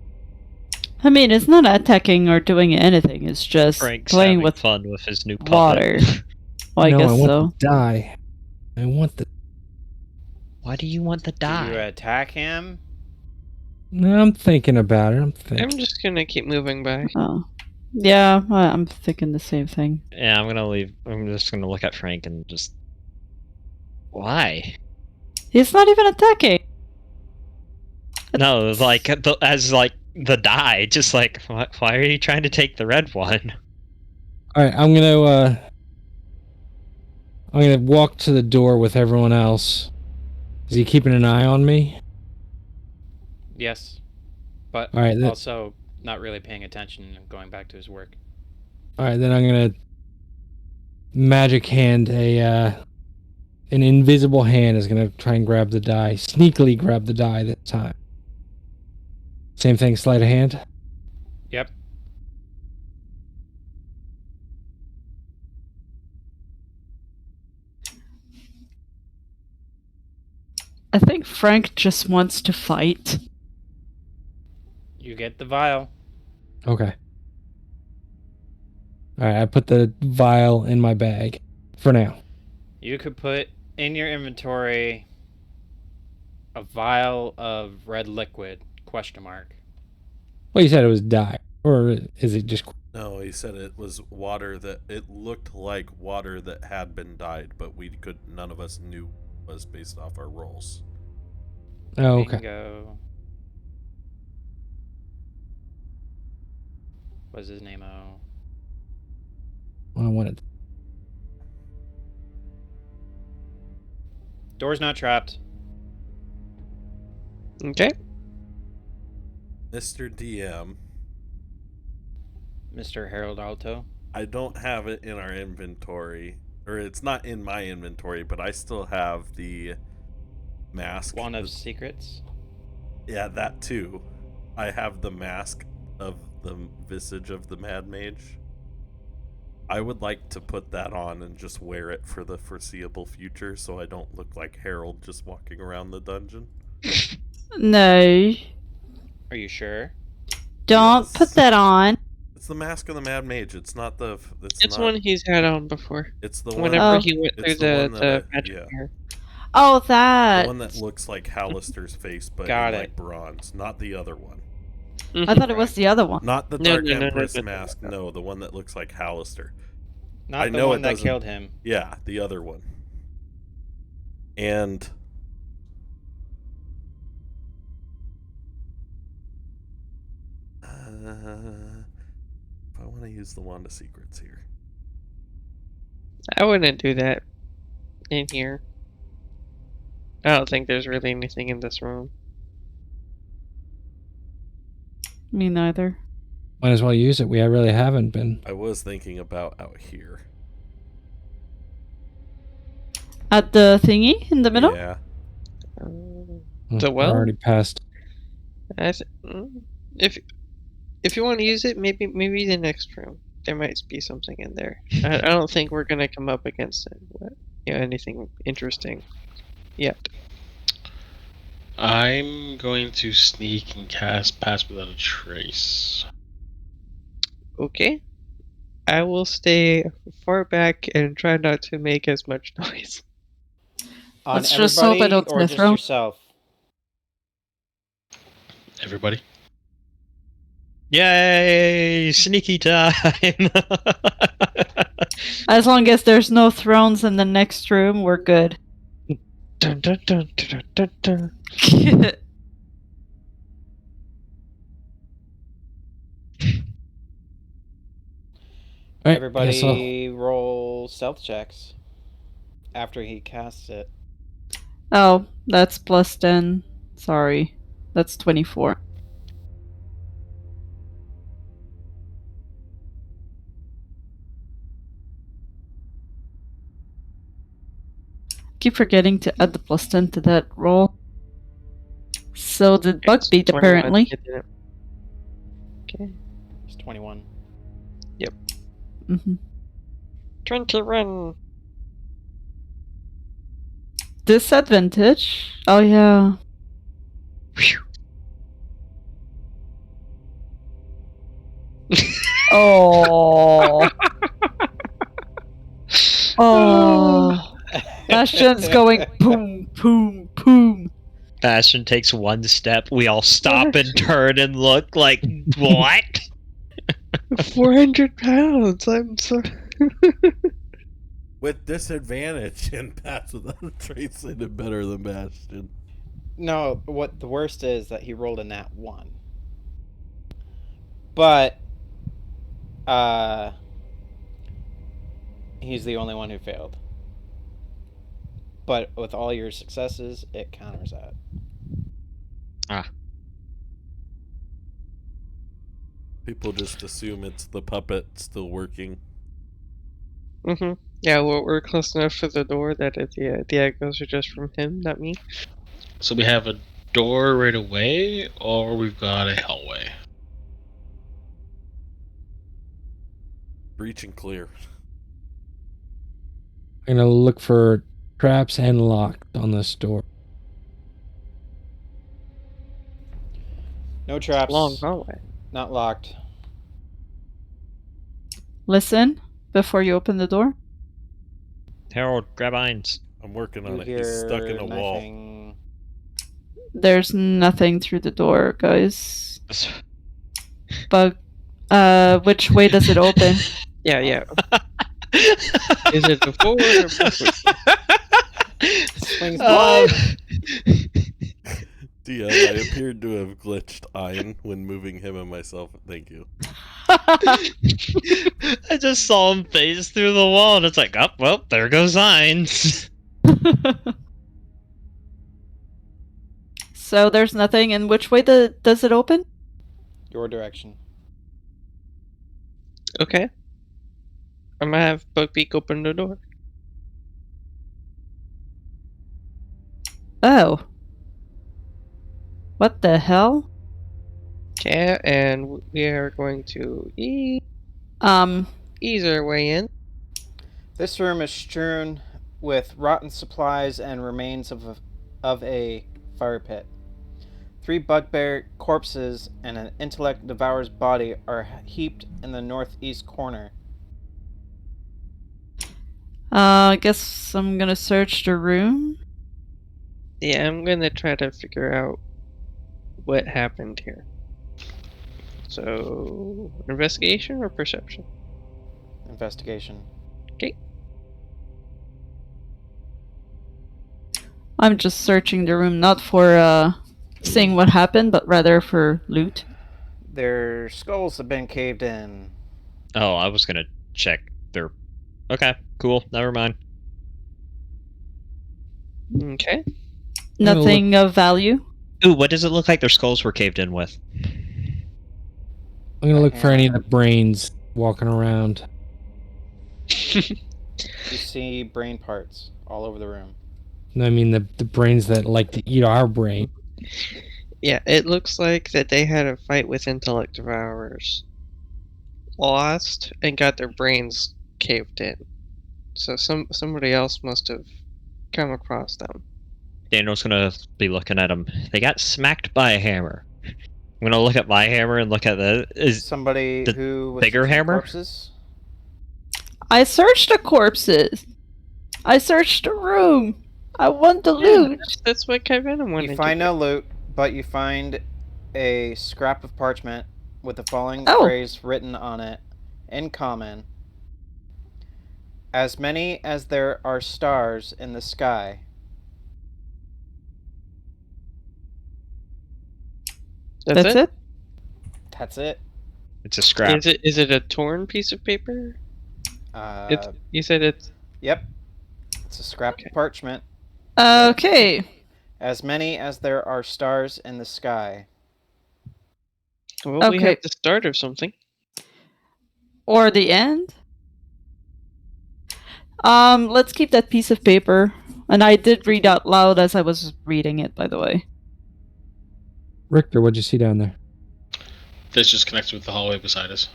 S2: I mean, it's not attacking or doing anything. It's just
S9: Frank's
S2: playing
S9: having
S2: with
S9: fun with his new puppet.
S2: water. Well, I
S5: No,
S2: guess
S5: I want
S2: so.
S5: to die. I want the.
S9: Why do you want to
S7: Do you
S9: die?
S7: attack him?
S5: No, I'm thinking about it. I'm
S8: I'm
S5: thinking.
S8: just gonna keep moving by.
S2: Oh. Yeah, I'm thinking the same thing.
S9: Yeah, I'm gonna leave. I'm just gonna look at Frank and just. Why?
S2: He's not even attacking.
S9: No, like as like the die. Just like, why are you trying to take the red one?
S5: All right, I'm gonna walk to the door with everyone else. Is he keeping an eye on me?
S7: Yes. But
S5: All right,
S7: also not really paying attention and going back to his work.
S5: all right. Then I'm gonna magic hand an invisible hand is gonna try and grab the die, sneakily grab the die this time. Same thing, sleight of hand.
S7: Yep.
S2: I think Frank just wants to fight.
S7: You get the vial.
S5: Okay. All right, I put the vial in my bag for now.
S7: You could put in your inventory a vial of red liquid, ?
S5: Well, you said it was dye, or is it just?
S3: No, he said it was water that it looked like water that had been dyed, but none of us knew was based off our rolls.
S5: Oh, okay.
S7: Bingo. What's his name? Oh.
S5: Well, I wanted.
S7: Door's not trapped.
S8: Okay.
S3: Mr. DM,
S7: Mr. Harold Alto.
S3: I don't have it in our inventory, or it's not in my inventory, but I still have the mask.
S7: One of secrets.
S3: Yeah, that too. I have the mask of the visage of the Mad Mage. I would like to put that on and just wear it for the foreseeable future so I don't look like Harold just walking around the dungeon.
S2: No,
S7: Are you sure?
S2: don't
S3: Yes.
S2: put that on.
S3: It's the mask of the Mad Mage. It's not the.
S8: It's one he's had on before.
S3: It's the one.
S8: Whenever
S2: Oh.
S8: he went through
S3: It's the one
S8: the
S3: that
S8: magic
S3: yeah.
S8: mirror.
S2: Oh,
S3: The
S2: that.
S3: one that looks like Hallister's face, but
S7: Got
S3: in
S7: it.
S3: like bronze, not the other one.
S2: I thought it was the other one.
S3: Not the
S8: No,
S3: Dark
S8: no, no,
S3: Empress
S8: no, no,
S3: mask. No, the one that looks like Hallister.
S7: Not
S3: I
S7: the
S3: know
S7: one
S3: it
S7: that
S3: doesn't-
S7: killed him.
S3: Yeah, the other one. And if I want to use the Wand of Secrets here.
S8: I wouldn't do that in here. I don't think there's really anything in this room.
S2: Me neither.
S5: Might as well use it. We really haven't been.
S3: I was thinking about out here.
S2: At the thingy in the middle?
S3: Yeah.
S8: The well?
S5: We're already past.
S8: If you want to use it, maybe the next room. There might be something in there. I don't think we're gonna come up against it. Anything interesting yet.
S4: I'm going to sneak and cast Pass Without a Trace.
S8: Okay. I will stay far back and try not to make as much noise.
S7: On
S2: Let's just hope I
S7: everybody
S2: don't
S7: or
S2: get
S7: just
S2: thrown.
S7: yourself?
S4: Everybody?
S9: Yay! Sneaky time!
S2: As long as there's no thrones in the next room, we're good.
S8: Dun, dun, dun, dun, dun, dun.
S5: All right,
S7: Everybody roll stealth checks. after he casts it.
S2: Oh, that's plus 10. Sorry. That's 24. Keep forgetting to add the plus 10 to that roll. So did Bug
S8: It's
S2: beat
S8: 21,
S2: apparently.
S8: isn't it? Okay.
S7: It's 21.
S2: Mm-hmm.
S8: 21.
S2: Disadvantage? Oh yeah. Oh. Oh. Bastion's going boom, boom, boom.
S9: Bastion takes one step. We all stop and turn and look like, what?
S8: 400 pounds. I'm sorry.
S3: With disadvantage and pass without traits in it better than Bastion.
S7: No, what the worst is that he rolled a nat 1. But he's the only one who failed. But with all your successes, it counters that.
S3: People just assume it's the puppet still working.
S8: Mm-hmm. Yeah, well, we're close enough to the door that the echoes are just from him, not me.
S4: So we have a door right away, or we've got a hallway.
S3: Breach and clear.
S5: I'm gonna look for traps and locks on this door.
S7: No traps.
S8: Long hallway.
S7: Not locked.
S2: Listen before you open the door.
S9: Harold, grab Ainz.
S3: I'm working
S7: You
S3: on it. He's stuck in a wall.
S7: knifing.
S2: There's nothing through the door, guys. Bug. Which way does it open?
S8: Yeah, yeah. Is it a forward or backward?
S7: Swings wide.
S3: DM, I appeared to have glitched Ein when moving him and myself. Thank you.
S9: I just saw him phase through the wall, and it's like, oh, well, there goes Ainz.
S2: So there's nothing, and which way does it open?
S7: Your direction.
S8: Okay. I'm gonna have Bugbeak open the door.
S2: Oh. What the hell?
S8: Okay, and we are going to ease our way in.
S7: This room is strewn with rotten supplies and remains of a fire pit. 3 bugbear corpses and an intellect devourer's body are heaped in the northeast corner.
S2: I guess I'm gonna search the room.
S8: Yeah, I'm gonna try to figure out what happened here. So, investigation or perception?
S7: Investigation.
S8: Okay.
S2: I'm just searching the room, not for seeing what happened, but rather for loot.
S7: Their skulls have been caved in.
S9: Oh, I was gonna check their... Okay, cool, never mind.
S8: Okay.
S2: Nothing of value.
S9: Ooh, what does it look like their skulls were caved in with?
S5: I'm gonna look for any of the brains walking around.
S7: You see brain parts all over the room.
S5: I mean the brains that like to eat our brain.
S8: Yeah, it looks like that they had a fight with intellect devourers. Lost and got their brains caved in. So somebody else must have come across them.
S9: Daniel's gonna be looking at them. They got smacked by a hammer. I'm gonna look at my hammer and look at
S7: Somebody
S9: the
S7: who was
S9: bigger
S7: fixing
S9: hammer?
S7: corpses?
S2: I searched the corpses. I searched the room. I want the loot.
S8: That's what Kevin wanted.
S7: You find no loot, but you find a scrap of parchment with the following phrase written on it in common: "As many as there are stars in the sky."
S2: That's it?
S7: That's it.
S9: It's a scrap.
S8: Is it a torn piece of paper? You said it's...
S7: Yep. It's a scrap of parchment.
S2: Okay.
S7: As many as there are stars in the sky.
S8: Well, we
S2: Okay.
S8: have the start of something.
S2: Or the end? Let's keep that piece of paper. And I did read out loud as I was reading it, by the way.
S5: Richter, what'd you see down there?
S4: This just connects with the hallway beside us.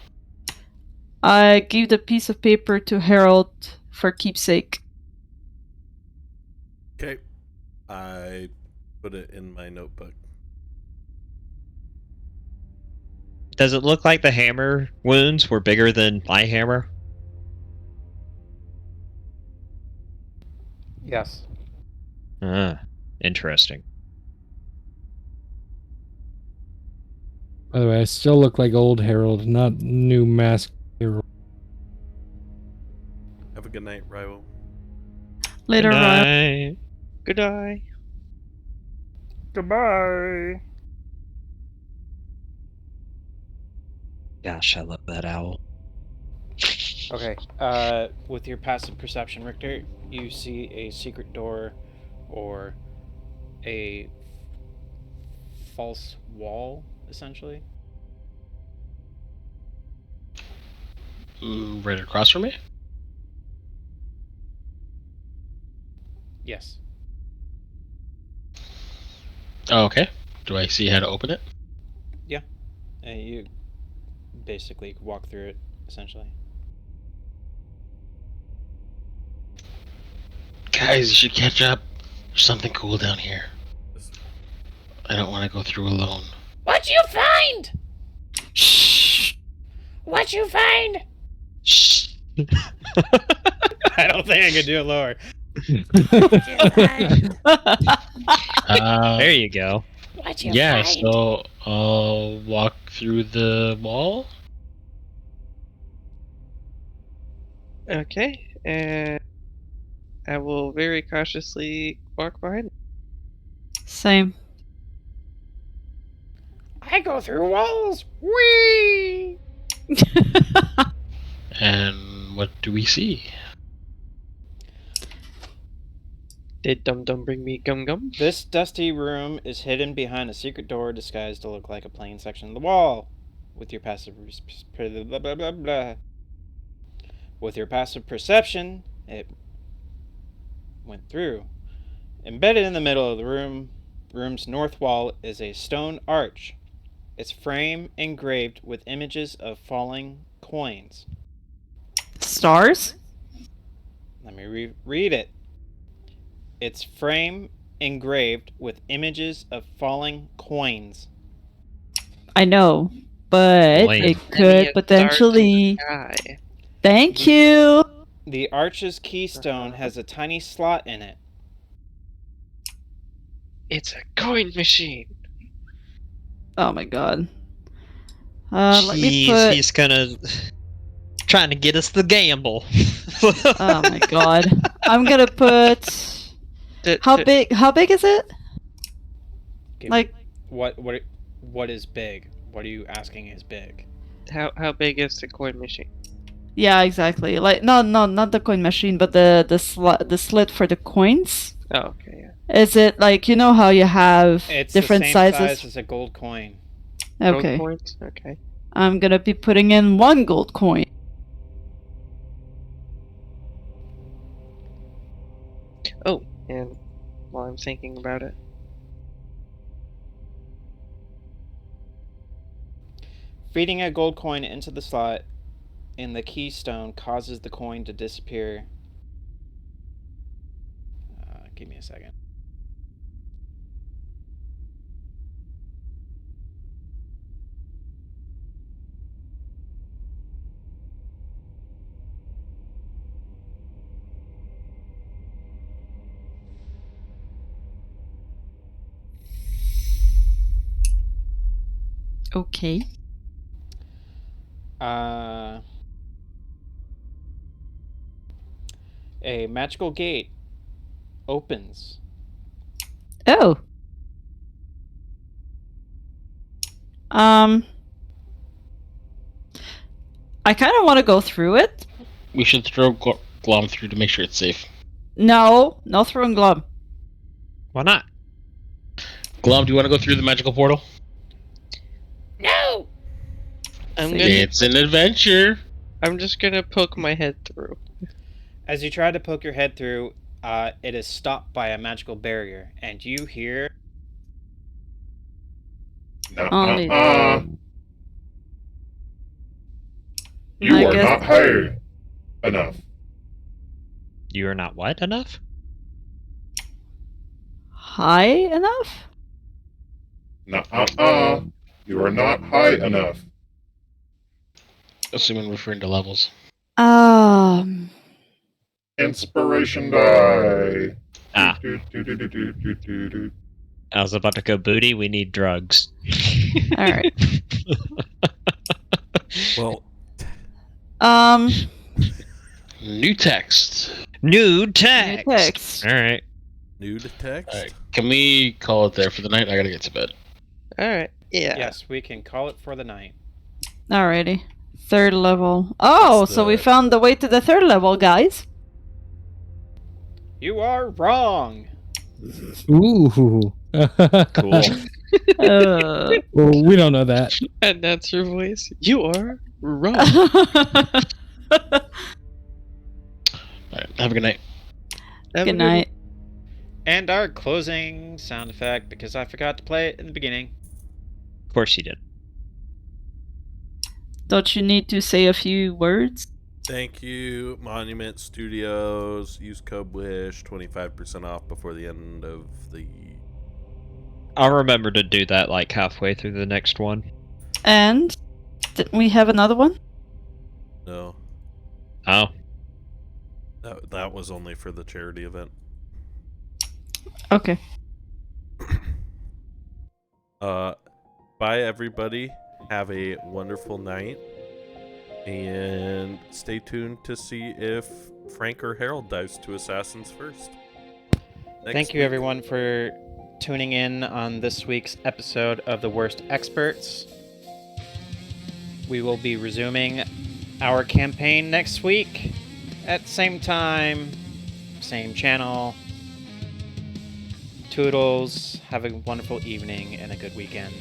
S2: I gave the piece of paper to Harold for keepsake.
S3: Okay. I put it in my notebook.
S9: Does it look like the hammer wounds were bigger than my hammer?
S7: Yes.
S9: Interesting.
S5: By the way, I still look like old Harold, not new mask Harold.
S3: Have a good night, rival.
S2: Later,
S9: Good
S2: Ryan.
S9: night.
S8: Good eye.
S7: Goodbye.
S9: Gosh, I love that owl.
S7: Okay. With your passive perception, Richter, you see a secret door or a false wall, essentially.
S4: Right across from me?
S7: Yes.
S4: Oh, okay. Do I see how to open it?
S7: And you basically walk through it, essentially.
S4: Guys, you should catch up. There's something cool down here. I don't want to go through alone.
S7: What'd you find?
S2: Shh.
S7: What'd you find?
S9: Shh.
S7: I don't think I can do it lower.
S9: There you go.
S4: Yeah, so I'll walk through the wall.
S8: Okay, and I will very cautiously walk behind.
S2: Same.
S7: I go through walls. Whee!
S4: And what do we see?
S8: Did Dum Dum bring me gum gum?
S7: This dusty room is hidden behind a secret door disguised to look like a plain section of the wall. With your passive blah, blah, blah, blah. With your passive perception, it went through. Embedded in the middle of the room's north wall is a stone arch. Its frame engraved with images of falling coins.
S2: Stars?
S7: Let me read it. Its frame engraved with images of falling coins.
S2: I know, but
S9: Lame.
S2: it could potentially.
S8: Guy.
S2: Thank you.
S7: The arch's keystone has a tiny slot in it.
S8: It's a coin machine.
S2: Oh my god. Let me
S9: Jeez,
S2: put.
S9: he's gonna trying to get us to gamble.
S2: Oh my god. I'm gonna put. How big? How big is it?
S7: Okay,
S2: Like,
S7: what is big? What are you asking is big?
S8: How big is the coin machine?
S2: yeah, exactly. Like, no, not the coin machine, but the slit for the coins.
S8: Oh, okay, yeah.
S2: Is it like, you know how you have
S7: It's
S2: different
S7: the same
S2: sizes?
S7: size as a gold coin.
S2: Okay.
S8: Gold coins? Okay.
S2: I'm gonna be putting in 1 gold coin.
S8: Oh, and while I'm thinking about it,
S7: Feeding a gold coin into the slot in the keystone causes the coin to disappear. Give me a second.
S2: Okay.
S7: A magical gate opens.
S2: Oh. I kind of want to go through it.
S4: We should throw Glom through to make sure it's safe.
S2: No, no throwing glob.
S9: Why not?
S4: Glove, do you want to go through the magical portal?
S8: No. I'm
S2: See,
S8: gonna.
S4: It's an adventure.
S8: I'm just gonna poke my head through.
S7: As you try to poke your head through, it is stopped by a magical barrier, and you hear
S2: Only-
S1: You
S2: I
S1: are
S2: guess-
S1: not high enough.
S9: You are not what enough?
S2: High enough?
S1: You are not high enough.
S4: Assuming referring to levels.
S1: Inspiration die.
S9: Ah.
S1: Do.
S9: I was about to go booty. We need drugs.
S2: All right.
S3: Well,
S4: New text.
S9: New
S2: New
S9: text.
S2: text.
S9: All right.
S3: nude text.
S4: All right, can we call it there for the night? I gotta get to bed.
S8: All right. Yeah.
S7: yes, we can call it for the night.
S2: Alrighty. Third level. Oh,
S3: That's
S2: so we
S3: the-
S2: found the way to the third level, guys.
S7: You are wrong.
S5: Ooh.
S9: Cool.
S5: Well, we don't know that.
S8: And that's her voice. You are wrong.
S4: All right, have a good night.
S8: Have a
S2: Good night.
S7: And our closing sound effect, because I forgot to play it in the beginning.
S9: Of course you did.
S2: Don't you need to say a few words?
S3: Thank you, Monument Studios. Use code WISH 25% off before the end of the.
S9: I'll remember to do that like halfway through the next one.
S2: And didn't we have another one?
S3: No,
S9: Oh.
S3: that was only for the charity event.
S2: Okay.
S3: Bye, everybody. Have a wonderful night. And stay tuned to see if Frank or Harold dives to Assassins first.
S7: Thank you, everyone, for tuning in on this week's episode of the Wurst Experts. We will be resuming our campaign next week at same time, same channel. Toodles. Have a wonderful evening and a good weekend.